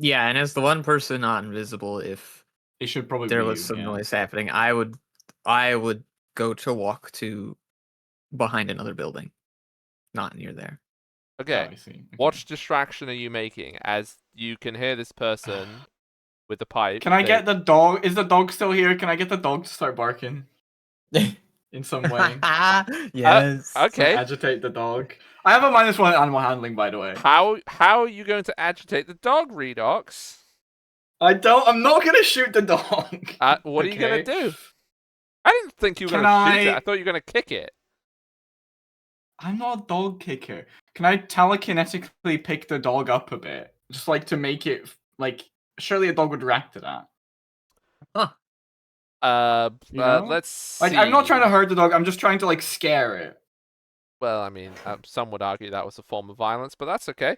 yeah, and as the one person not invisible, if It should probably there be was you, some yeah. noise happening, I would go to walk to behind another building, not near there. Okay, Oh, I see. Okay. what distraction are you making as you can hear this person with the pipe? Can I get the dog? Is the dog still here? Can I get the dog to start barking in some way? Yes. Okay. Agitate the dog. I have a -1 animal handling, by the way. How are you going to agitate the dog, Redox? I'm not gonna shoot the dog. What are you gonna Okay? do? I didn't think you were Can gonna shoot it. I- I thought you were gonna kick it. I'm not a dog kicker. Can I telekinetically pick the dog up a bit? Just like to make it like surely a dog would react to that. You know? Let's see. Like I'm not trying to hurt the dog, I'm just trying to like scare it. Well, I mean, some would argue that was a form of violence, but that's okay.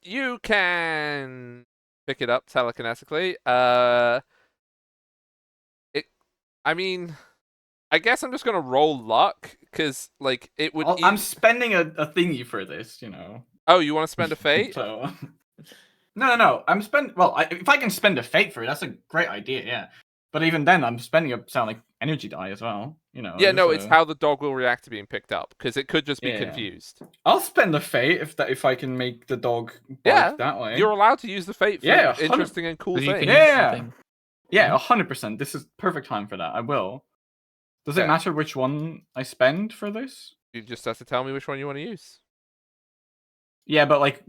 You can pick it up telekinetically. I mean, I guess I'm just gonna roll luck because, like, it would. I'm spending a thingy for this, you know. Oh, you want to spend a fate? So No. I'm if I can spend a fate for it, that's a great idea, yeah. But even then, I'm spending a like energy die as well, you know. Yeah, no, it's how the dog will react to being picked up because it could just be Yeah. confused. I'll spend the fate if I can make the dog bark that way. You're allowed to use the fate for Yeah, 100 interesting and cool So you things. can use Yeah. something. Yeah, 100%. This is perfect time for that. I will. Does it Okay. matter which one I spend for this? You just have to tell me which one you want to use. Yeah, but like,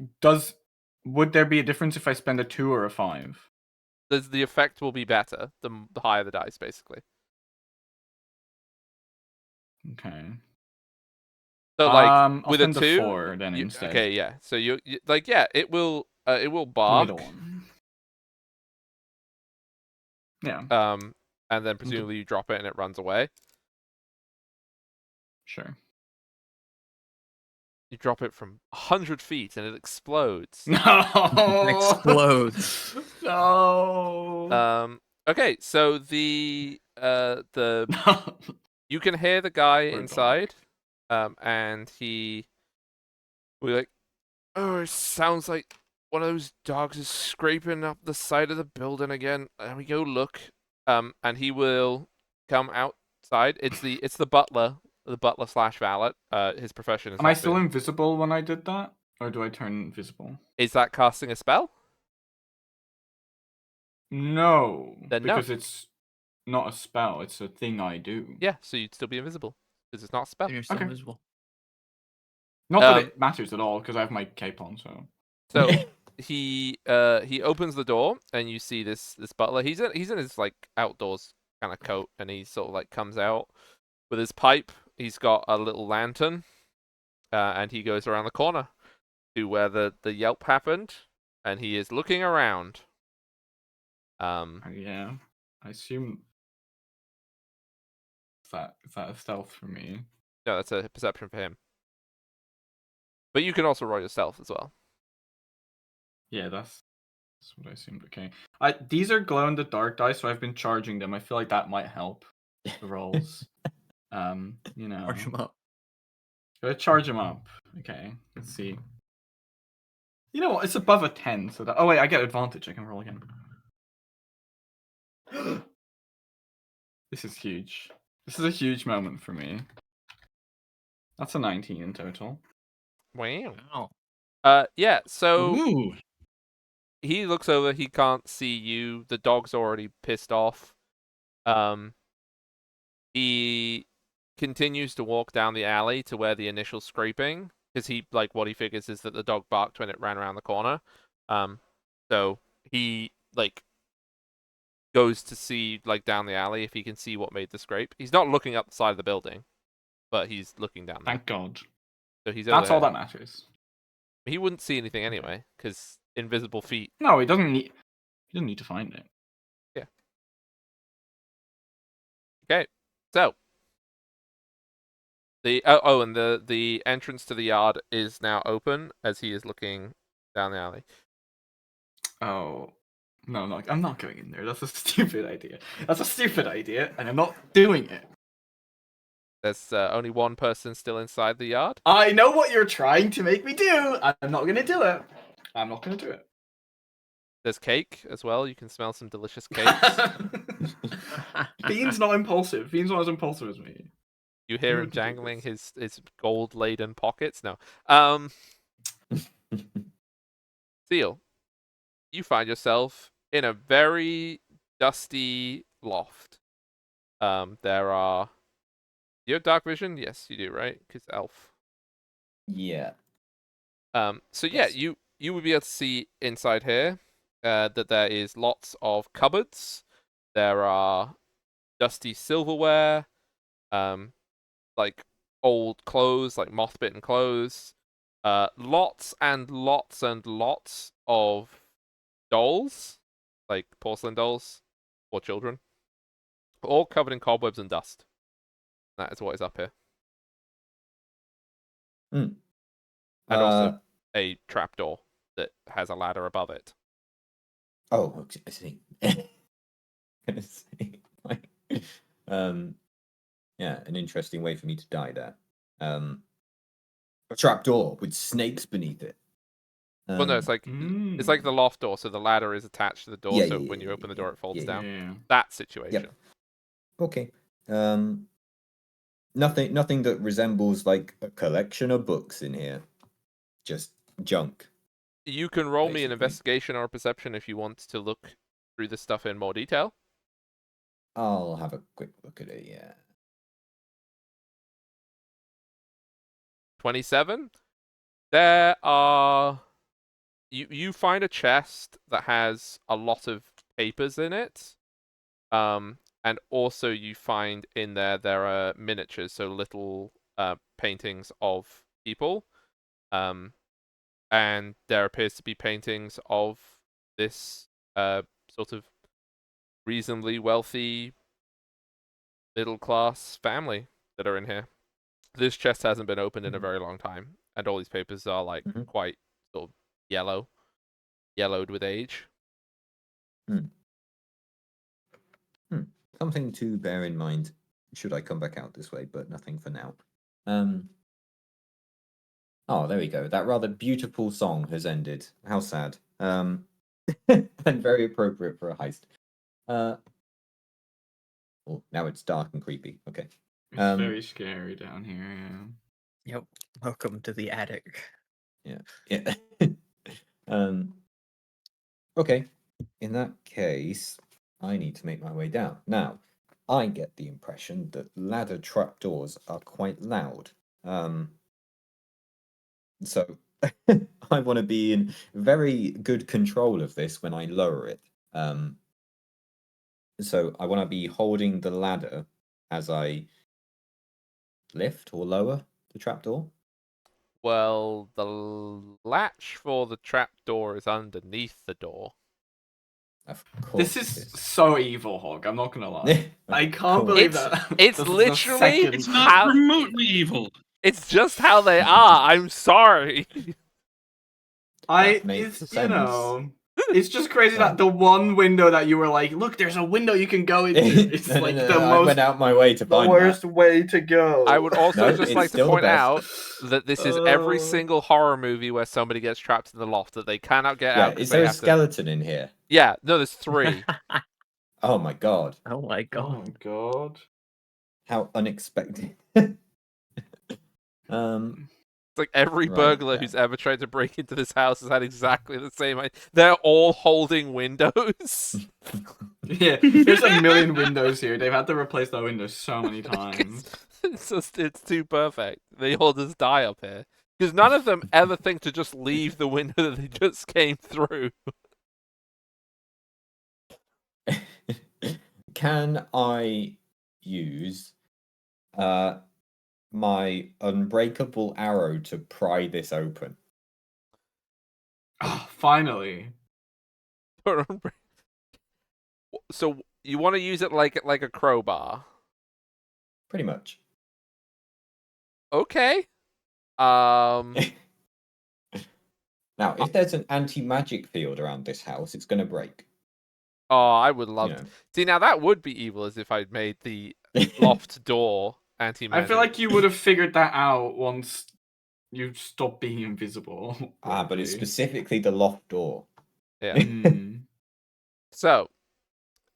would there be a difference if I spend a 2 or a 5? The effect will be better the higher the dice, basically. Okay. So like I'll with a spend the 2, 4 then instead. okay, yeah. So you like it will The bark. middle one. Yeah, And then presumably you drop it and it runs away. sure. You drop it from 100 feet and it explodes. No. Explodes. No. Okay, so the you can hear the guy Poor inside, and we're like, oh, it sounds like one of those dogs is scraping up the side of the building again. There we go, look. And he will come outside. It's the butler / valet. His profession is. Am I still invisible when I did that, or do I turn invisible? Is that casting a spell? No, Then no. because it's not a spell. It's a thing I do. Yeah, so you'd still be invisible because it's not a spell. Then you're still Okay. invisible. Not that it matters at all, because I have my cape on. So he opens the door and you see this butler. He's in his like outdoors kind of coat, and he sort of like comes out with his pipe. He's got a little lantern, and he goes around the corner to where the yelp happened, and he is looking around. Yeah, I assume. Is that a stealth for me? No, that's a perception for him. But you can also roll your stealth as well. Yeah, that's what I assumed. Okay, these are glow in the dark dice, so I've been charging them. I feel like that might help the rolls. You know, Charge 'em up. gotta charge them up. Okay, let's see. You know what? It's above a 10, so that. Oh wait, I get advantage. I can roll again. This is huge. This is a huge moment for me. That's a 19 in total. Wow. Oh. Yeah. So Ooh. he looks over. He can't see you. The dog's already pissed off. He continues to walk down the alley to where the initial scraping, because what he figures is that the dog barked when it ran around the corner. So he goes to see down the alley if he can see what made the scrape. He's not looking up the side of the building, but he's looking down there. Thank God. So he's That's over all here. that matters. He wouldn't see anything anyway, because invisible feet. No, he doesn't need. He doesn't need to find it. Yeah. Okay. So and the entrance to the yard is now open as he is looking down the alley. Oh. No, I'm not going in there. That's a stupid idea. That's a stupid idea, and I'm not doing it. There's only one person still inside the yard. I know what you're trying to make me do. I'm not gonna do it. I'm not gonna do it. There's cake as well. You can smell some delicious cakes. Bean's not impulsive. Bean's not as impulsive as me. You hear You him can do jangling this. his gold-laden pockets. No. Seal, you find yourself in a very dusty loft. There are. You have dark vision? Yes, you do, right? Because elf. Yeah. So yeah, Yes. you would be able to see inside here that there is lots of cupboards. There are dusty silverware, like old clothes, like moth-bitten clothes. Lots and lots and lots of dolls, like porcelain dolls for children, all covered in cobwebs and dust. That is what is up here. Hmm. And also a trapdoor that has a ladder above it. Oh, I see. Gonna say, yeah, an interesting way for me to die there. A trapdoor with snakes beneath it. Well, no, it's like the loft door, so the ladder is attached to the door. Yeah, so yeah, when you yeah, open the yeah, door, it folds yeah, down. Yeah. That situation. Okay. Nothing that resembles like a collection of books in here. Just junk. You can roll me an Basically. investigation or a perception if you want to look through this stuff in more detail. I'll have a quick look at it, yeah. 27. There are. You find a chest that has a lot of papers in it. And also you find in there are miniatures, so little paintings of people. And there appears to be paintings of this sort of reasonably wealthy middle class family that are in here. This chest hasn't been opened in a very long time, and all these papers are quite sort of yellowed with age. Something to bear in mind should I come back out this way, but nothing for now. Oh, there we go. That rather beautiful song has ended. How sad. And very appropriate for a heist. Oh, now it's dark and creepy. Okay. It's very scary down here, yeah. Yep. Welcome to the attic. Yeah. Okay. In that case, I need to make my way down. Now, I get the impression that ladder trapdoors are quite loud. So I want to be in very good control of this when I lower it. So I want to be holding the ladder as I lift or lower the trapdoor. Well, the latch for the trapdoor is underneath the door. Of course. This is so evil, Hog. I'm not gonna lie. I can't course. believe that. It's This is the literally- second- It's not How- remotely evil. It's just how they are. I'm sorry. That makes It's, sense. It's just crazy that the one window that you were like, look, there's a window you can go into. It's No, like no, the I most went out my way to the find worst way to go. I would also No, just it's like to still the point best. out that this is every single horror movie where somebody gets trapped in the loft that they cannot get Yeah, out. 'cause is they there a have to... skeleton in here? Yeah, no, there's 3. Oh my god. Oh my Oh god. my god. How unexpected. It's like every Right, burglar okay. who's ever tried to break into this house has had exactly the same. They're all holding windows. Yeah, there's a million windows here. They've had to replace that window so many times. It's too perfect. They all just die up here because none of them ever think to just leave the window that they just came through. Can I use my unbreakable arrow to pry this open? Oh, finally. So you want to use it like a crowbar? Pretty much. Okay. Now, if there's an anti-magic field around this house, it's going to break. Oh, I would love You to. know. See, now that would be evil, as if I'd made the loft door anti-magic. I feel like you would have figured that out once you stopped being invisible. But it's probably. specifically the loft door. Yeah. Hmm. So,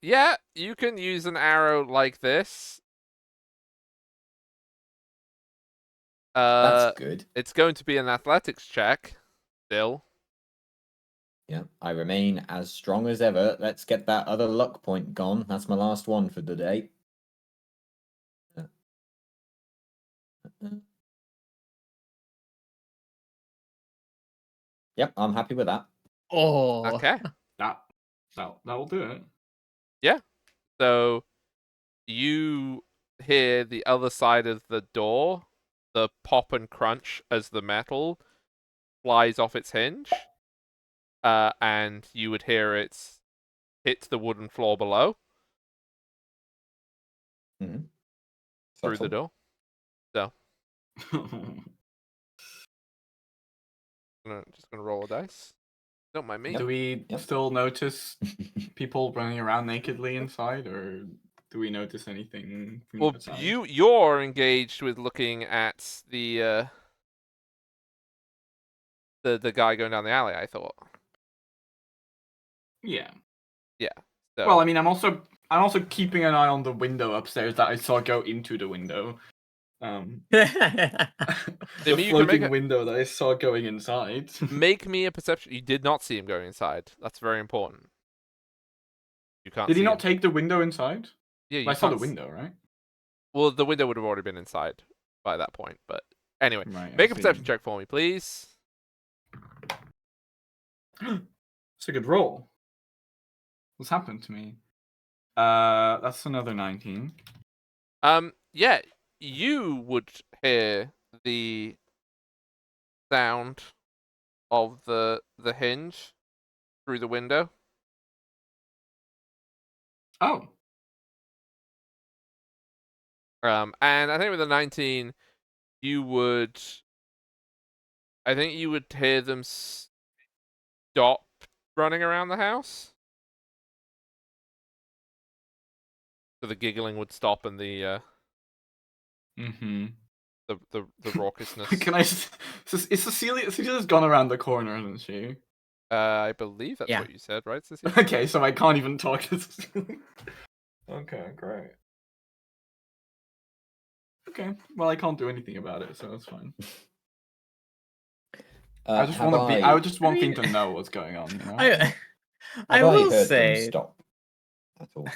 yeah, you can use an arrow like this. That's good. It's going to be an athletics check, still. Yeah, I remain as strong as ever. Let's get that other luck point gone. That's my last one for the day. Yep, I'm happy with that. Oh. Okay. That'll do it. So, you hear the other side of the door, the pop and crunch as the metal flies off its hinge. And you would hear it hit the wooden floor below Mm-hmm. through the door. So, just gonna roll a dice. Don't mind me. Do we still notice people running around nakedly inside, or do we notice anything from Well, outside? you're engaged with looking at the guy going down the alley, I thought. Yeah. Yeah. So, Well, I mean, I'm also keeping an eye on the window upstairs that I saw go into the window. The you can floating make window that I saw going inside. make me a perception. You did not see him going inside. That's very important. You can't. Did he see not him. take the window inside? Yeah, you I saw the can't window, right? Well, the window would have already been inside by that point. But anyway, Right. make a perception check for me, please. It's a good roll. What's happened to me? That's another 19. Yeah, you would hear the sound of the hinge through the window. Oh. And I think with the 19, I think you would hear them stop running around the house. So the giggling would stop and the raucousness. Can I? Is Cecilia's gone around the corner, hasn't she? I believe that's what you said, right, Cecilia? Okay, so I can't even talk to Cecilia. Okay, great. Okay, well, I can't do anything about it, so that's fine. I just want to be. I just want them to know what's going on. You know? I will heard say. them stop at all.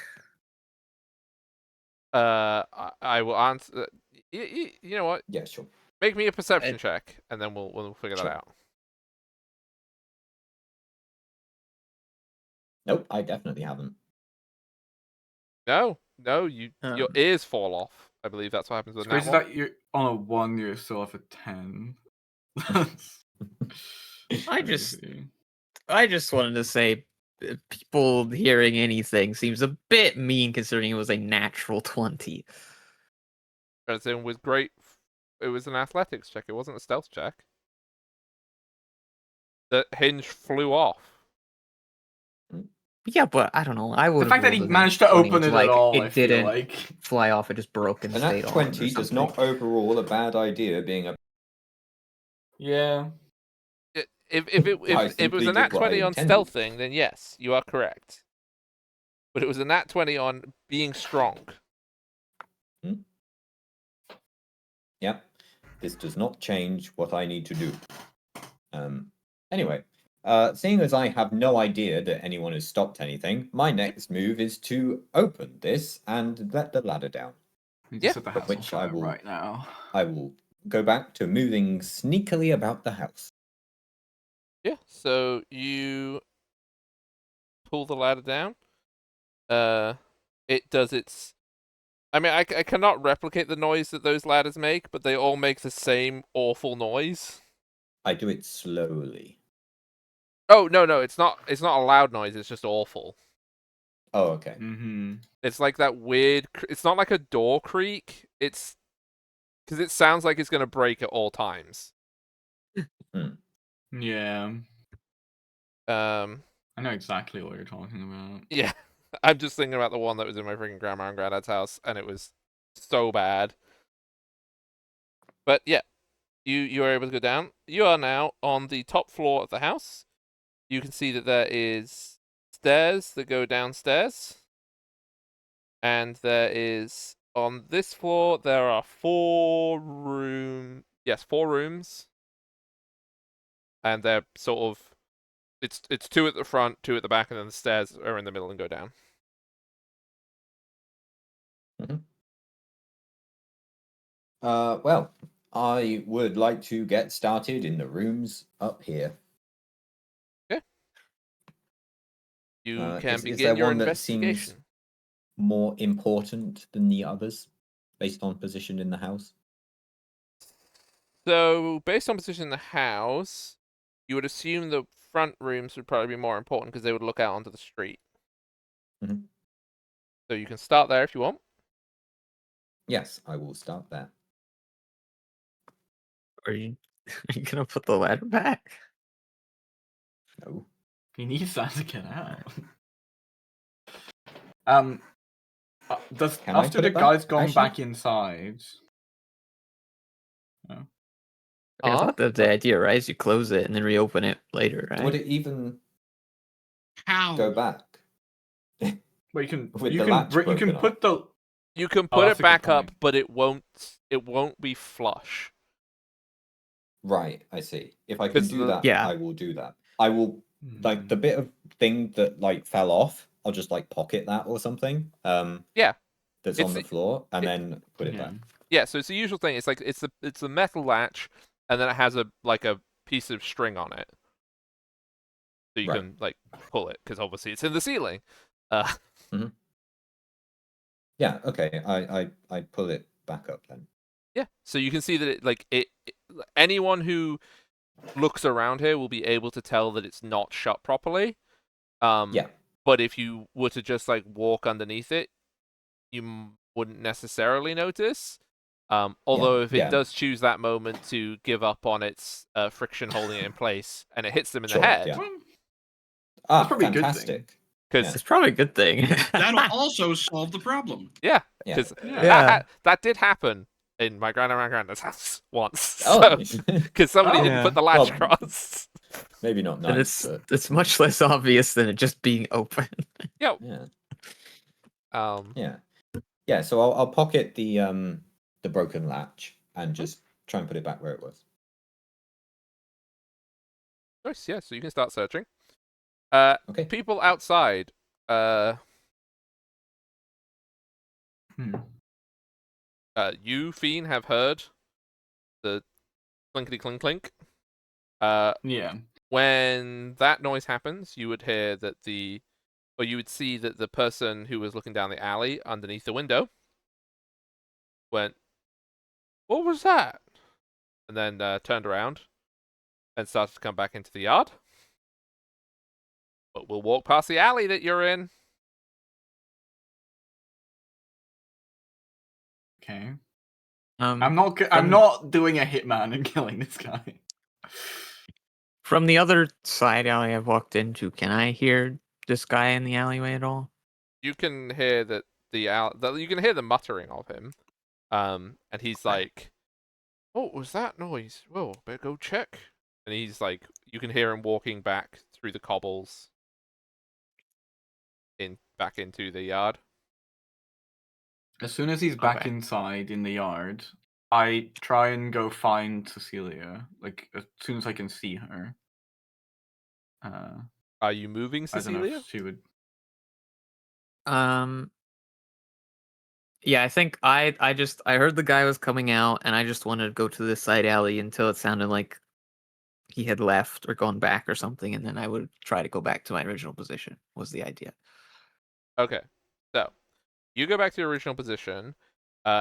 I will answer. You know what? Yeah, sure. Make me a perception check, and then we'll figure that out. Nope, I definitely haven't. No, your ears fall off. I believe that's what happens with It's crazy that you're on a 1, you're still off a 10. I just wanted to say, people hearing anything seems a bit mean considering it was a natural 20. As in with great, it was an athletics check. It wasn't a stealth check. The hinge flew off. Yeah, but I don't know. I would The fact that he managed to open it at all, I feel didn't like. fly off. It just broke and And stayed that on. or 20 does something. not overall a bad idea being a Yeah. If I it was simply a nat did what I 20 on intended. stealthing, then yes, you are correct. But it was a nat 20 on being strong. Yep. This does not change what I need to do. Anyway, seeing as I have no idea that anyone has stopped anything, my next move is to open this and let the ladder down. You Yeah. just set the house on Which I fire will- right now. I will go back to moving sneakily about the house. Yeah, so you pull the ladder down. It does its. I mean, I cannot replicate the noise that those ladders make, but they all make the same awful noise. I do it slowly. Oh no, it's not a loud noise. It's just awful. Oh, okay. Mm-hmm. It's like that weird. It's not like a door creak. It's because it sounds like it's gonna break at all times. Yeah. I know exactly what you're talking about. Yeah, I'm just thinking about the one that was in my freaking grandma and granddad's house, and it was so bad. But yeah, you are able to go down. You are now on the top floor of the house. You can see that there is stairs that go downstairs, and there is on this floor there are 4 rooms, and they're sort of it's 2 at the front, 2 at the back, and then the stairs are in the middle and go down. Well, I would like to get started in the rooms up here. You Is can there begin your one that seems investigation. more important than the others, based on position in the house? So, based on position in the house, you would assume the front rooms would probably be more important because they would look out onto the street. Mhm. So you can start there if you want. Yes, I will start there. Are you gonna put the ladder back? No. He needs that to get out. Does Can I after put the it back, guy's gone actually? back inside? I thought that the idea, right, is you close it and then reopen it later, right? Would it even How? go back? Well, you can With you the can latch you can broken put the You can Oh, put that's it a good back up, point. but it won't be flush. Right, I see. If I can 'Cause do the- that, Yeah. I will do that. I will like the bit of thing that like fell off, I'll just like pocket that or something. Yeah. That's It's on the the- floor and it- then put it Yeah. back. Yeah, so it's the usual thing. It's like it's a metal latch, and then it has a piece of string on it, so you Right. can like pull it because obviously it's in the ceiling. Yeah, okay. I pull it back up then. Yeah, so you can see that anyone who looks around here will be able to tell that it's not shut properly. Yeah. But if you were to just like walk underneath it, you wouldn't necessarily notice. Although if it yeah. does choose that moment to give up on its friction holding it in place and it hits them in Sure, the head, yeah. Well, Ah, probably a good thing. fantastic. because It's probably a good thing. That'll also solve the problem. yeah, Yeah. because Yeah. that did happen in my granddad's house once. Oh, Because somebody Oh. didn't Yeah. put the latch Well, across. maybe not And nice, but it's much less obvious than it just being open. Yep. yeah. Um. Yeah, so I'll pocket the broken latch and just try and put it back where it was. Nice. Yeah. So you can start searching. Okay. People outside. You, Fiend, have heard the clinkety clink clink. Yeah. When that noise happens, you would hear that you would see that the person who was looking down the alley underneath the window went, "What was that?" And then turned around and started to come back into the yard. But we'll walk past the alley that you're in. Okay. I'm I'm not doing a hitman and killing this guy. From the other side alley I've walked into, can I hear this guy in the alleyway at all? You can hear that you can hear the muttering of him. And he's like, "What was that noise? Whoa, better go check." And he's like, you can hear him walking back through the cobbles back into the yard. As soon as he's back Okay. inside in the yard, I try and go find Cecilia. Like as soon as I can see her. Are you moving, I don't know Cecilia? if she would. Yeah, I think I heard the guy was coming out, and I just wanted to go to this side alley until it sounded like he had left or gone back or something, and then I would try to go back to my original position. Was the idea? Okay, so you go back to your original position.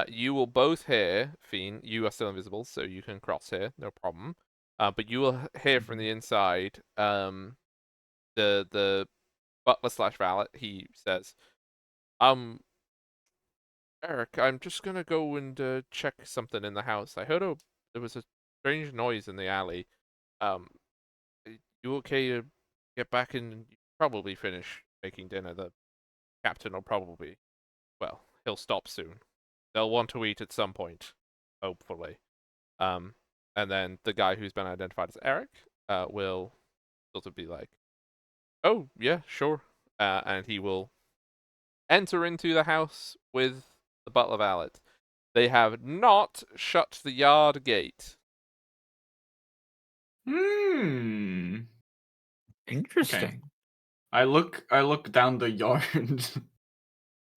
You will both hear, Fiend, you are still invisible, so you can cross here, no problem. But you will hear from the inside, the butler slash valet. He says, Eric, I'm just gonna go and check something in the house. I heard there was a strange noise in the alley. Um, you okay to get back and probably finish making dinner? The captain will probably, well, he'll stop soon. They'll want to eat at some point, hopefully. And then the guy who's been identified as Eric, will sort of be like, "Oh yeah, sure," and he will enter into the house with the butler valet. They have not shut the yard gate. Interesting. I look down the yard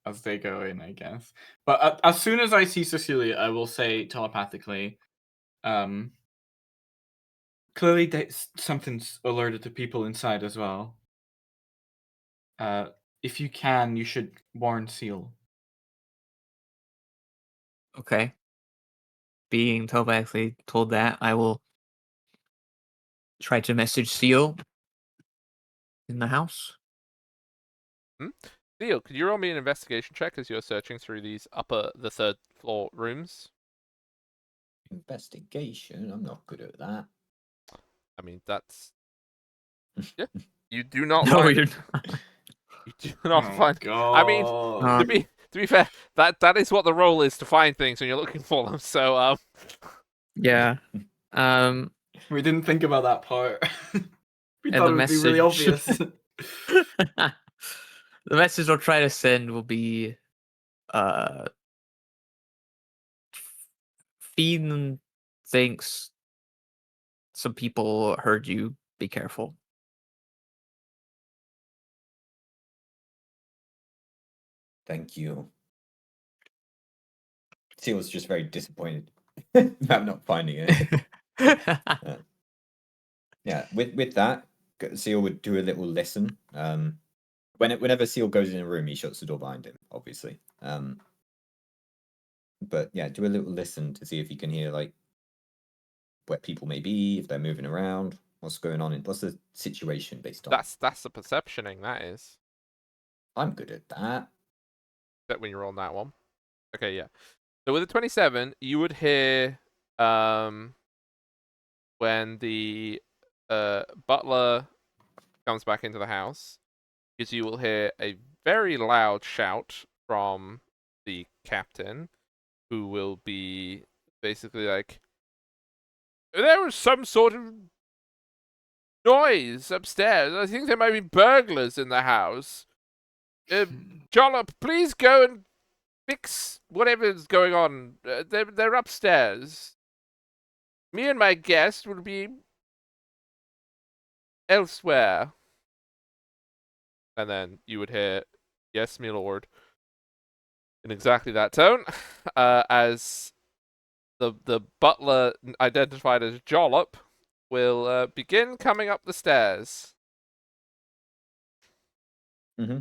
as they go in, I guess. But as soon as I see Cecilia, I will say telepathically, clearly something's alerted the people inside as well. If you can, you should warn Seal. Okay. Being telepathically told that, I will try to message Seal in the house. Theo, could you roll me an investigation check as you're searching through the third floor rooms? Investigation? I'm not good at that. I mean, that's yeah. You do not No, find. you're not. You do not Oh find. God. I mean, to be fair, that is what the role is, to find things when you're looking for them. So Yeah. We didn't think about that part. We And thought the it would be really message- obvious. the message I'll try to send will be, Fiend thinks some people heard you. Be careful. Thank you. Seal's just very disappointed about not finding it. Yeah, with that, Seal would do a little listen. Whenever Seal goes in a room, he shuts the door behind him, obviously. But yeah, do a little listen to see if you can hear like where people may be, if they're moving around, what's going on, what's the situation based on. that's the perceptioning. That is. I'm good at that. Except when you're on that one. Okay, yeah. So with a 27, you would hear when the butler comes back into the house, because you will hear a very loud shout from the captain, who will be basically like, there was some sort of noise upstairs. I think there might be burglars in the house. Jollop, please go and fix whatever's going on. They're upstairs. Me and my guest will be elsewhere. And then you would hear, yes, my lord, in exactly that tone, as the butler identified as Jollop will begin coming up the stairs. Mm-hmm.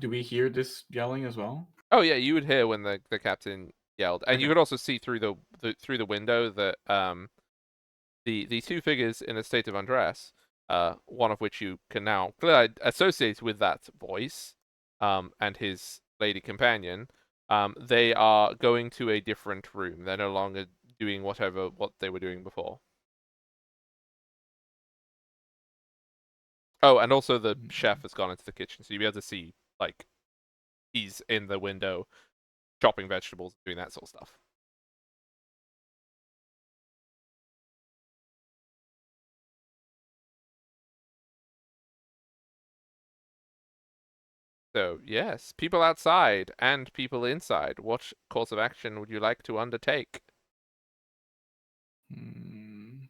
Do we hear this yelling as well? Oh yeah, you would hear when the captain yelled, and you Okay. could also see through the window that the two figures in a state of undress, one of which you can now clearly associate with that voice, and his lady companion, they are going to a different room. They're no longer doing what they were doing before. Oh, and also the chef has gone into the kitchen, so you'll be able to see, like, he's in the window chopping vegetables, doing that sort of stuff. So, yes, people outside and people inside. What course of action would you like to undertake? Hmm.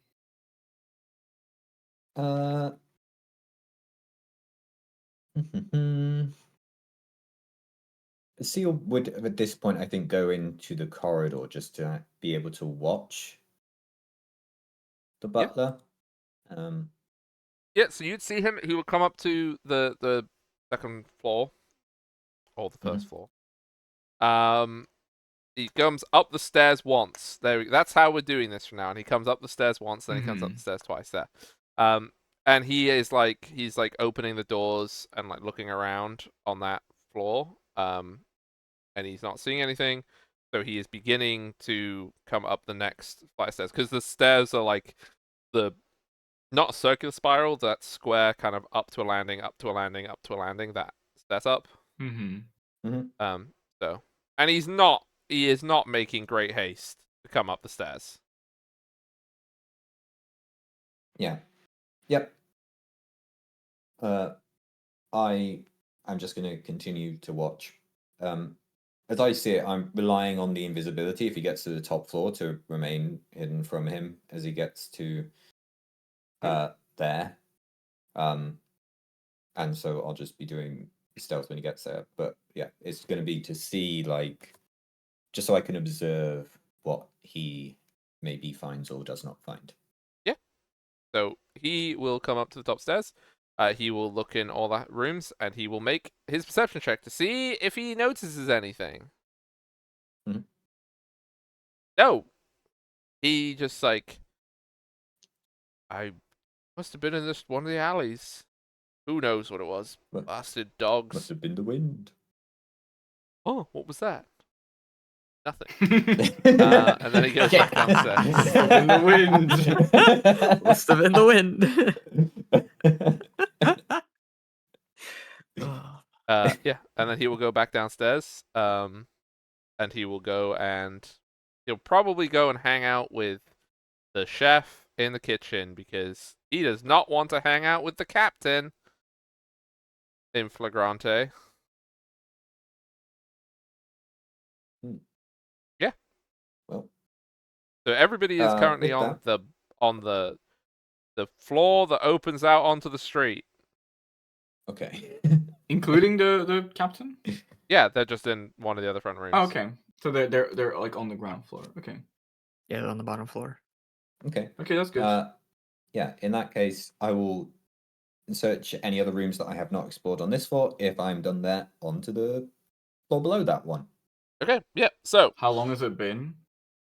Uh, Seal would at this point, I think, go into the corridor just to be able to watch the Yeah. butler. Um, Yeah, so you'd see him. He would come up to the second floor or the first floor. He comes up the stairs once. That's how we're doing this from now on. He comes up the stairs once, then he comes up the stairs twice there. And he's like opening the doors and like looking around on that floor. And he's not seeing anything. So he is beginning to come up the next flight of stairs because the stairs are like the not a circular spiral, that square kind of up to a landing, up to a landing, up to a landing. That setup. So, and he is not making great haste to come up the stairs. yeah. Yep. I'm just going to continue to watch. As I see it, I'm relying on the invisibility if he gets to the top floor to remain hidden from him as he gets to there. And so I'll just be doing stealth when he gets there. But yeah, it's going to be to see, like, just so I can observe what he maybe finds or does not find. Yeah. So he will come up to the top stairs. He will look in all the rooms and he will make his perception check to see if he notices anything. Mhm. No. He just like, I must have been in this one of the alleys. Who knows what it was? What? Bastard Must dogs. have been the wind. Oh, what was that? Nothing. And then he goes back downstairs. In the wind. Must have been the wind. Yeah, and then he will go back downstairs. And he will go and he'll probably go and hang out with the chef in the kitchen because he does not want to hang out with the captain in flagrante. Yeah. Well, So everybody is currently with on the floor that opens out onto the street. okay. Including the captain? Yeah, they're just in one of the other front rooms. Oh, okay. So they're like on the ground floor. Okay. Yeah, on the bottom floor. Okay. Okay, that's good. Yeah, in that case, I will search any other rooms that I have not explored on this floor. If I'm done there, onto the floor below that one. Okay, yeah. So How long has it been?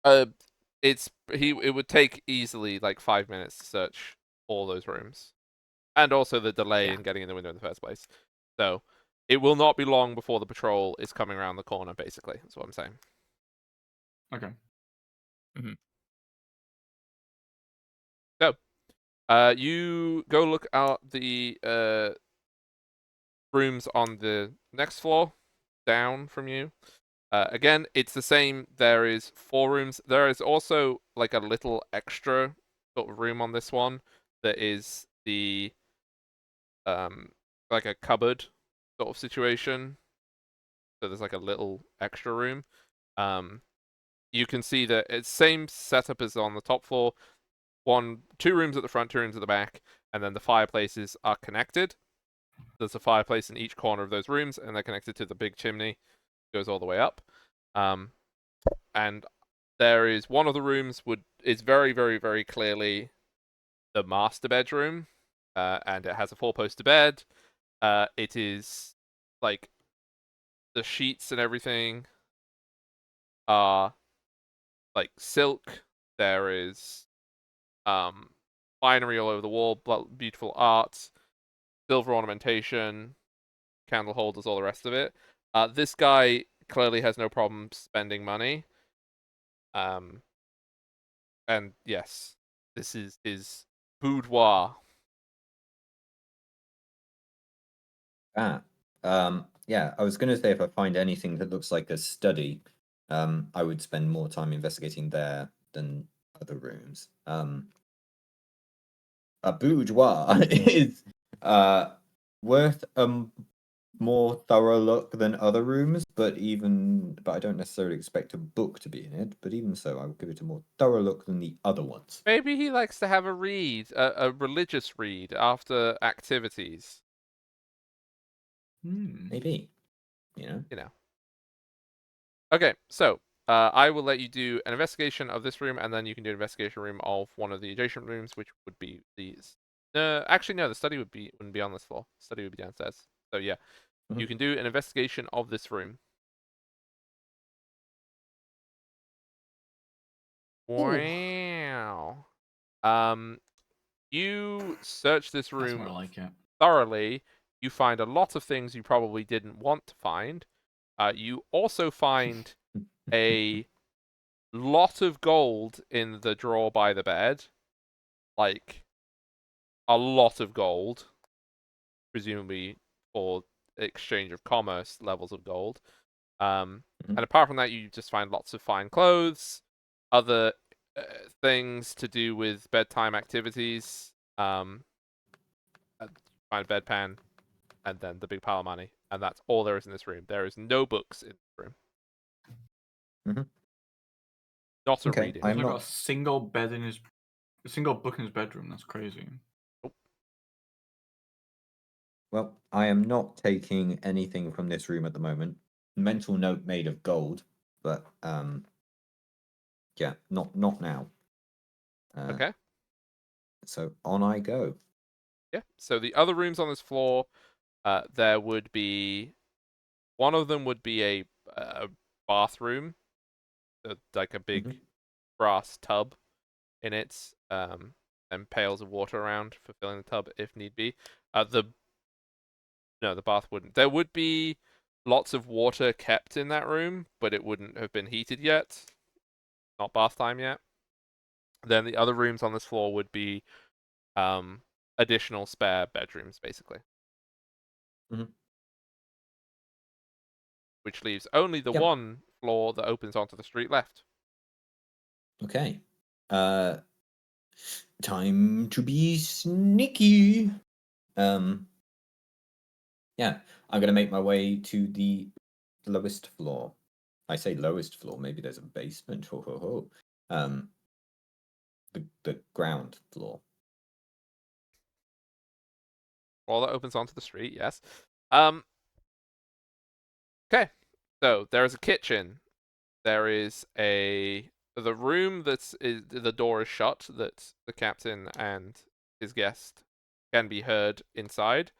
it would take easily like 5 minutes to search all those rooms. And also the delay in getting in the window in the first place. So it will not be long before the patrol is coming around the corner, basically. That's what I'm saying. Okay. So, you go look out the rooms on the next floor, down from you. Again, it's the same. There is 4 rooms. There is also like a little extra sort of room on this one that is the like a cupboard sort of situation. So there's like a little extra room. You can see that it's same setup as on the top floor. 2 rooms at the front, 2 rooms at the back, and then the fireplaces are connected. There's a fireplace in each corner of those rooms, and they're connected to the big chimney. Goes all the way up. And there is one of the rooms is very, very, very clearly the master bedroom, and it has a 4-poster bed. It is like the sheets and everything are like silk. There is finery all over the wall, beautiful art, silver ornamentation, candle holders, all the rest of it. This guy clearly has no problem spending money. And yes, this is his boudoir. Yeah, I was going to say if I find anything that looks like a study, I would spend more time investigating there than other rooms. A boudoir is worth a more thorough look than other rooms, but I don't necessarily expect a book to be in it. But even so, I would give it a more thorough look than the other ones. Maybe he likes to have a read, a religious read after activities. Maybe, you know. You know. Okay, so I will let you do an investigation of this room, and then you can do an investigation room of one of the adjacent rooms, which would be these. Actually, no, the study wouldn't be on this floor. The study would be downstairs. So yeah, you can do an investigation of this room. Wow. You search this That's room more like it. thoroughly. You find a lot of things you probably didn't want to find. You also find a lot of gold in the drawer by the bed. Like, a lot of gold. Presumably for exchange of commerce levels of gold. And apart from that, you just find lots of fine clothes, other things to do with bedtime activities. Find a bedpan, and then the big pile of money, and that's all there is in this room. There is no books in this room. Not a Okay, reading. He's I'm not got not. a single a single book in his bedroom. That's crazy. Well, I am not taking anything from this room at the moment. Mental note made of gold, but yeah, not now. Okay. So on I go. Yeah. So the other rooms on this floor, there would be one of them would be a bathroom, like a big brass tub in it, and pails of water around for filling the tub if need be. The bath wouldn't. There would be lots of water kept in that room, but it wouldn't have been heated yet. Not bath time yet. Then the other rooms on this floor would be additional spare bedrooms, basically. Which leaves only the one floor that opens onto the street left. Okay. Time to be sneaky. Yeah, I'm gonna make my way to the lowest floor. I say lowest floor, maybe there's a basement. Ho ho ho. The ground floor. Well, that opens onto the street, yes. Okay. So there is a kitchen. There is the room the door is shut, that the captain and his guest can be heard inside.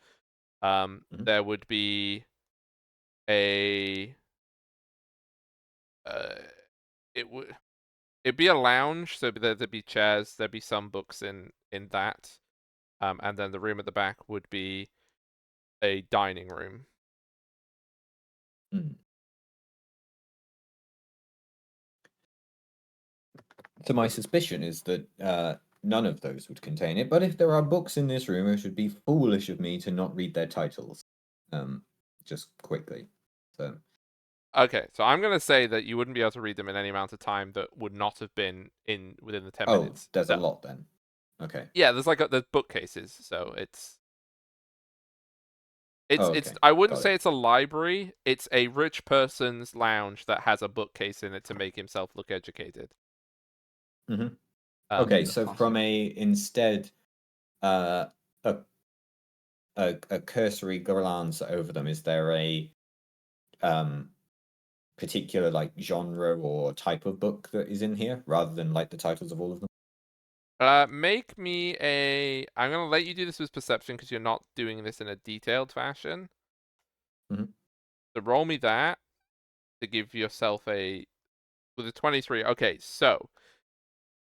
There would be it'd be a lounge, so there'd be chairs, there'd be some books in that. And then the room at the back would be a dining room. So my suspicion is that none of those would contain it, but if there are books in this room, it would be foolish of me to not read their titles. Just quickly. So Okay, so I'm gonna say that you wouldn't be able to read them in any amount of time that would not have been within the 10 minutes. There's a lot then. Okay. Yeah, there's bookcases, so it's okay. I wouldn't Got say it. it's a library. It's a rich person's lounge that has a bookcase in it to make himself look educated. Okay, so from instead a cursory glance over them, is there a particular like genre or type of book that is in here rather than like the titles of all of them? Make me I'm gonna let you do this with perception because you're not doing this in a detailed fashion. So roll me that to give yourself with a 23. Okay, so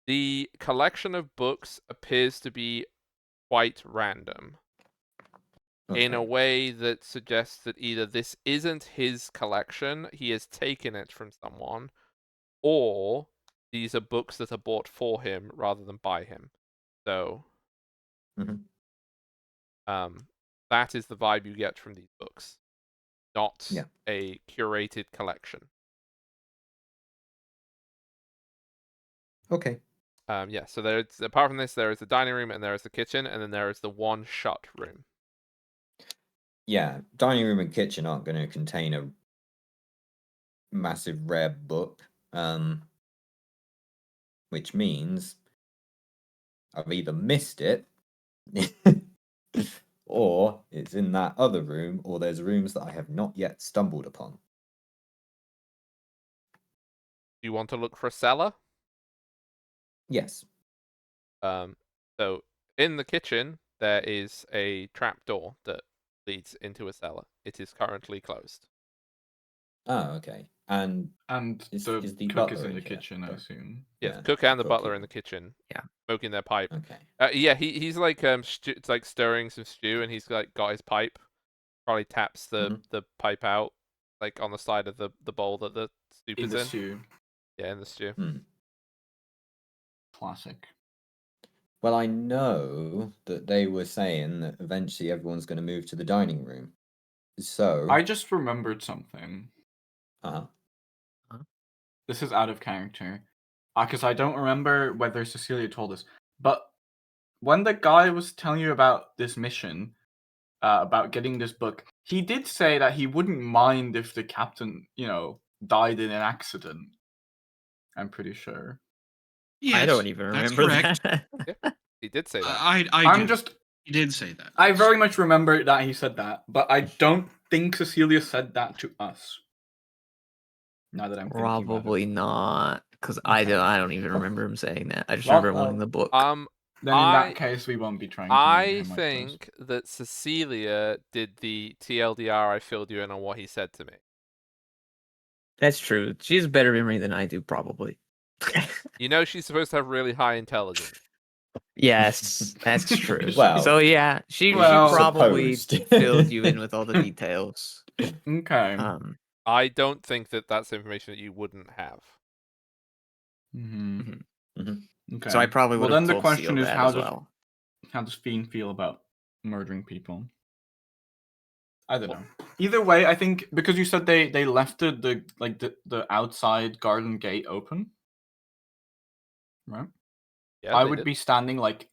the collection of books appears to be quite random. In a way that suggests that either this isn't his collection, he has taken it from someone, or these are books that are bought for him rather than by him. So, That is the vibe you get from these books, not Yeah. a curated collection. Okay. Yeah, so there's, apart from this, there is the dining room and there is the kitchen, and then there is the one shut room. Yeah, dining room and kitchen aren't going to contain a massive rare book, which means I've either missed it, or it's in that other room, or there's rooms that I have not yet stumbled upon. Do you want to look for a cellar? Yes. So in the kitchen there is a trap door that leads into a cellar. It is currently closed. Oh, okay. And And is the the cook is butler in the here? kitchen, I Or- assume. Yes, Yeah, cook and the cook butler here. in the kitchen. Yeah. Smoking their pipe. Okay. Yeah, he's like it's like stirring some stew, and he's like got his pipe. Probably taps the pipe out like on the side of the bowl that the soup In is the in. stew. Yeah, in the stew. Classic. Well, I know that they were saying that eventually everyone's going to move to the dining room. So, I just remembered something. uh-huh. This is out of character. Because I don't remember whether Cecilia told us. But when the guy was telling you about this mission, about getting this book, he did say that he wouldn't mind if the captain, died in an accident. I'm pretty sure. Yes, I don't even that's remember correct. that. He did say that. I do. just. He did say that. I yes. very much remember that he said that, but I don't think Cecilia said that to us. Now that I'm thinking about Probably it. not, because Okay. I don't even remember him saying that. I just Well, remember him wanting the book. Then in that case, we won't be trying to murder I him, I suppose. think that Cecilia did the TLDR I filled you in on what he said to me. That's true. She has better memory than I do, probably. You know she's supposed to have really high intelligence. Yes, that's true. Well, so yeah, she well- probably supposed. filled you in with all the details. Okay. I don't think that that's information that you wouldn't have. Mm-hmm. Okay. So I probably would well, have then the told question Seal is that how as does well. how does Fiend feel about murdering people? I don't know. Either way, I think because you said they left the outside garden gate open, right? Yeah, I they would did. be standing like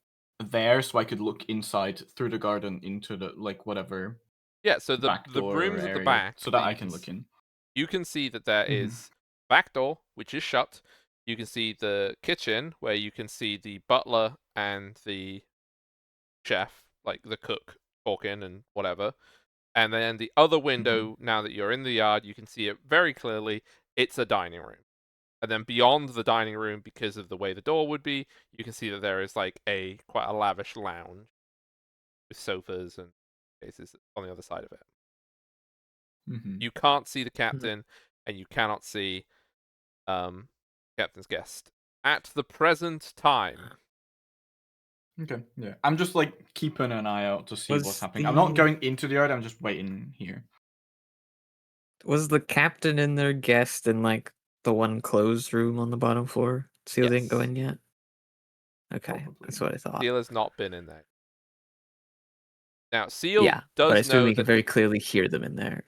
there so I could look inside through the garden into the whatever. Yeah, so the back door rooms or at the area, back so that you I can look in. You can see that there Mhm. is back door, which is shut. You can see the kitchen, where you can see the butler and the chef, like the cook, talking and whatever. And then the other window, now that you're in the yard, you can see it very clearly. It's a dining room. And then beyond the dining room, because of the way the door would be, you can see that there is like quite a lavish lounge with sofas and cases on the other side of it. Mhm. You can't see the captain, and you cannot see captain's guest at the present time. Okay, yeah. I'm just like keeping an eye out to see what's Was happening. I'm not the- going into the yard. I'm just waiting here. Was the captain and their guest in like the one closed room on the bottom floor? Seal didn't go Yes. in yet. Okay, that's what I thought. Seal has not been in there. Now, Seal Yeah, but I does assume know you can that. very clearly hear them in there.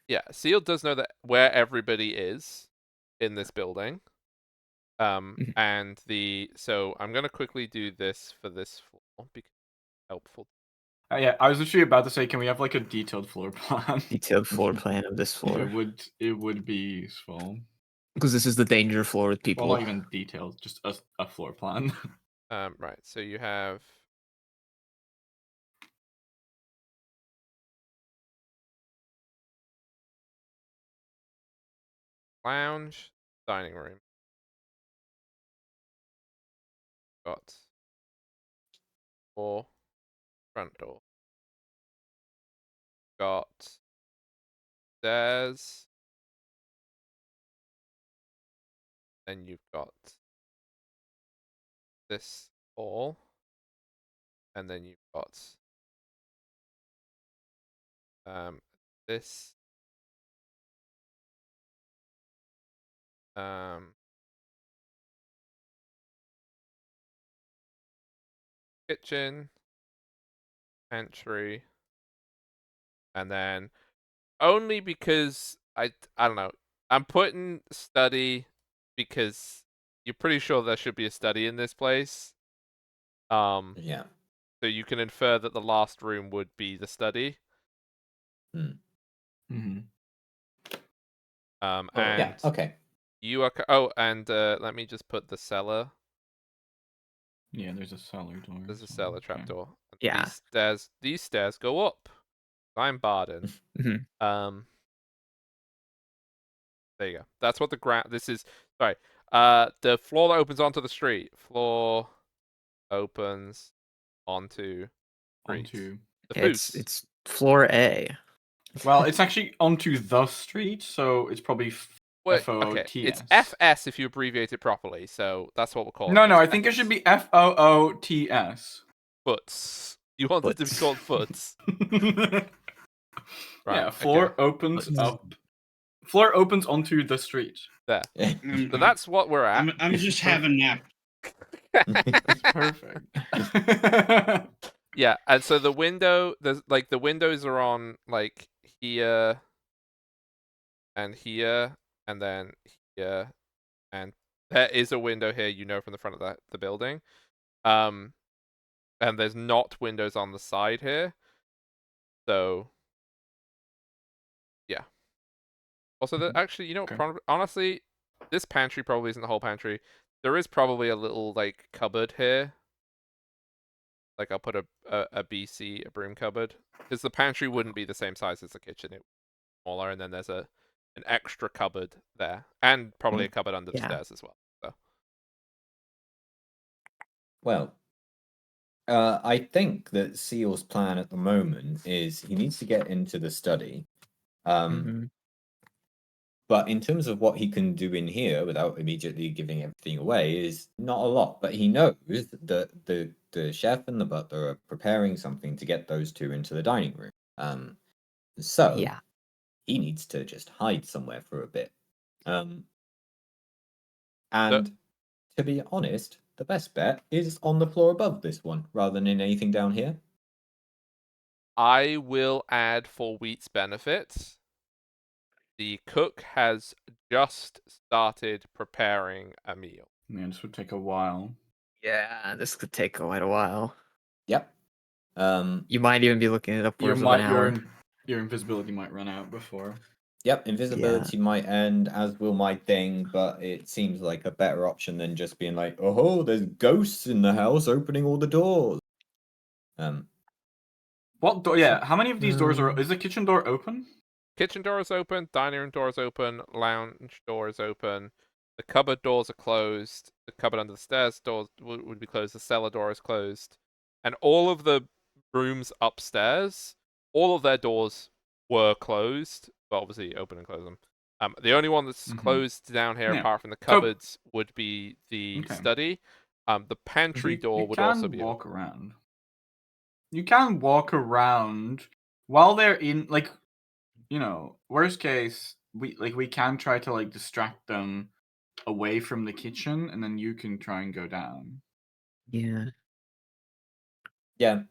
Yeah, Seal does know that where everybody is in this building. And so I'm gonna quickly do this for this floor because it's helpful. Yeah, I was literally about to say, can we have like a detailed floor plan? Detailed floor plan of this floor. It would be useful. Because this is the danger floor with Well, people. not even detailed, just a floor plan. Right. So you have lounge, dining room. Got door, front door. Got stairs. Then you've got this hall. And then you've got this kitchen, pantry, and then only because I don't know. I'm putting study because you're pretty sure there should be a study in this place. Yeah. So you can infer that the last room would be the study. Mm-hmm. And Yeah. Okay. you are. And let me just put the cellar. Yeah, there's a cellar door. There's a as cellar well. trapdoor. Yeah. These stairs go up. I'm Barden. Mhm. There you go. That's what the ground. This is sorry. The floor that opens onto the street. Floor opens onto street. Onto. The It's foos. it's floor A. Well, it's actually onto the street, so it's probably Wait, FOOTS. okay. It's FS if you abbreviate it properly. So that's what we're calling. No, it. no, I think it should be FOOTS. Foots. You want it to be Foots. called foots. Right. Yeah, floor okay. opens Foots. up. Floor opens onto the street. There. I'm, So that's what we're at. I'm just having nap. Perfect. Yeah, and so the window, there's like the windows are on like here and here and then here, and there is a window here, you know, from the front of the building. And there's not windows on the side here. So yeah. Also, actually, you know, Okay. honestly, this pantry probably isn't the whole pantry. There is probably a little like cupboard here. Like I'll put a BC, a broom cupboard, because the pantry wouldn't be the same size as the kitchen. It's smaller, and then there's an extra cupboard there, and probably a cupboard under the Yeah. stairs as well. So Well, I think that Seal's plan at the moment is he needs to get into the study. Mhm. But in terms of what he can do in here without immediately giving everything away is not a lot. But he knows that the chef and the butler are preparing something to get those two into the dining room. So Yeah. he needs to just hide somewhere for a bit. And to be honest, the best bet is on the floor above this one, rather than in anything down here. I will add for Wheat's benefit. The cook has just started preparing a meal. Man, this would take a while. Yeah, this could take quite a while. Yep. You might even be looking at upwards of an hour. Your invisibility might run out before. Yep, invisibility might end, as will my thing, but it seems like a better option than just being like, oh, there's ghosts in the house opening all the doors. What door? Yeah, how many of these doors are? Um, Is the kitchen door open? Kitchen door is open, dining room door is open, lounge door is open, the cupboard doors are closed, the cupboard under the stairs doors would be closed, the cellar door is closed, and all of the rooms upstairs, all of their doors were closed, but obviously open and close them. The only one that's closed down here, Yeah. apart from the cupboards, would be the Okay. study. The pantry door would also be walk open. around. You can walk around while they're in, like, you know, worst case, we can try to like distract them away from the kitchen, and then you can try and go down Yeah. Yeah,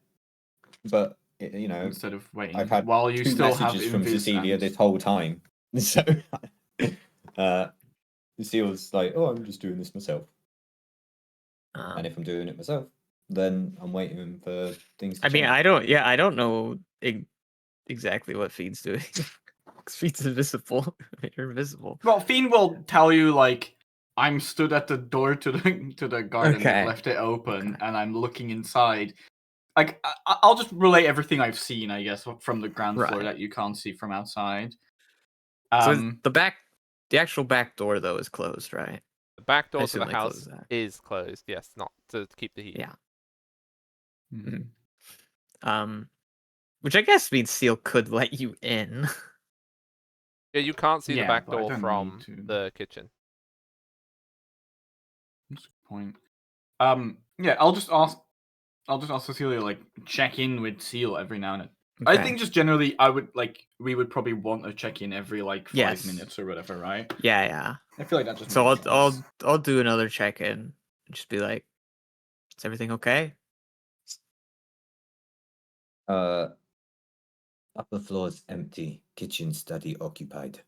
but you know, instead of waiting I've had while you two still have messages from invis Cecilia and... this whole time, so Cecilia's like, "Oh, I'm just doing this myself," and if I'm doing it myself, then I'm waiting for things to I mean, change. I don't know exactly what Feed's doing. 'Cause Feed's invisible. You're invisible. Well, Fiend will tell you, like, I'm stood at the door to the garden, Okay. left it open, Okay. and I'm looking inside. Like, I'll just relay everything I've seen, I guess, from the ground floor Right. that you can't see from outside. So the actual back door though is closed, right? The back I door to assume the they house closed that. is closed, yes, not to keep the heat. Yeah. Mhm. Which I guess means Seal could let you in. Yeah, you can't see the Yeah, back but I door don't from need to. the kitchen. That's a good point. Yeah, I'll just ask Cecilia, like, check in with Seal every now and then. I Okay. think just generally, we would probably want to check in every like 5 Yes. minutes or whatever, right? Yeah. I feel like that just So makes sense. I'll do another check-in and just be like, is everything okay? Upper floor's empty. Kitchen, study occupied.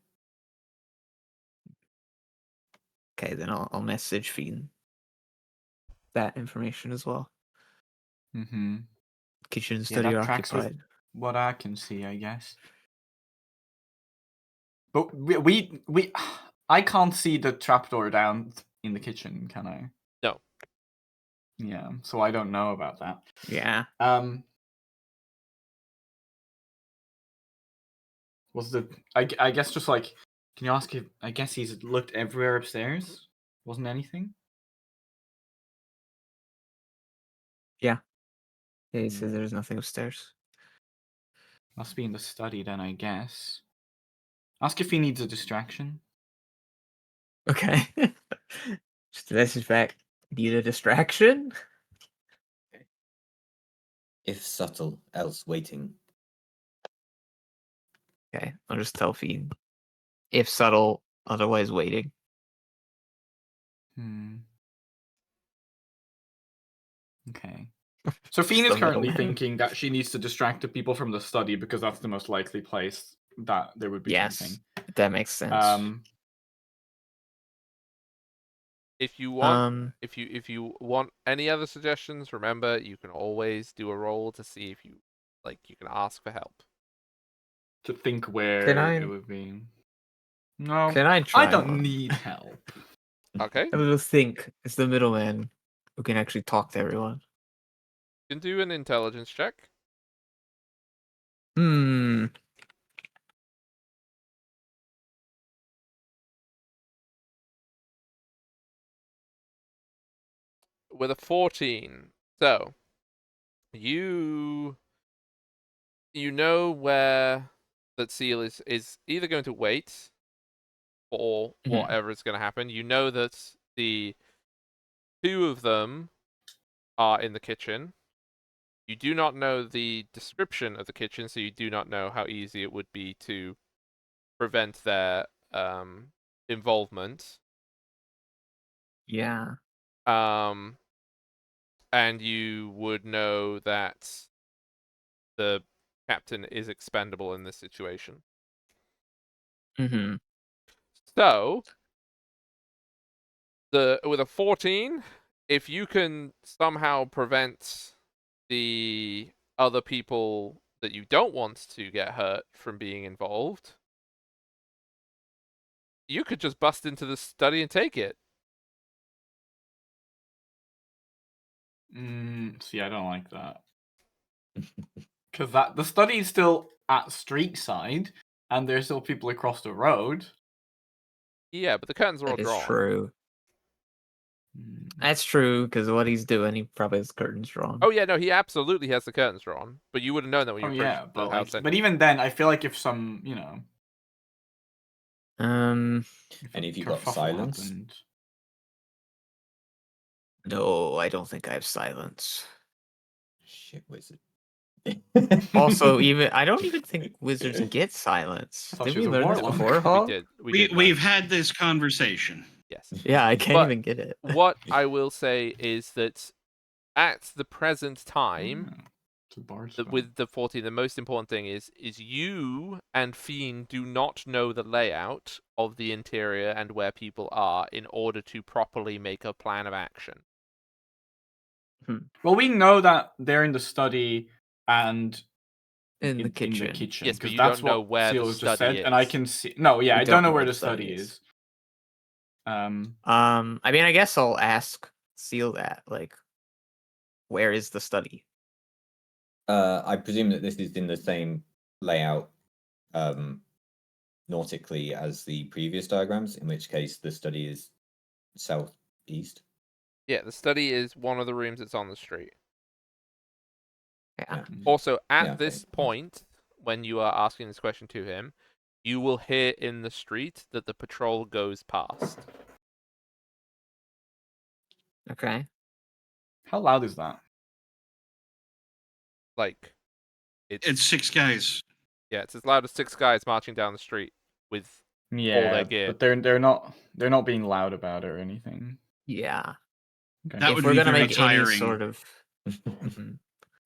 Okay, then I'll message Fiend that information as well. Mm-hmm. Kitchen and Yeah, study that are tracks with occupied. what I can see, I guess. But we I can't see the trapdoor down in the kitchen, can I? No. Yeah, so I don't know about that. Yeah. Was the I guess just like, can you ask if I guess he's looked everywhere upstairs? Wasn't anything? Yeah, he says there's nothing upstairs. Must be in the study then, I guess. Ask if he needs a distraction. Okay. Just a message back. Need a distraction? If subtle, else waiting. Okay, I'll just tell Fiend. If subtle, otherwise waiting. Okay. So Fiend is the currently middleman. thinking that she needs to distract the people from the study because that's the most likely place that there would be Yes, something. that makes sense. If you want, if you want any other suggestions, remember you can always do a roll to see if you you can ask for help. To think where it would be. No, Can I try I don't one? need help. Okay. I will think it's the middleman who can actually talk to everyone. You can do an intelligence check. Hmm. With a 14. So you know where that seal is either going to wait or whatever is going to happen. You know that the two of them are in the kitchen. You do not know the description of the kitchen, so you do not know how easy it would be to prevent their involvement. Yeah. And you would know that the captain is expendable in this situation. Mm-hmm. So, with a 14, if you can somehow prevent the other people that you don't want to get hurt from being involved, you could just bust into the study and take it. See, I don't like that. Because the study is still at street side, and there's still people across the road. Yeah, but the curtains are all That is drawn. true. That's true, because what he's doing, he probably has curtains drawn. Oh yeah, no, he absolutely has the curtains drawn. But you would have known that when you approached Yeah, the but house. but even then, I feel like if some, Any of you a got kerfuffle silence? happened- No, I don't think I have silence. Shit wizard. Also, I don't even think wizards get silence. I thought Did she we was a learn this warlock. before, Hall? We did. We've had this conversation. Yes. Yeah, I can't But even get it. What I will say is that at the present time, It's a bar with the 14, the most important thing is you and Fiend do not know the layout of the interior and where people are in order to properly make a plan of action. Well, we know that they're in the study and In the in the kitchen. kitchen. Yes, but 'cause you that's don't know what where the Seal has just study said, and I is. can see. No, yeah, We I don't don't know know where the study is. I mean, I guess I'll ask Seal that. Like, where is the study? I presume that this is in the same layout nautically as the previous diagrams, in which case the study is southeast. Yeah, the study is one of the rooms that's on the street. Yeah. Also, at Yeah, this okay. point, when you are asking this question to him, you will hear in the street that the patrol goes past. Okay. How loud is that? Like, It's 6 guys. Yeah, it's as loud as 6 guys marching down the street with all their gear. But they're not being loud about it or anything. Yeah. Okay. That If would we're be gonna very make any tiring. sort of Mhm.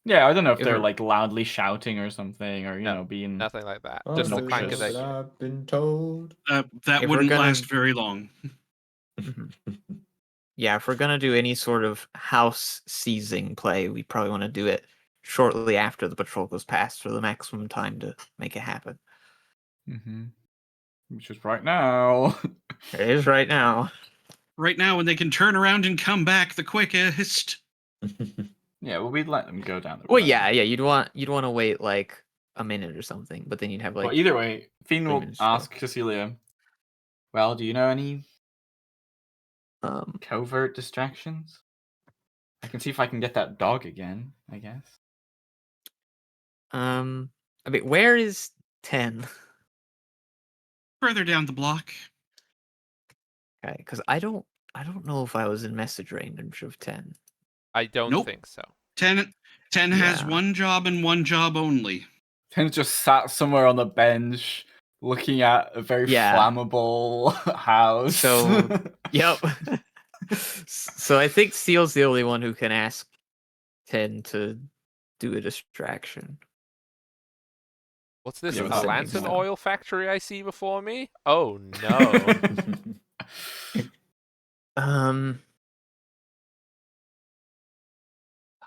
Yeah, I don't know if If they're we're- like loudly shouting or something, or you No, know, being. Nothing like that. Oh, Just the no, clank of just- their gear. I've been told. That If we're wouldn't gonna- last very long. Mhm. Yeah, if we're gonna do any sort of house seizing play, we probably want to do it shortly after the patrol goes past for the maximum time to make it happen. Which is right now. It is right now. Right now, when they can turn around and come back the quickest. Yeah, well, we'd let them go down the Well, road. yeah, you'd want to wait like a minute or something, but then you'd have like But either way, Fiend 3 will minutes to go. ask Cecilia, well, do you know any um covert distractions? I can see if I can get that dog again, I guess. I mean, where is 10? Further down the block. Okay, because I don't know if I was in message range of 10. I don't Nope. think so. 10 has Yeah. one job and one job only. Ten's just sat somewhere on the bench looking at a very Yeah. flammable house. So- Yep. So I think Steel's the only one who can ask 10 to do a distraction. What's this? Yeah, A without making lantern sense. oil factory I see before me? Oh no.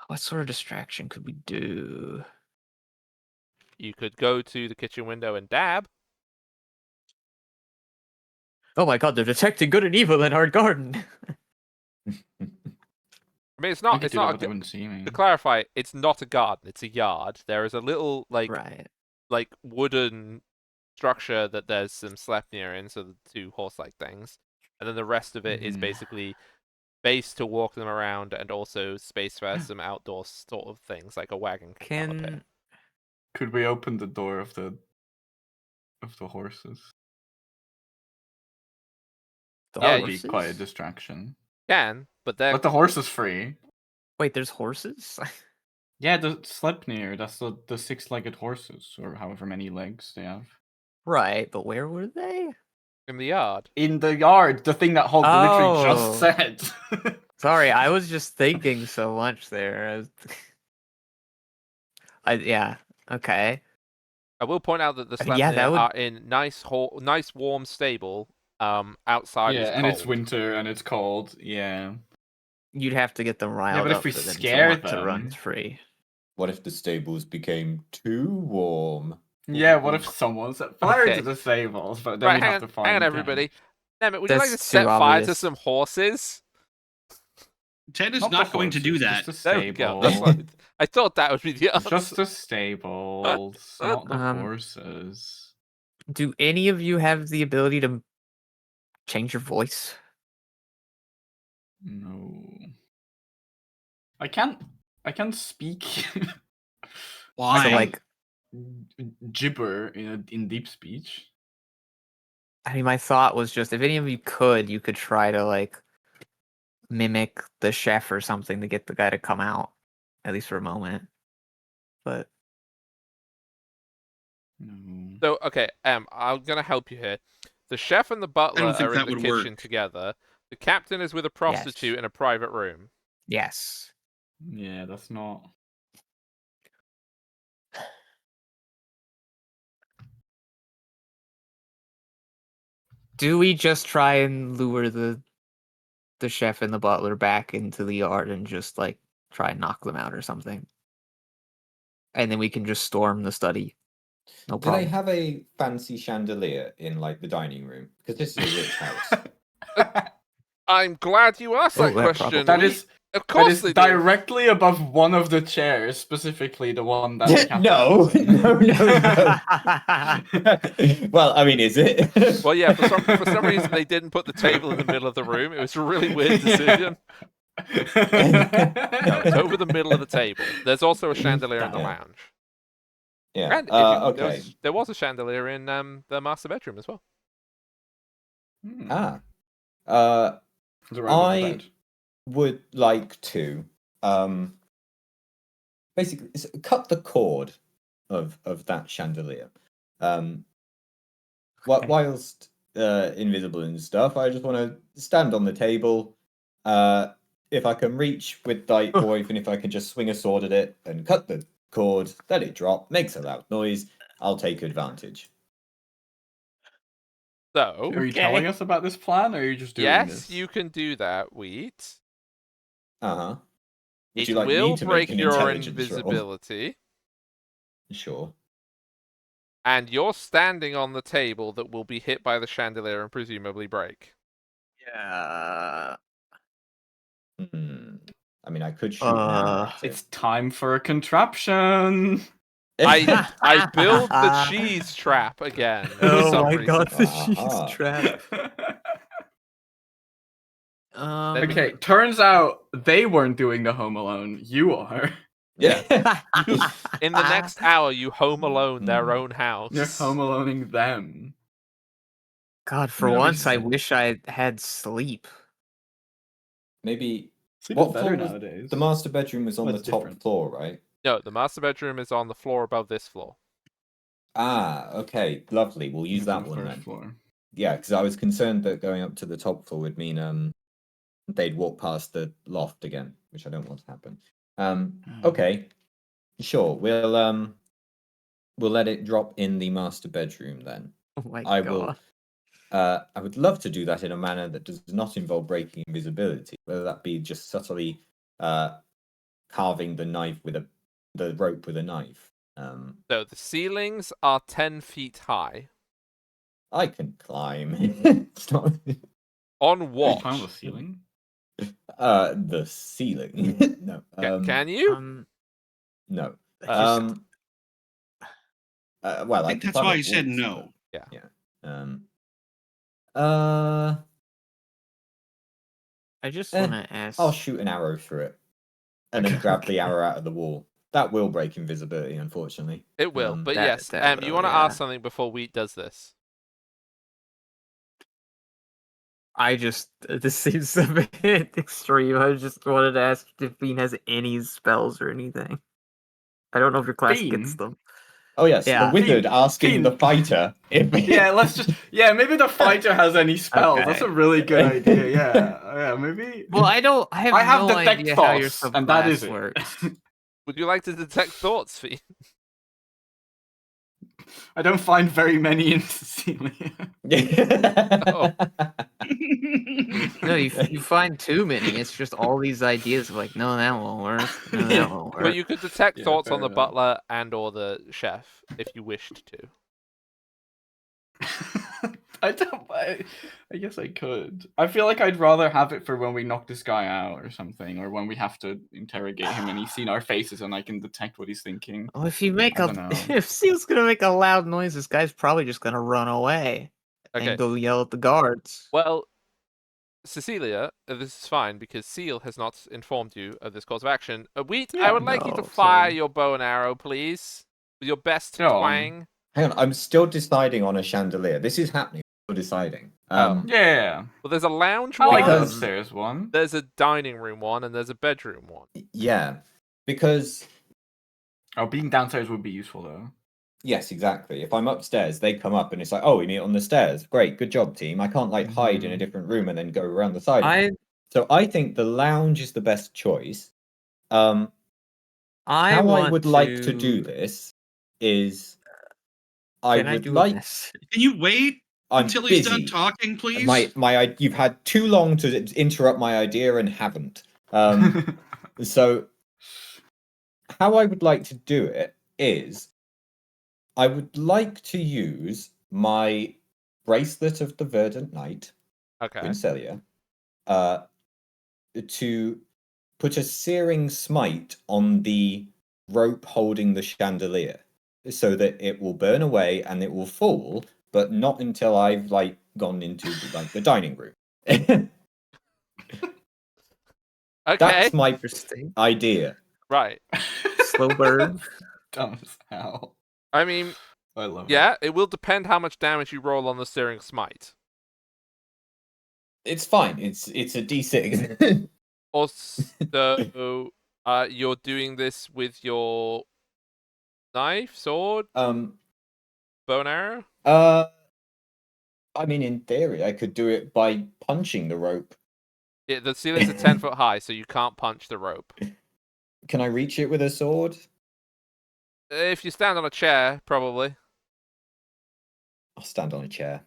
What sort of distraction could we do? You could go to the kitchen window and dab. Oh my god, they're detecting good and evil in our garden. I mean, it's I not. could It's do that, not. but they wouldn't see me. To clarify, it's not a garden. It's a yard. There is a little Right. like wooden structure that there's some Sleipnir in, so the two horse-like things, and then the rest of it is basically space to walk them around, and also space for some outdoor sort of things like a wagon can come up here. Could we open the door of the horses? The Yeah, That you- would be quite a horses? distraction. Can, but they're Let the horses free. Wait, there's horses? Yeah, the Sleipnir, that's the six-legged horses, or however many legs they have. Right, but where were they? in the yard. In the yard, the thing that Hulk literally just Oh. said. Sorry, I was just thinking so much there. Yeah, okay. I will point out that the I mean, yeah, Sleipnir that would- are in nice warm stable. Outside yeah, is and cold. it's winter and it's cold. Yeah. You'd have to get them riled but if up we for them scare to want to run them- free. What if the stables became too warm? Yeah, what if someone set fire Okay. to the stables, but then Right, we'd hang have on, to find hang on, them. everybody. Damn it! Would you like to That's set too fire to obvious. some horses? 10 is Not, not the going to do horses, that. Just the There we go. stables. That's what I thought. That would be the answer. Just the stables, not the Um, horses. Do any of you have the ability to change your voice? No. I can't speak Why? So, like, gibber in deep speech. I mean, my thought was just if any of you could try to like mimic the chef or something to get the guy to come out, at least for a moment. But No. So okay, I'm gonna help you here. The chef and the butler think are in that the would kitchen work. together. The captain is with a prostitute in a private room. yes, Yeah, that's not. do we just try and lure the chef and the butler back into the yard and just like try and knock them out or something? And then we can just storm the study. No Do they problem. have a fancy chandelier in like the dining room? Because this is a rich house. I'm glad you asked that Oh, that question. That We- is of that course is they do. directly above one of the chairs, specifically the one that. the captain No, sits in. no. Well, I mean, is it? Well, yeah. For some reason, they didn't put the table in the middle of the room. It was a really weird decision. No, it's over the middle of the table. There's also a chandelier in the Yeah. lounge. Yeah. And if you, Okay. there was a chandelier in the master bedroom as well. Hmm. Ah. Is it right above the I bed? would like to basically cut the cord of that chandelier. Okay. Whilst invisible and stuff, I just want to stand on the table, if I can reach with like, or even if I can just swing a sword at it and cut the cord, let it drop, makes a loud noise, I'll take advantage. So, Are you telling us about this plan, or are you just doing yes, this? you can do that, Wheat. Uh-huh. Would It you like me will to make break an your intelligence roll? invisibility, Sure. and you're standing on the table that will be hit by the chandelier and presumably break. Yeah. I mean, I could shoot an arrow at It's time for a contraption. it. I build the cheese trap again for Oh some my reason. god, the cheese Aha. trap. Let me- Okay, turns out they weren't doing the Home Alone. You are. Yeah. In the next hour, you home alone their Hmm. own house. You're Home Aloneing them. God, for I mean, once, I obviously- wish I had sleep. Maybe Sleep what is better floor was nowadays. the master bedroom was on Well, the it's top different. floor, right? No, the master bedroom is on the floor above this floor. Ah, okay, lovely. We'll use It's on that the one first then. floor. Yeah, because I was concerned that going up to the top floor would mean they'd walk past the loft again, which I don't want to happen. Okay, sure. We'll let it drop in the master bedroom then. Oh my I god. will. I would love to do that in a manner that does not involve breaking invisibility, whether that be just subtly carving the rope with a knife. So the ceilings are 10 feet high. I can climb. It's not On Can you what? climb the ceiling? the ceiling. No. Can you? No. I just- Well, I think can that's climb why up he said walls, no. Yeah. but- yeah. I just Eh, want to ask. I'll shoot an arrow through it, and then grab the arrow out of the wall. That will break invisibility, unfortunately. It will. But that- yes, that you will, want to yeah. ask something before Wheat does this. I just this seems a bit extreme. I just wanted to ask if Bean has any spells or anything. I don't know if your class gets Bean? them. Oh yes, Yeah. the wizard Fiend- asking Fiend. the fighter if Yeah, let's just. Yeah, maybe the fighter has any spells. That's a Okay. really good idea. Yeah, maybe. Well, I have I have no detect idea how your thoughts, and that is subclass it. works. Would you like to detect thoughts, Fee? I don't find very many in Cecilia. Oh. No, you find too many. It's just all these ideas of like, no, that won't work. No, that won't But work. you could detect Yeah, thoughts fair on the enough. butler and or the chef if you wished to. I guess I could. I feel like I'd rather have it for when we knock this guy out or something, or when we have to interrogate him and he's seen our faces and I can detect what he's thinking. Oh, if you make I a don't know. if Seal's gonna make a loud noise, this guy's probably just gonna run away Okay. and go yell at the guards. Well, Cecilia, this is fine because Seal has not informed you of this course of action. Wheat, I Yeah, would like you to no, fire sorry. your bow and arrow, please, with your best Go on. twang. Hang on, I'm still deciding on a chandelier. This is happening. I'm still deciding. Yeah. Well, there's a lounge I one, like the Because- upstairs one. there's a dining room one, and there's a bedroom one. Yeah, because Oh, being downstairs would be useful though. yes, exactly. If I'm upstairs, they come up and it's like, oh, we meet on the stairs. Great, good job, team. I can't like hide in a Mhm. different room and then go around the side. I So I think the lounge is the best choice. How I want would like to do this is I Can I would do like. this? Can you wait I'm until he's done busy. talking, please? You've had too long to interrupt my idea and haven't. So how I would like to do it is I would like to use my bracelet of the Verdant Knight, Okay. Quincelia, to put a searing smite on the rope holding the chandelier so that it will burn away and it will fall, but not until I've like gone into like the dining room. Okay. That's my Interesting. idea. Right. Slow burn. Dumb as hell. I mean, I love it. yeah, it will depend how much damage you roll on the searing smite. It's fine. It's a D6. Also, you're doing this with your knife, sword, bow and arrow? I mean, in theory, I could do it by punching the rope. The ceilings are 10 foot high, so you can't punch the rope. Can I reach it with a sword? If you stand on a chair, probably. I'll stand on a chair.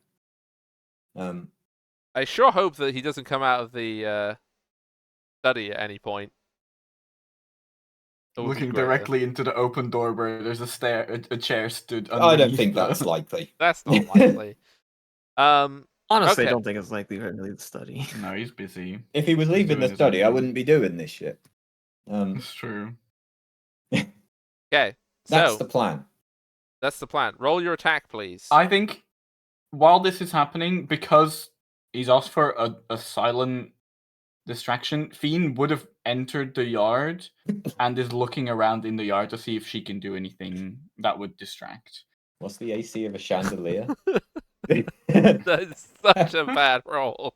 I sure hope that he doesn't come out of the study at any point. It would be Looking great, though. directly into the open door where there's a chair stood underneath. I don't think that's likely. That's not likely. Honestly, Okay. I don't think it's likely to leave the study. No, he's busy. If he was He's leaving doing the his study, own I thing. wouldn't be doing this shit. It's true. Okay. That's So the plan. that's the plan. Roll your attack, please. I think while this is happening, because he's asked for a silent distraction, Fiend would have entered the yard and is looking around in the yard to see if she can do anything that would distract. What's the AC of a chandelier? That is such a bad roll.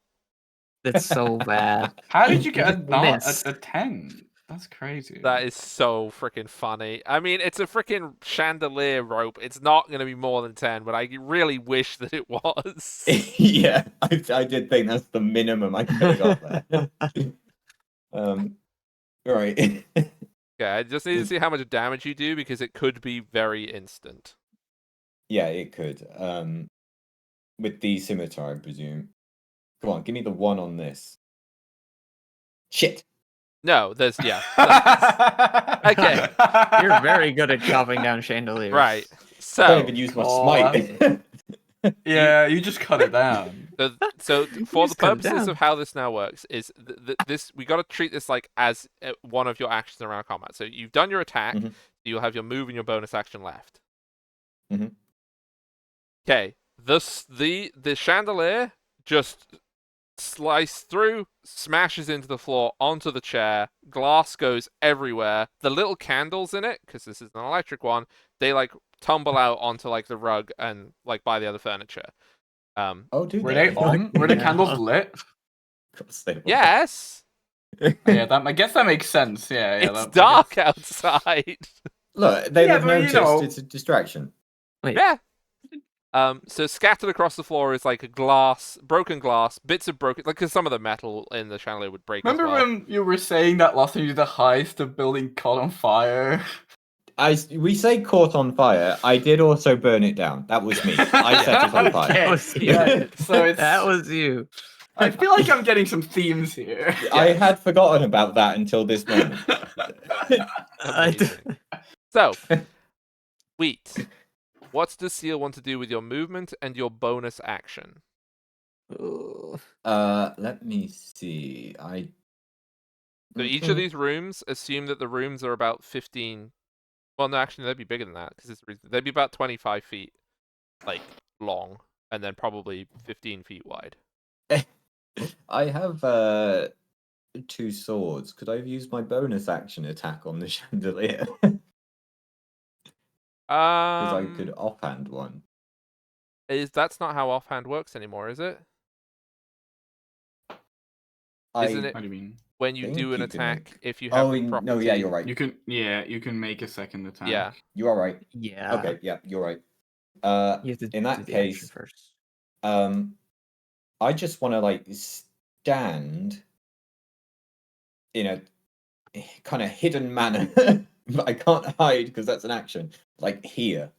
It's so bad. How did you get just missed. a 10? That's crazy. That is so freaking funny. I mean, it's a freaking chandelier rope. It's not going to be more than 10, but I really wish that it was. Yeah, I did think that's the minimum I could have got there. Right. Okay, I just need to see how much damage you do because it could be very instant. Yeah, it could. With the scimitar, I presume. Come on, give me the 1 on this. Shit. No, there's okay. You're very good at chopping down chandeliers. Right. I don't So, even use my Oh, smite. Yeah, you just cut it down. so for the just cut it purposes down. of how this now works is this we got to treat this like as one of your actions around combat. So you've done your attack, Mhm. you'll have your move and your bonus action left. Mhm. Okay, the chandelier just slice through, smashes into the floor, onto the chair, glass goes everywhere. The little candles in it, because this is an electric one, they like tumble out onto like the rug and like by the other furniture. Oh, do Were they on? Were the Yeah. candles lit? Of course they were. Yes, Yeah, I guess that makes sense. Yeah, it's I dark guess. outside. Look, they'd Yeah, have but you noticed know- it's a distraction. Wait, Yeah. So scattered across the floor is like broken glass, bits of broken, like because some of the metal in the chandelier would break. Remember as well. when you were saying that last time you did the heist, the building caught on fire? We say caught on fire. I did also burn it down. That was me. I set it on fire. That was you. Yeah, so it's. That was you. I feel like I'm getting some themes here. I had forgotten about that until this moment. Amazing. So, Wheat, what does Seal want to do with your movement and your bonus action? Ooh. Let me see. So each of these rooms, assume that the rooms are about 15. Well, no, actually, they'd be bigger than that because they'd be about 25 feet, like long, and then probably 15 feet wide. I have 2 swords. Could I have used my bonus action attack on the chandelier? Because I could offhand one. That's not how offhand works anymore, is it? Isn't it What do you mean? when you think do an you can attack make- if you have Oh, the property? no, yeah, you're right. You can make a second attack. Yeah. You are right. Yeah. Okay, yeah, you're right. You have to In that do the action case, first. I just want to like stand in a kind of hidden manner, but I can't hide because that's an action. Like here,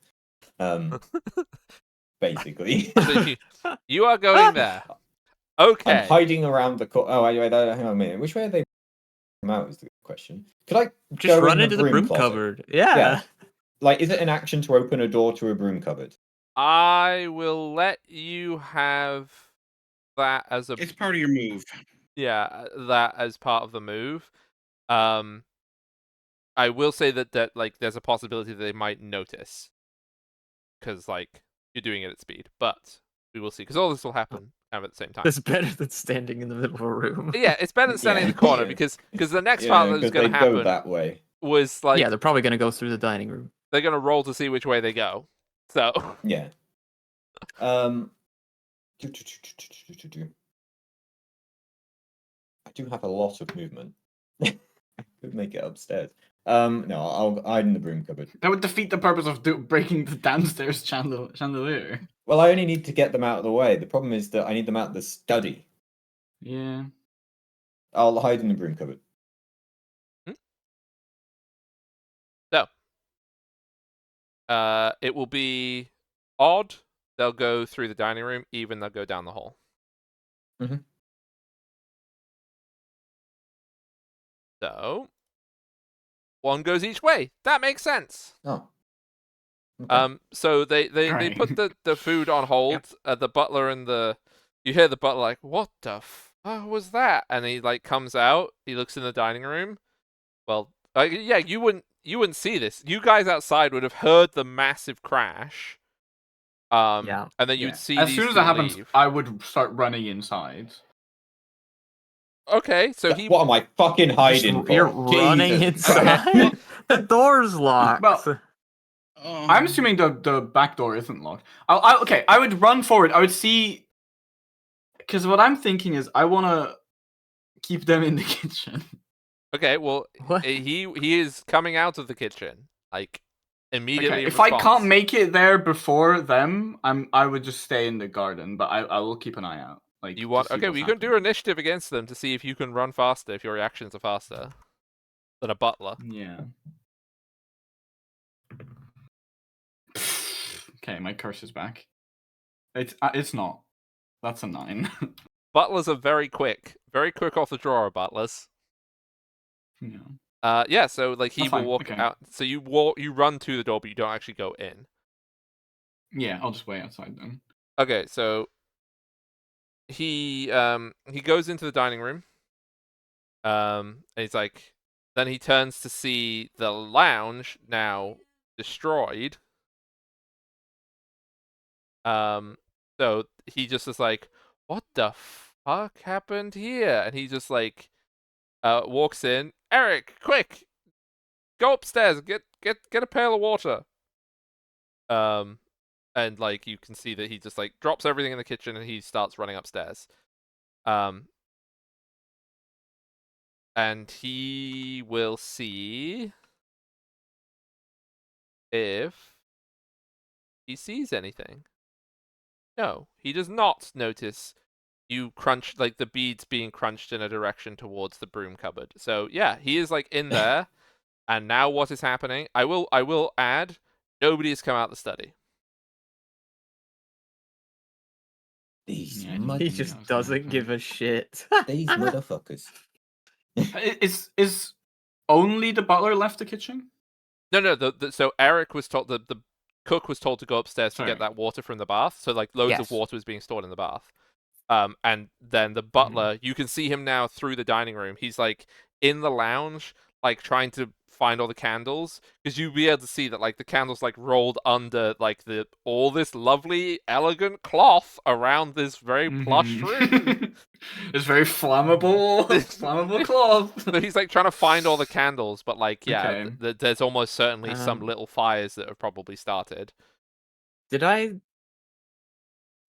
basically. So you are going there. Okay. I'm hiding around the corner. Oh, anyway, hang on a minute. Which way are they come out? Is the question. Could I Just go run in into the broom closet? cupboard. Yeah. Yeah. Like, is it an action to open a door to a broom cupboard? I will let you have that as a It's part of your move. that as part of the move. I will say that like there's a possibility that they might notice because like you're doing it at speed, but we will see because all this will happen kind of at the same time. That's better than standing in the middle of a room. Yeah, it's better than standing in Yeah, the corner yeah. because the next part that was because going they to go happen that way. was like Yeah, they're probably gonna go through the dining room. they're going to roll to see which way they go. So Yeah. I do have a lot of movement. I could make it upstairs. No, I'll hide in the broom cupboard. That would defeat the purpose of breaking the downstairs chandelier. Well, I only need to get them out of the way. The problem is that I need them out of the study. Yeah. I'll hide in the broom cupboard. So, it will be odd. They'll go through the dining room. Even they'll go down the hall. Mhm. So, one goes each way. That makes sense. Oh. Okay. So they Right. put the food on hold. The butler and you hear the butler like, what the fuck was that? And he like comes out. He looks in the dining room. Well, yeah, you wouldn't see this. You guys outside would have heard the massive crash. Yeah. And then Yeah. you'd see As these soon as two that happens, leave. I would start running inside. Okay, so he What am I fucking hiding for? You're running Jesus inside. Christ. The door's locked. Well, I'm assuming the back door isn't locked. Okay, I would run forward. I would see, because what I'm thinking is I want to keep them in the kitchen. Okay, well, What? he is coming out of the kitchen like immediately. Okay, in if I can't response. make it there before them, I would just stay in the garden, but I will keep an eye out. Like You to want see okay? what's Well, you can do happening. initiative against them to see if you can run faster. If your reactions are faster than a butler. Yeah. Okay, my curse is back. It's not. That's a 9. Butlers are very quick off the drawer. Butlers. Yeah. Yeah. So like he That's will fine, walk okay. out. So you run to the door, but you don't actually go in. Yeah, I'll just wait outside then. Okay, so he goes into the dining room. And he's like, then he turns to see the lounge now destroyed. So he just is like, what the fuck happened here? And he just like walks in. Eric, quick, go upstairs, get a pail of water. And like you can see that he just like drops everything in the kitchen and he starts running upstairs. And he will see if he sees anything. No, he does not notice you crunch like the beads being crunched in a direction towards the broom cupboard. So yeah, he is like in there. And now what is happening? I will add, nobody has come out the study. These Yeah, He just doesn't give a shit. these motherfuckers. Is only the butler left the kitchen? No. So Eric was told the cook was told to go upstairs to Sorry. get that water from the bath. So like loads of Yes. water was being stored in the bath. And then the butler, you can see him now through the dining room. He's like in the lounge, like trying to find all the candles, because you'll be able to see that like the candles like rolled under like all this lovely elegant cloth around this very plush room. It's very flammable cloth. So he's like trying to find all the candles, but like yeah, Okay. there's almost certainly some Um, little fires that have probably started. Did I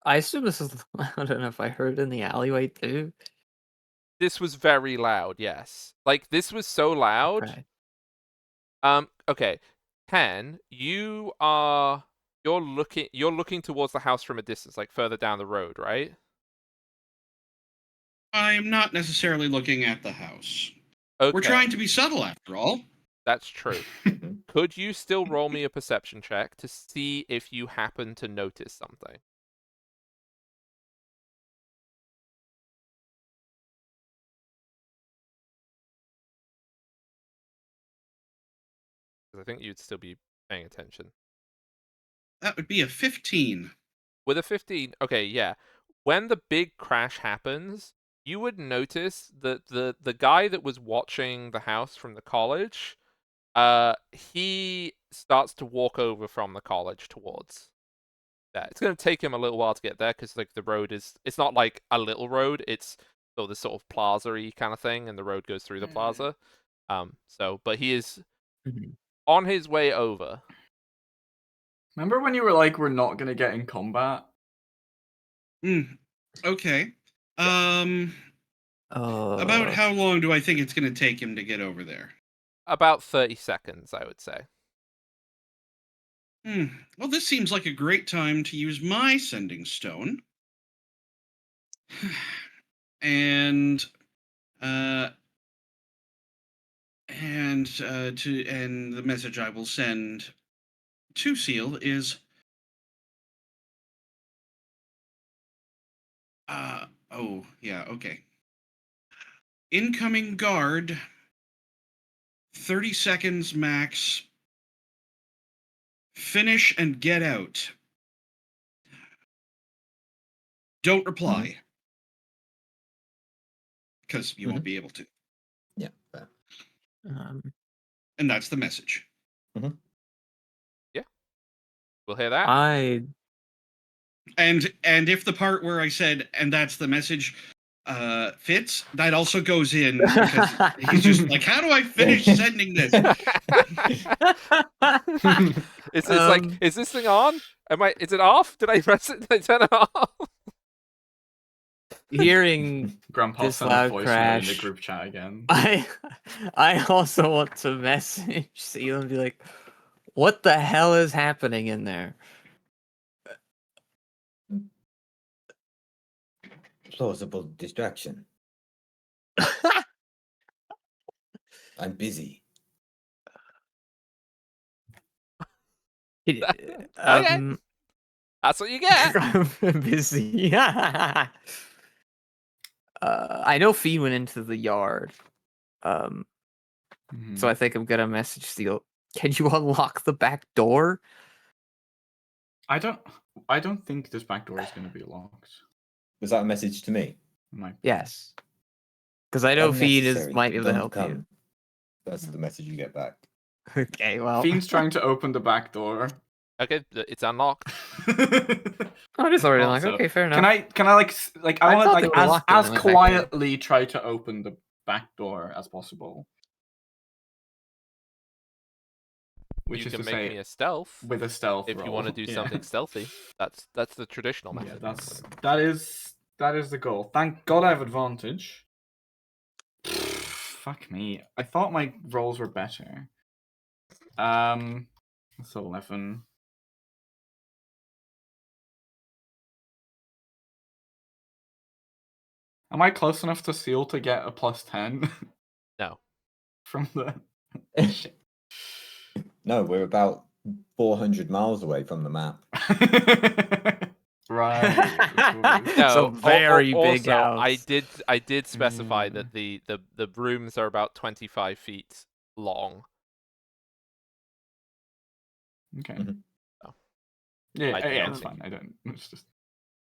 assume this is. I don't know if I heard in the alleyway too. This was very loud, yes. Like this was so loud. Right. Okay. Ken, you're looking towards the house from a distance, like further down the road, right? I'm not necessarily looking at the house. Okay. We're trying to be subtle, after all. That's true. Could you still roll me a perception check to see if you happen to notice something? Because I think you'd still be paying attention. That would be a 15. With a 15, okay, yeah. When the big crash happens, you would notice that the guy that was watching the house from the college, he starts to walk over from the college towards that. It's going to take him a little while to get there because like the road it's not like a little road. It's still this sort of plaza-y kind of thing, and the road goes through the plaza. But he is on his way over. Remember when you were like, we're not gonna get in combat? Okay. Oh. About how long do I think it's going to take him to get over there? About 30 seconds, I would say. Well, this seems like a great time to use my sending stone. And And the message I will send to Seal is oh yeah, okay. Incoming guard, 30 seconds max. Finish and get out. Don't reply. Because you won't be able to. Yeah. Fair. And that's the message. Yeah. We'll hear that. And if the part where I said, and that's the message, fits, that also goes in because he's just like, how do I finish sending this? It's like, is this thing on? Is it off? Did I press it? Did I turn it off? Hearing Grandpa this sent a loud voice note in the crash. group chat again. I also want to message Seal and be like, what the hell is happening in there? Plausible distraction. I'm busy. Okay. That's what you get. I'm busy. I know Fiend went into the yard. So I think I'm gonna message Seal. Can you unlock the back door? I don't think this back door is going to be locked. Was that a message to me? It might be. Yes. Because I know Fiend Unnecessary. might be able to Don't help come. you. That's the message you get back. Okay, well. Fiend's trying to open the back door. Okay, it's unlocked. Oh, it is already like, Also, okay, fair enough. Can I like I I want thought to they like would've locked it as when I went back in. quietly try to open the back door as possible. Which You is can to make say, me a stealth with a stealth if you roll. want to do Yeah. something stealthy. That's the traditional Yeah, method. that is the goal. Thank God I have advantage. Fuck me. I thought my rolls were better. That's 11. Am I close enough to Seal to get a +10? No. From the shit. No, we're about 400 miles away from the map. Right. It's a very big also, house. I did specify that the rooms are about 25 feet long. Okay. Mhm. Oh. Yeah, I yeah, don't that's think fine. I don't. It's just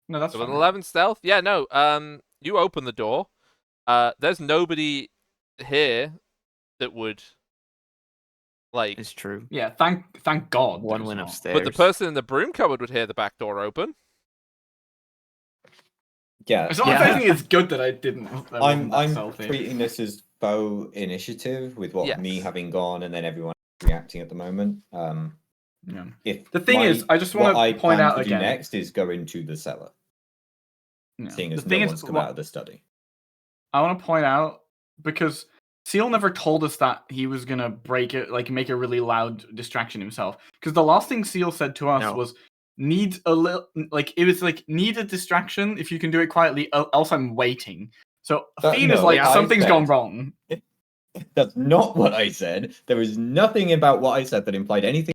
no, that's So fine. an 11 stealth? Yeah, no. You open the door. There's nobody here that would like. It's true. Yeah, thank God. One there's went not. upstairs. But the person in the broom cupboard would hear the back door open. Yeah. So I think it's good that I didn't. That wasn't that I'm stealthy. treating this as faux initiative with what me Yes. having gone and then everyone reacting at the moment. Yeah. If The thing is, I just want what I to point plan out to again. do next is go into the cellar, Yeah. seeing as The no thing one's is, come out of the study. I want to point out because Seal never told us that he was gonna break it, like make a really loud distraction himself. Because the last thing Seal said to us was, "Need a little," like it was like, "Need a distraction. If you can do it quietly, else I'm waiting." So Fiend is no, like, I something's said- gone wrong. That's not what I said. There is nothing about what I said that implied anything.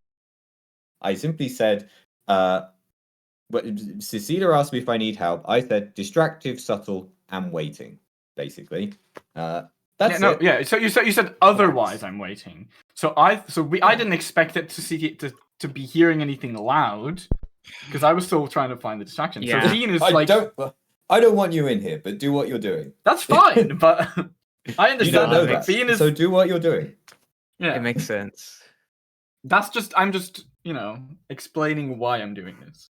I simply said, but Cecilia asked me if I need help. I said distractive, subtle, and waiting, basically. That's it. Yeah. So you said otherwise I'm waiting. So I didn't expect it to be hearing anything loud because I was still trying to find the distraction. Yeah. So Fiend is I don't want you in here, but do what you're doing. that's fine, but I understand You don't know that. that, Fiend is so do what you're doing. yeah. It makes sense. I'm just explaining why I'm doing this.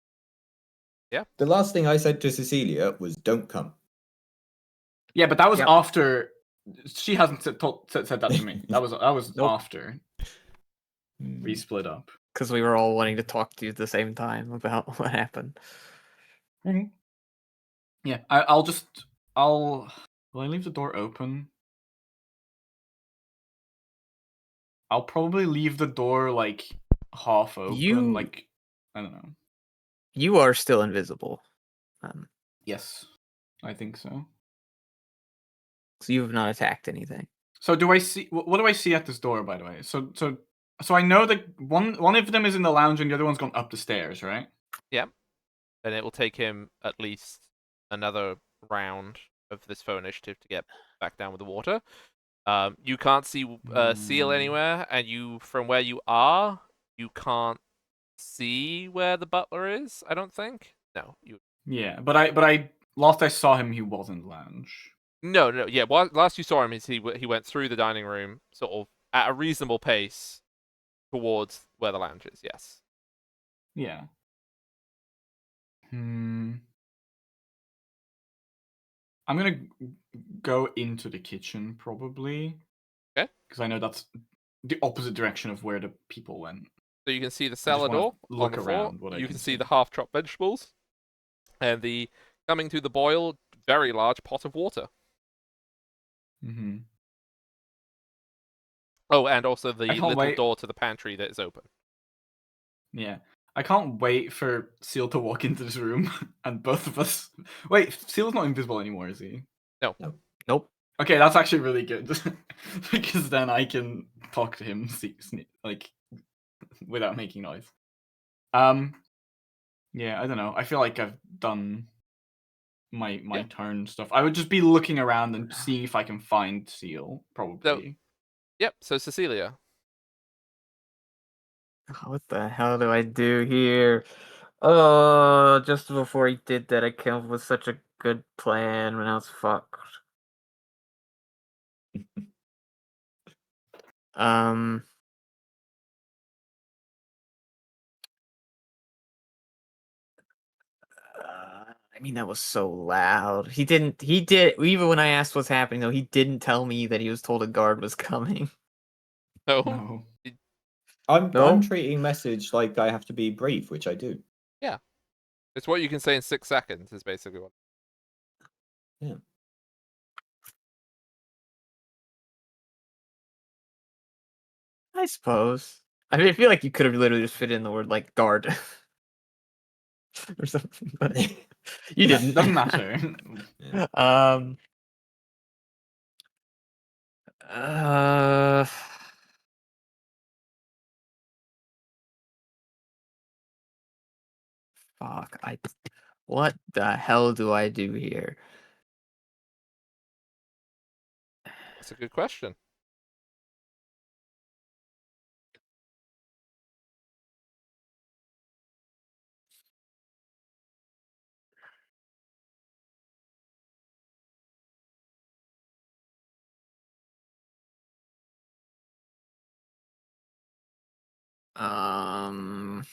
The last thing I said to Cecilia was, "Don't come." Yeah, but that was Yep. after. She hasn't said that to me. That was Nope. after we split up. Because we were all wanting to talk to you at the same time about what happened. Yeah, will I leave the door open? I'll probably leave the door like half open, like I don't know. You are still invisible. Yes, I think so. So you have not attacked anything. So do I see? What do I see at this door, by the way? So I know that one of them is in the lounge and the other one's gone up the stairs, right? Yeah. And it will take him at least another round of this foe initiative to get back down with the water. You can't see Seal anywhere, and you, from where you are, you can't see where the butler is. I don't think. No, you. Yeah, but I last I saw him, he was in the lounge. No, no, yeah. Last you saw him is he went through the dining room, sort of at a reasonable pace, towards where the lounge is. Yes. Yeah. I'm gonna go into the kitchen probably. Okay. Because I know that's the opposite direction of where the people went. So you can see the I just cellar wanna door on look the floor. around what I You can can see see. the half-chopped vegetables, and the coming to the boil, very large pot of water. Mm-hmm. Oh, and also the can't little wait. door to the pantry that is open. Yeah. I can't wait for Seal to walk into this room and both of us. Wait, Seal's not invisible anymore, is he? No. Nope. Okay, that's actually really good because then I can talk to him like without making noise. Yeah, I don't know. I feel like I've done my turn stuff. I would just be looking around and seeing if I can find Seal, probably. Yep. So Cecilia. What the hell do I do here? Oh, just before he did that, I came up with such a good plan, when I was fucked. I mean, that was so loud. He did, even when I asked what's happening, though, he didn't tell me that he was told a guard was coming. No. No. I'm No? treating message like I have to be brief, which I do. Yeah. It's what you can say in 6 seconds. Is basically what. Yeah. I suppose. I mean, I feel like you could have literally just fit in the word like guard or something, but you didn't. Doesn't matter. Yeah. Uh, Fuck. What the hell do I do here? That's a good question. Um,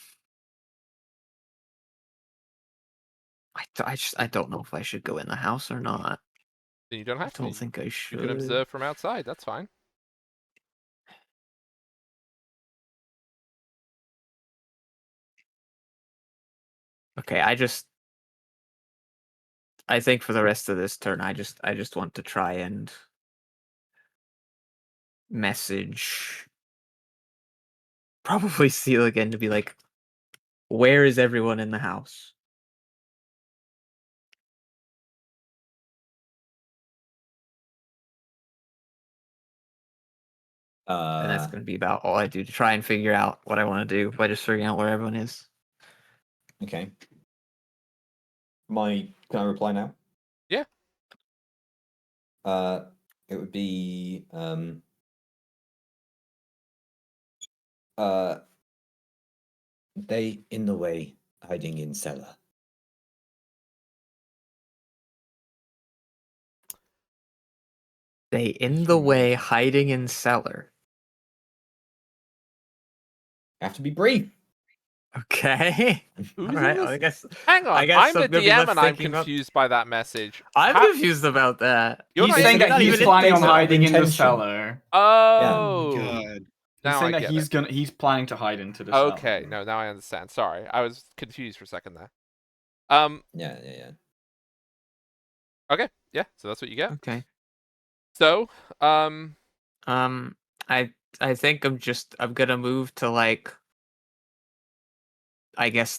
I don't know if I should go in the house or not. Then you don't I have to. don't think I You should. can observe from outside. That's fine. Okay, I think for the rest of this turn, I just want to try and message probably Seal again to be like, where is everyone in the house? And that's going to be about all I do to try and figure out what I want to do by just figuring out where everyone is. Okay. Can I reply now? Yeah. It would be they in the way, hiding in cellar. They in the way, hiding in cellar. Have to be brief. Okay. Who's All right. in I this? guess. Hang on. I guess I'm the I'm gonna be DM left and I'm thinking about- confused by that message. I'm How- confused about that. You're He's not saying even- that he's even planning on based on hiding in the intention. cellar. Oh. God. He's Now saying I that get it. he's planning to hide into the cellar. Okay. No, now I understand. Sorry, I was confused for a second there. Yeah. Okay. Yeah. So that's what you get. Okay. So, I think I'm gonna move to like, I guess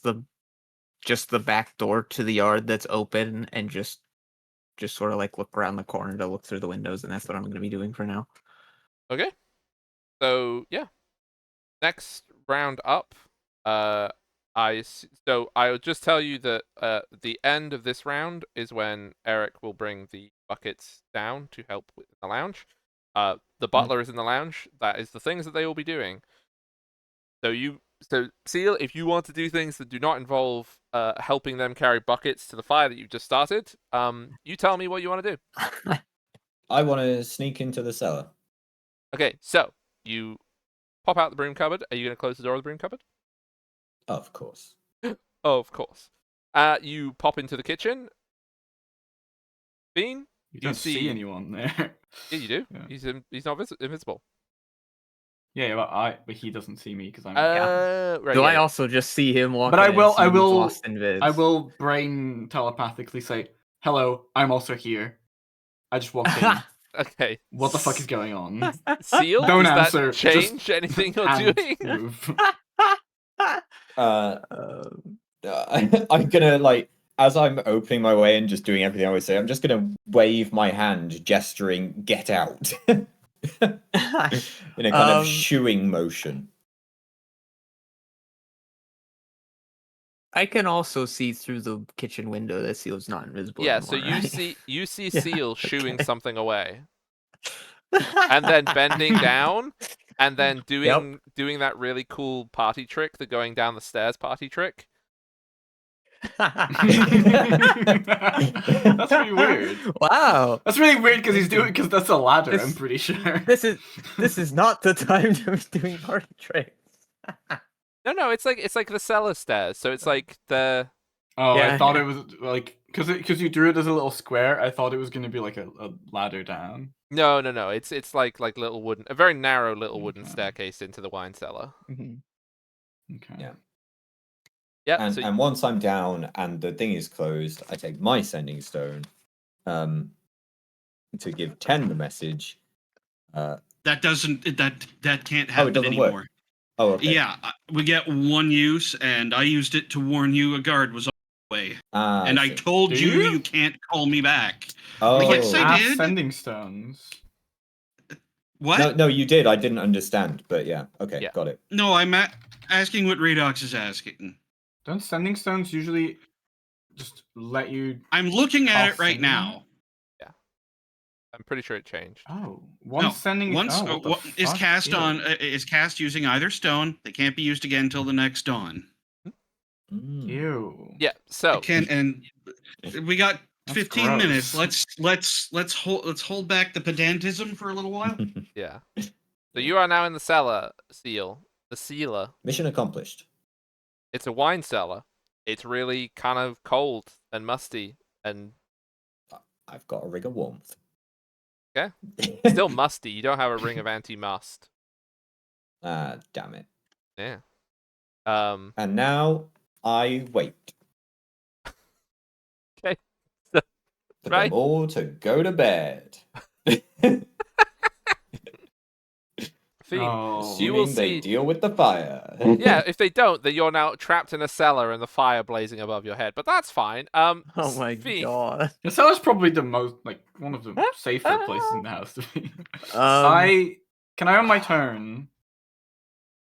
just the back door to the yard that's open and just just sort of like look around the corner to look through the windows, and that's what I'm going to be doing for now. Okay. So yeah, next round up. So I'll just tell you that the end of this round is when Eric will bring the buckets down to help with the lounge. The butler is in the lounge. That is the things that they will be doing. So Seal, if you want to do things that do not involve helping them carry buckets to the fire that you've just started, you tell me what you want to do. I want to sneak into the cellar. Okay, so you pop out the broom cupboard. Are you going to close the door of the broom cupboard? Of course. Oh, of course. You pop into the kitchen. Bean, You don't see see anyone there. Yeah, you do. Yeah. He's not invisible. Yeah, but he doesn't see me because I'm. Right. Do yeah, I yeah. also just see him walking? But I in, will. see I he's will. lost in vids? I will brain telepathically say, "Hello, I'm also here. I just walked in. Okay. What the fuck is going on?" Seal? Don't Does answer, that just change anything you're And doing? move. I'm gonna like as I'm opening my way and just doing everything I always say. I'm just gonna wave my hand, gesturing "get out" in a kind of shooing motion. I can also see through the kitchen window that Seal's not invisible Yeah. anymore, So you right? see Yeah, Seal shooing okay. something away, and then bending down, and then doing that really cool party trick, the going down the stairs party trick. That's pretty weird. Wow. That's really weird because that's a ladder. I'm pretty sure. This is not the time to be doing party tricks. No, it's like the cellar stairs. So it's like the. Oh, Yeah, I thought yeah. it was like because you drew it as a little square. I thought it was gonna be like a ladder down. No. It's like a very narrow little wooden Okay. staircase into the wine cellar. Mhm. Okay. Yeah. Yeah. And once I'm down and the thing is closed, I take my sending stone, to give 10 the message. That doesn't that can't Oh, happen it doesn't anymore. work. Oh, okay. Yeah, we get one use, and I used it to warn you a guard was on the way. And I see. told Do you you? you can't call me back. Oh, Yes, I Ask did. sending stones. What? No, you did. I didn't understand, but yeah, okay, Yeah. got it. No, I'm asking what Redox is asking. Don't sending stones usually just let you? I'm looking at Off it right sending? now. I'm pretty sure it changed. Oh, Once is fuck? cast Ew. on is cast using either stone. They can't be used again until the next dawn. Mm. Ew. Yeah. So And we got That's 15 minutes. gross. Let's hold back the pedantism for a little while. yeah. So you are now in the cellar, Seal. The sealer. Mission accomplished. It's a wine cellar. It's really kind of cold and musty and I've got a ring of warmth. Okay. still musty. You don't have a ring of anti-must. Ah, damn it. Yeah. And now I wait Okay. for Right. them all to go to bed. Fiend, Oh. you will Assuming they see. deal with the fire. Yeah, if they don't, then you're now trapped in a cellar and the fire blazing above your head. But that's fine. Oh my Fiend, god. The cellar's probably the most one of the safer places in the house to be. Can I on my turn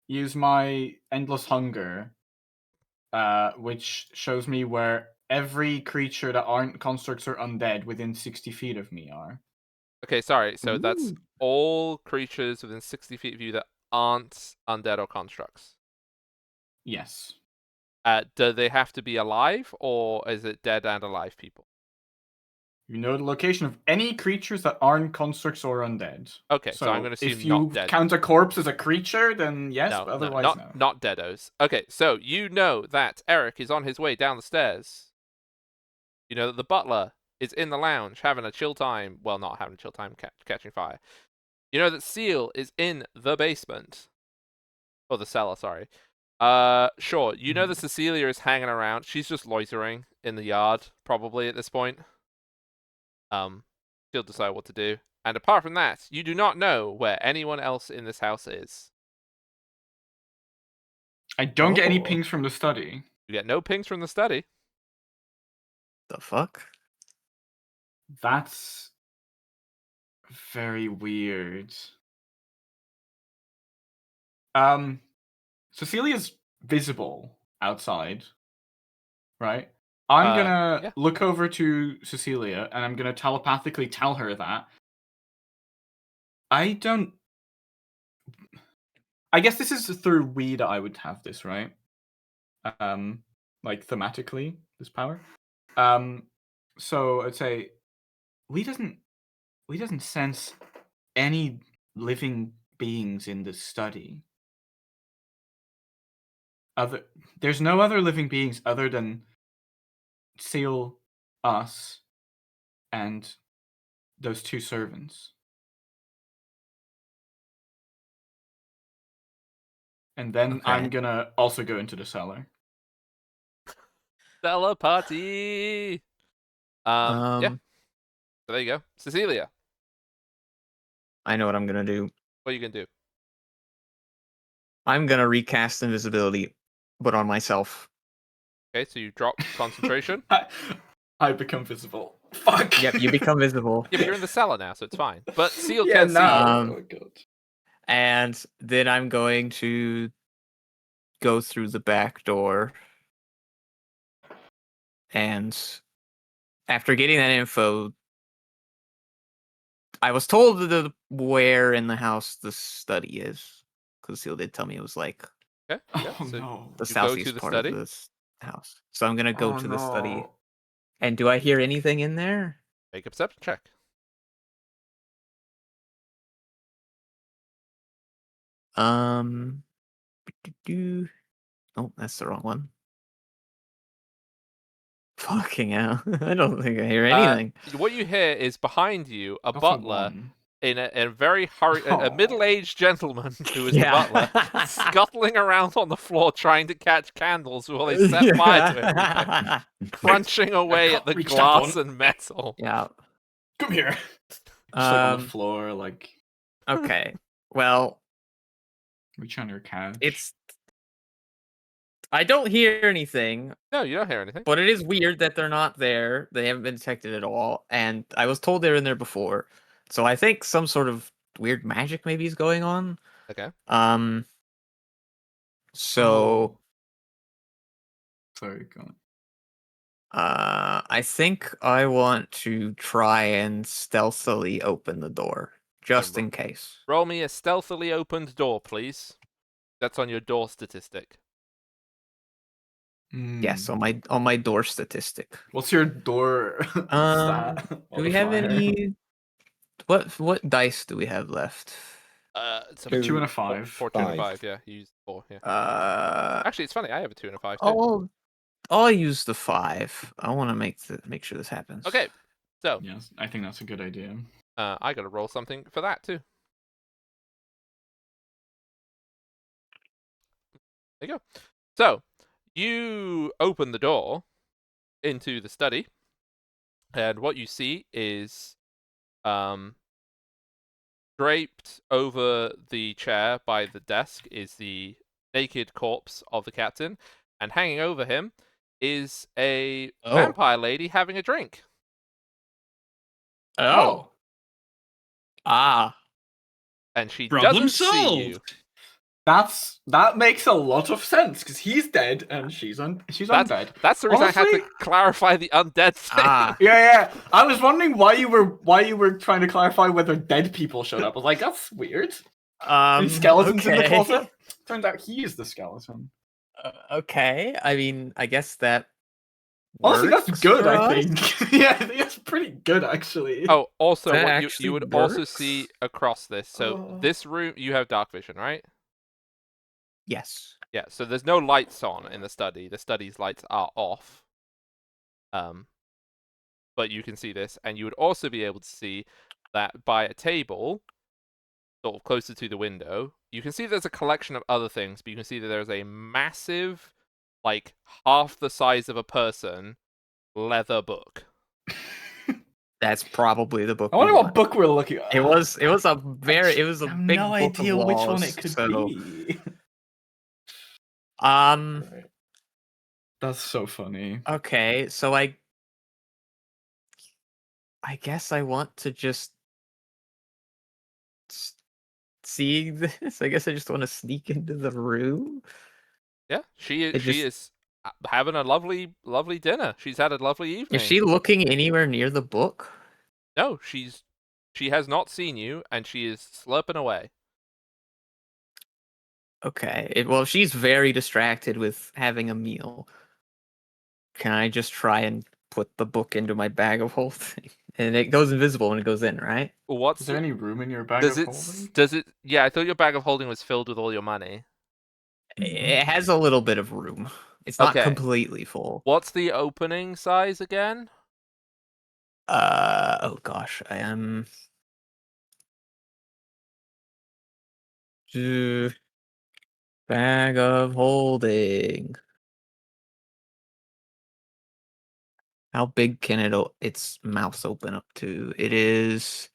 use my endless hunger, which shows me where every creature that aren't constructs or undead within 60 feet of me are. Okay, sorry. So that's Ooh. all creatures within 60 feet of you that aren't undead or constructs. Yes. Do they have to be alive, or is it dead and alive people? You know the location of any creatures that aren't constructs or undead. Okay, so I'm going to if assume you not dead. count a corpse as a creature, then yes, No, but otherwise no. not deados. Okay, so you know that Eric is on his way down the stairs. You know that the butler is in the lounge having a chill time. Well, not having a chill time, catching fire. You know that Seal is in the basement. Or the cellar, sorry. Sure. You know that Cecilia is hanging around. She's just loitering in the yard, probably at this point. She'll decide what to do. And apart from that, you do not know where anyone else in this house is. I don't get any Oh. pings from the study. You get no pings from the study. The fuck? That's very weird. Cecilia's visible outside, right? I'm gonna yeah. look over to Cecilia and I'm gonna telepathically tell her that I guess this is through we that I would have this, right? Like thematically, this power. So I'd say we doesn't sense any living beings in this study. There's no other living beings other than Seal, us, and those two servants. And then Okay. I'm gonna also go into the cellar. Cellar party. Yeah. So there you go, Cecilia. I know what I'm gonna do. What are you gonna do? I'm gonna recast invisibility, but on myself. Okay, so you drop concentration. I become visible. Fuck. Yep, you become visible. Yeah, but you're in the cellar now, so it's fine. But Seal Yeah, can't see you. no. Oh god. And then I'm going to go through the back door. And after getting that info, I was told where in the house the study is. Because Seal did tell me it was like Okay. Yeah. Oh So no. the you go to southeast the part study. of this house. So I'm gonna go Oh, to the study. no. And do I hear anything in there? Make a perception check. Oh, that's the wrong one. Fucking hell. I don't think I hear anything. What you hear is behind you a That's a butler one. in a very a middle-aged gentleman who is the butler, scuttling around on the floor trying to catch candles while they set fire to everything, crunching away can't at the reach that glass one. and metal. Yeah. Come here. Just like on the Um, floor, like okay. Well, reach on your couch. I don't hear anything, No, you don't hear anything. but it is weird that they're not there. They haven't been detected at all. And I was told they were in there before. So I think some sort of weird magic maybe is going on. Okay. So Sorry, go on. I think I want to try and stealthily open the door, just in case. Roll me a stealthily opened door, please. That's on your door statistic. Yes, on my door statistic. What's your door stat? Do we have modifier? any? What dice do we have left? It's a A 2 and a 4, 5. 2 and a 5. Yeah, you used 4. Yeah. Uh, Actually, it's funny. I have a 2 and a 5 too. I'll use the 5. I want to make sure this happens. Okay. So Yes, I think that's a good idea. I got to roll something for that too. There you go. So you open the door into the study, and what you see is draped over the chair by the desk is the naked corpse of the captain, and hanging over him is a vampire lady having a drink. Oh. Ah. And she Problem doesn't see you. solved. That makes a lot of sense because he's dead and she's undead. That's the reason I had Honestly- to clarify the undead thing. Ah. Yeah. I was wondering why you were trying to clarify whether dead people showed up. I was like, that's weird. These skeletons in the Okay. closet. Turns out he is the skeleton. Okay. I mean, I guess that. Honestly, that's works good. for I us. think. Yeah, I think that's pretty good actually. Oh, also, That what you actually would also works? see across this. So Oh. this room, you have dark vision, right? Yes. Yeah. So there's no lights on in the study. The study's lights are off. But you can see this, and you would also be able to see that by a table, sort of closer to the window, you can see there's a collection of other things, but you can see that there's a massive, like half the size of a person, leather book. That's probably the book. I wonder we what want. book we're looking at. It was a big I have no book idea of which one laws, it could so, be. Right. That's so funny. Okay, so I guess I want to just see this. I guess I just want to sneak into the room. Yeah, she It just is having a lovely dinner. She's had a lovely evening. is she looking anywhere near the book? No, she has not seen you, and she is slurping away. Okay. Well, she's very distracted with having a meal. Can I just try and put the book into my bag of holding? And it goes invisible when it goes in, right? What's Is there any room in your bag does of it holding? does it? Yeah, I thought your bag of holding was filled with all your money. It has a little bit of room. It's not Okay. completely full. What's the opening size again? Oh gosh, I am. Bag of holding. How big can its mouth open up to? It is.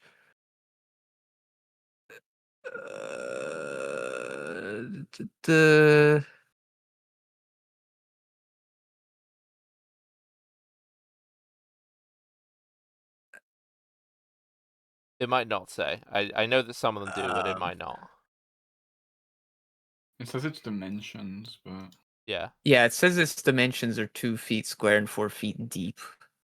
The It might not say. I know that some of them do, but it might not. It says it's dimensions, but Yeah, yeah, it says its dimensions are 2 feet square and 4 feet deep,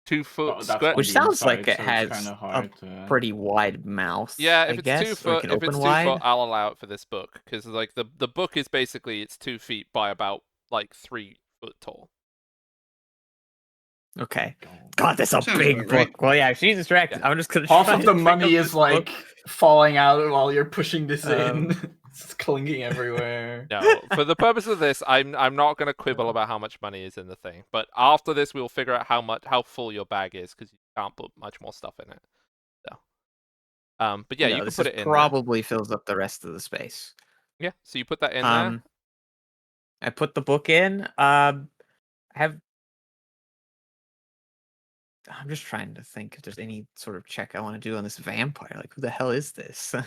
2 foot that's square. on which the sounds like inside, it so it's has kind of a hard to. pretty wide mouth. Yeah, I if it's 2 guess, or it foot, can if open it's 2 wide. foot, I'll allow it for this book because like the book is basically it's 2 feet by about like 3 foot tall. Okay. God, that's a Sounds big about book. right. Well, yeah, she's distracted. Yeah. I'm just gonna. Half try of to the pick money up is this book. like falling out while you're pushing this Um, in. It's clinging everywhere. No, for the purpose of this, I'm not going to quibble about how much money is in the thing. But after this, we'll figure out how full your bag is because you can't put much more stuff in it. So, but yeah, no, you can this put is it in there. probably fills up the rest of the space. Yeah, so you put that in there. I put the book in. I'm just trying to think if there's any sort of check I want to do on this vampire. Like, who the hell is this? I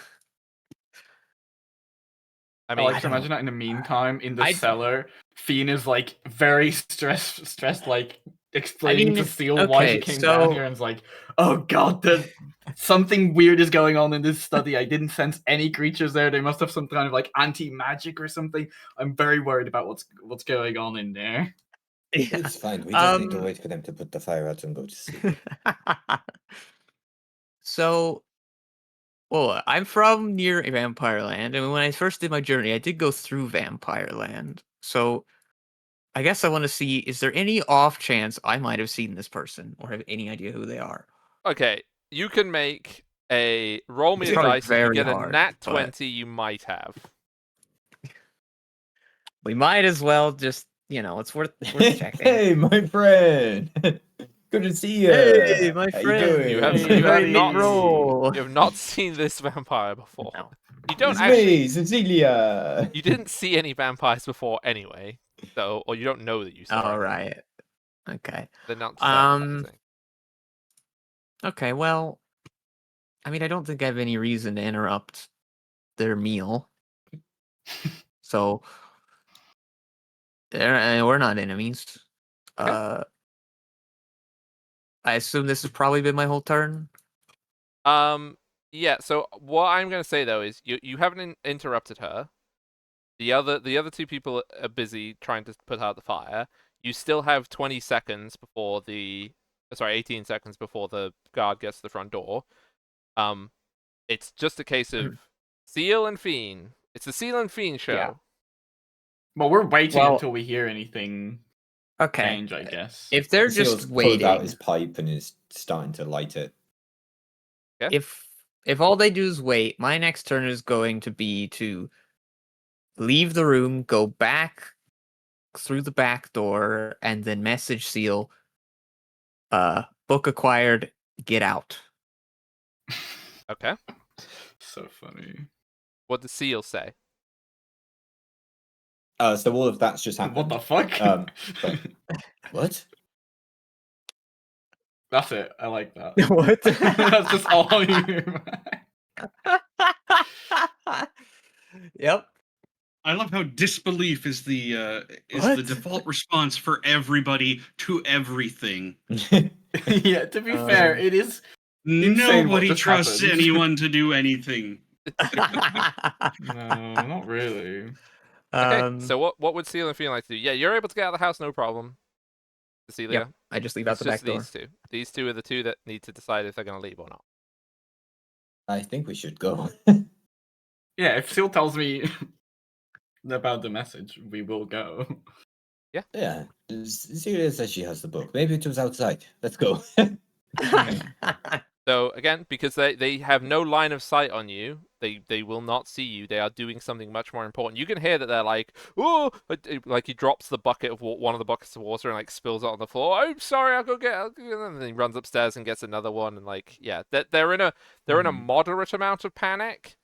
I mean, like I to imagine that in the meantime, in the I- cellar, Fiend is like very stressed, like explaining to mean, Seal why she okay, came so- down here, and is like, "Oh God, something weird is going on in this study. I didn't sense any creatures there. They must have some kind of like anti-magic or something. I'm very worried about what's going on in there." yeah. It's fine. We just need to Um, wait for them to put the fire out and go to sleep. So, well, I'm from near Vampire Land, and when I first did my journey, I did go through Vampire Land. So, I guess I want to see, is there any off chance I might have seen this person or have any idea who they are? okay, you can make a roll me It's a probably dice. If you very get a hard, nat but- 20, you might have. We might as well just, it's worth checking. Hey, my friend. Good to see you. Hey, my How friend. you doing? You have Hey, you have buddy. not roll. you have not seen this vampire before. No. You don't It's actually. me, Cecilia. You didn't see any vampires before anyway, so or you don't know that you saw. All any. right. Okay. They're not Um, advertising. Okay, well, I mean, I don't think I have any reason to interrupt their meal. So, we're not enemies. Okay. I assume this has probably been my whole turn. Yeah. So what I'm gonna say though is you haven't interrupted her. The other 2 people are busy trying to put out the fire. You still have 20 seconds before 18 seconds before the guard gets to the front door. It's just a case of Seal and Fiend. It's the Seal and Fiend show. Yeah. Well, we're waiting Well- until we hear anything Okay. change, I guess. If they're Seal's just pulled out waiting, his pipe and is starting to light it. if all they do is wait, my next turn is going to be to leave the room, go back through the back door, and then message Seal. Book acquired. Get out. Okay. So funny. What does Seal say? So all of that's just happened. What the fuck? but- What? That's it. I like that. What? That's just all you hear. Yep. I love how disbelief is the What? default response for everybody to everything. Yeah, to be fair, it is Insane what Nobody just trusts happened. anyone to do anything. No, not really. Okay, so what would Celia and Fiona like to do? Yeah, you're able to get out of the house, no problem. Cecilia. Yep, I just leave out It's the just back door. these two. These two are the two that need to decide if they're going to leave or not. I think we should go. Yeah, if Seal tells me about the message, we will go. Yeah, Celia says she has the book. Maybe it was outside. Let's go. So again, because they have no line of sight on you, they will not see you. They are doing something much more important. You can hear that they're like, oh, like he drops the bucket of one of the buckets of water and like spills it on the floor. I'm sorry, I'll go get it. And then he runs upstairs and gets another one. And like, yeah, they're in a moderate amount of panic.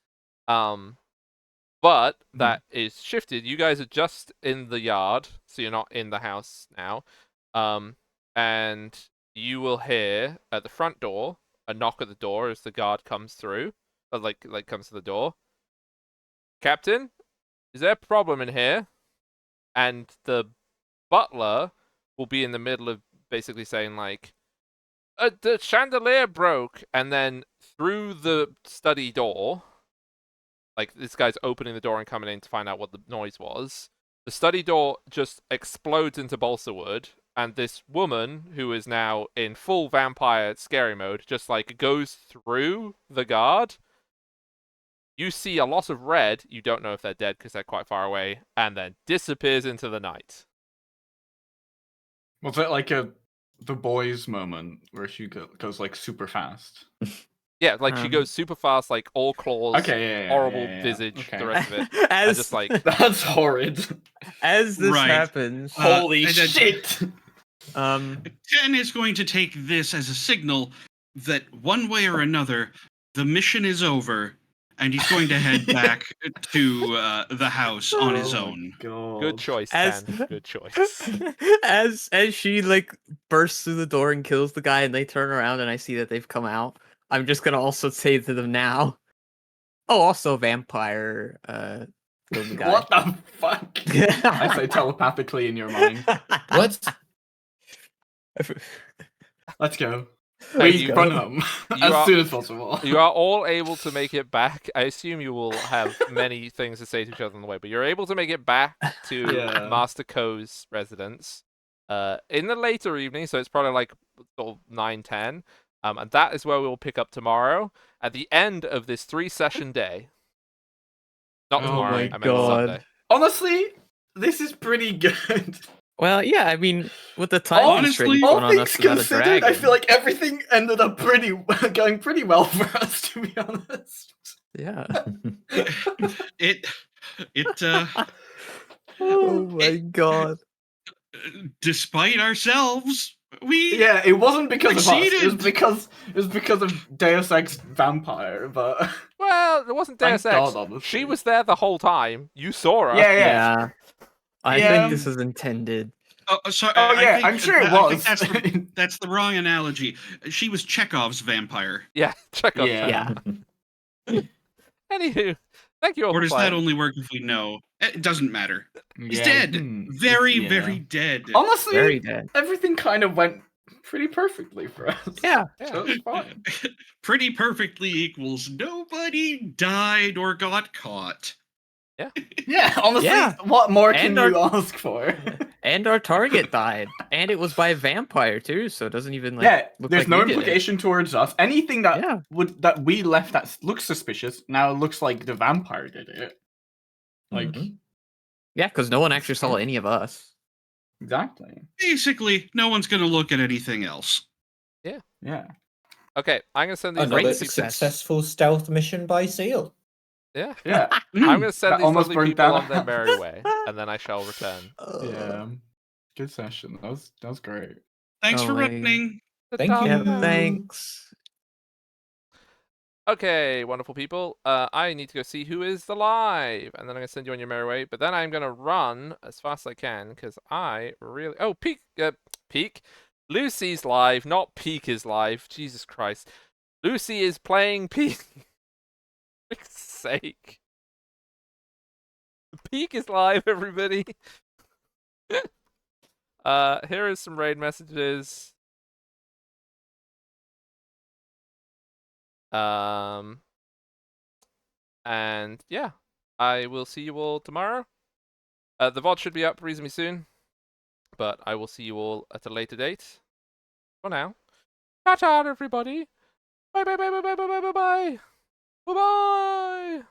But that is shifted. You guys are just in the yard, so you're not in the house now. And you will hear at the front door a knock at the door as the guard comes through, like comes to the door. Captain, is there a problem in here? And the butler will be in the middle of basically saying like, the chandelier broke, and then through the study door, like this guy's opening the door and coming in to find out what the noise was. The study door just explodes into balsa wood, and this woman, who is now in full vampire scary mode, just like goes through the guard. You see a lot of red. You don't know if they're dead because they're quite far away, and then disappears into the night. Was it like the boys moment where she goes like super fast? Yeah, like she goes super fast, like all claws, Okay, horrible visage, okay. the rest of it. And just like That's horrid. As this Right. happens, Holy and shit! 10 is going to take this as a signal that one way or another, the mission is over, and he's going to head back to the house on his own. good choice, As- Tan. Good choice. as she like bursts through the door and kills the guy, and they turn around and I see that they've come out, I'm just gonna also say to them now. Oh, also vampire killed the guy. What the fuck? I say telepathically in your mind. What? Let's go. Thank We you. run home You as are- soon as possible. You are all able to make it back. I assume you will have many things to say to each other on the way, but you're able to make it back to Yeah. Master Ko's residence in the later evening, so it's probably like sort of 9-10. And that is where we will pick up tomorrow at the end of this 3-session day. Not Oh tomorrow, my I meant God. Sunday. Honestly, this is pretty good. Well, yeah, I mean, with the time Honestly, constraints All put on things us about a considered, dragon. I feel like everything ended up going pretty well for us, to be honest. Yeah. It Oh my god. despite ourselves, we Yeah, it wasn't because of us. Succeeded. It was because of Deus Ex Vampire, but Well, it wasn't Thank Deus Ex. God, honestly. She was there the whole time. You saw her. yeah. Yeah. I Yeah. think this is intended. sorry. Oh I yeah, think, I'm sure it I think was. that's the wrong analogy. She was Chekhov's vampire. Yeah, check on Yeah. that. Anywho, thank you all Or for does playing. that only work if we know? It doesn't matter. He's Yeah, dead. Very, yeah. very dead. Honestly, Very dead. everything kind of went pretty perfectly for us. Yeah. So it's fine. Pretty perfectly equals nobody died or got caught. Yeah, honestly, Yeah. what more can And you ask for? And our target died. And it was by a vampire too, so it doesn't even like Yeah, look there's like no we did it. implication towards us. Anything that Yeah. that we left that looks suspicious now looks like the vampire did it. Like Mhm. Yeah, because no one actually saw any of us. exactly. Basically, no one's going to look at anything else. Yeah. Okay, I'm gonna send these Another lovely success. successful stealth mission by Seal. Yeah. Yeah. I'm gonna send That these almost lovely burnt people down on their a merry house. way, and then I shall return. Yeah. Good session. That was great. Thanks for Oh, wait. running. Thank you. Yeah, thanks. Okay, wonderful people. I need to go see who is alive, and then I'm gonna send you on your merry way. But then I'm gonna run as fast as I can because I really. Oh, Peak. Lucy's live, not Peak is live. Jesus Christ. Lucy is playing Peak. For fuck's sake. Peak is live, everybody. Here is some raid messages. And yeah, I will see you all tomorrow. The VOD should be up reasonably soon, but I will see you all at a later date. For now, ta-ta, everybody. Bye bye bye bye bye bye bye bye bye bye.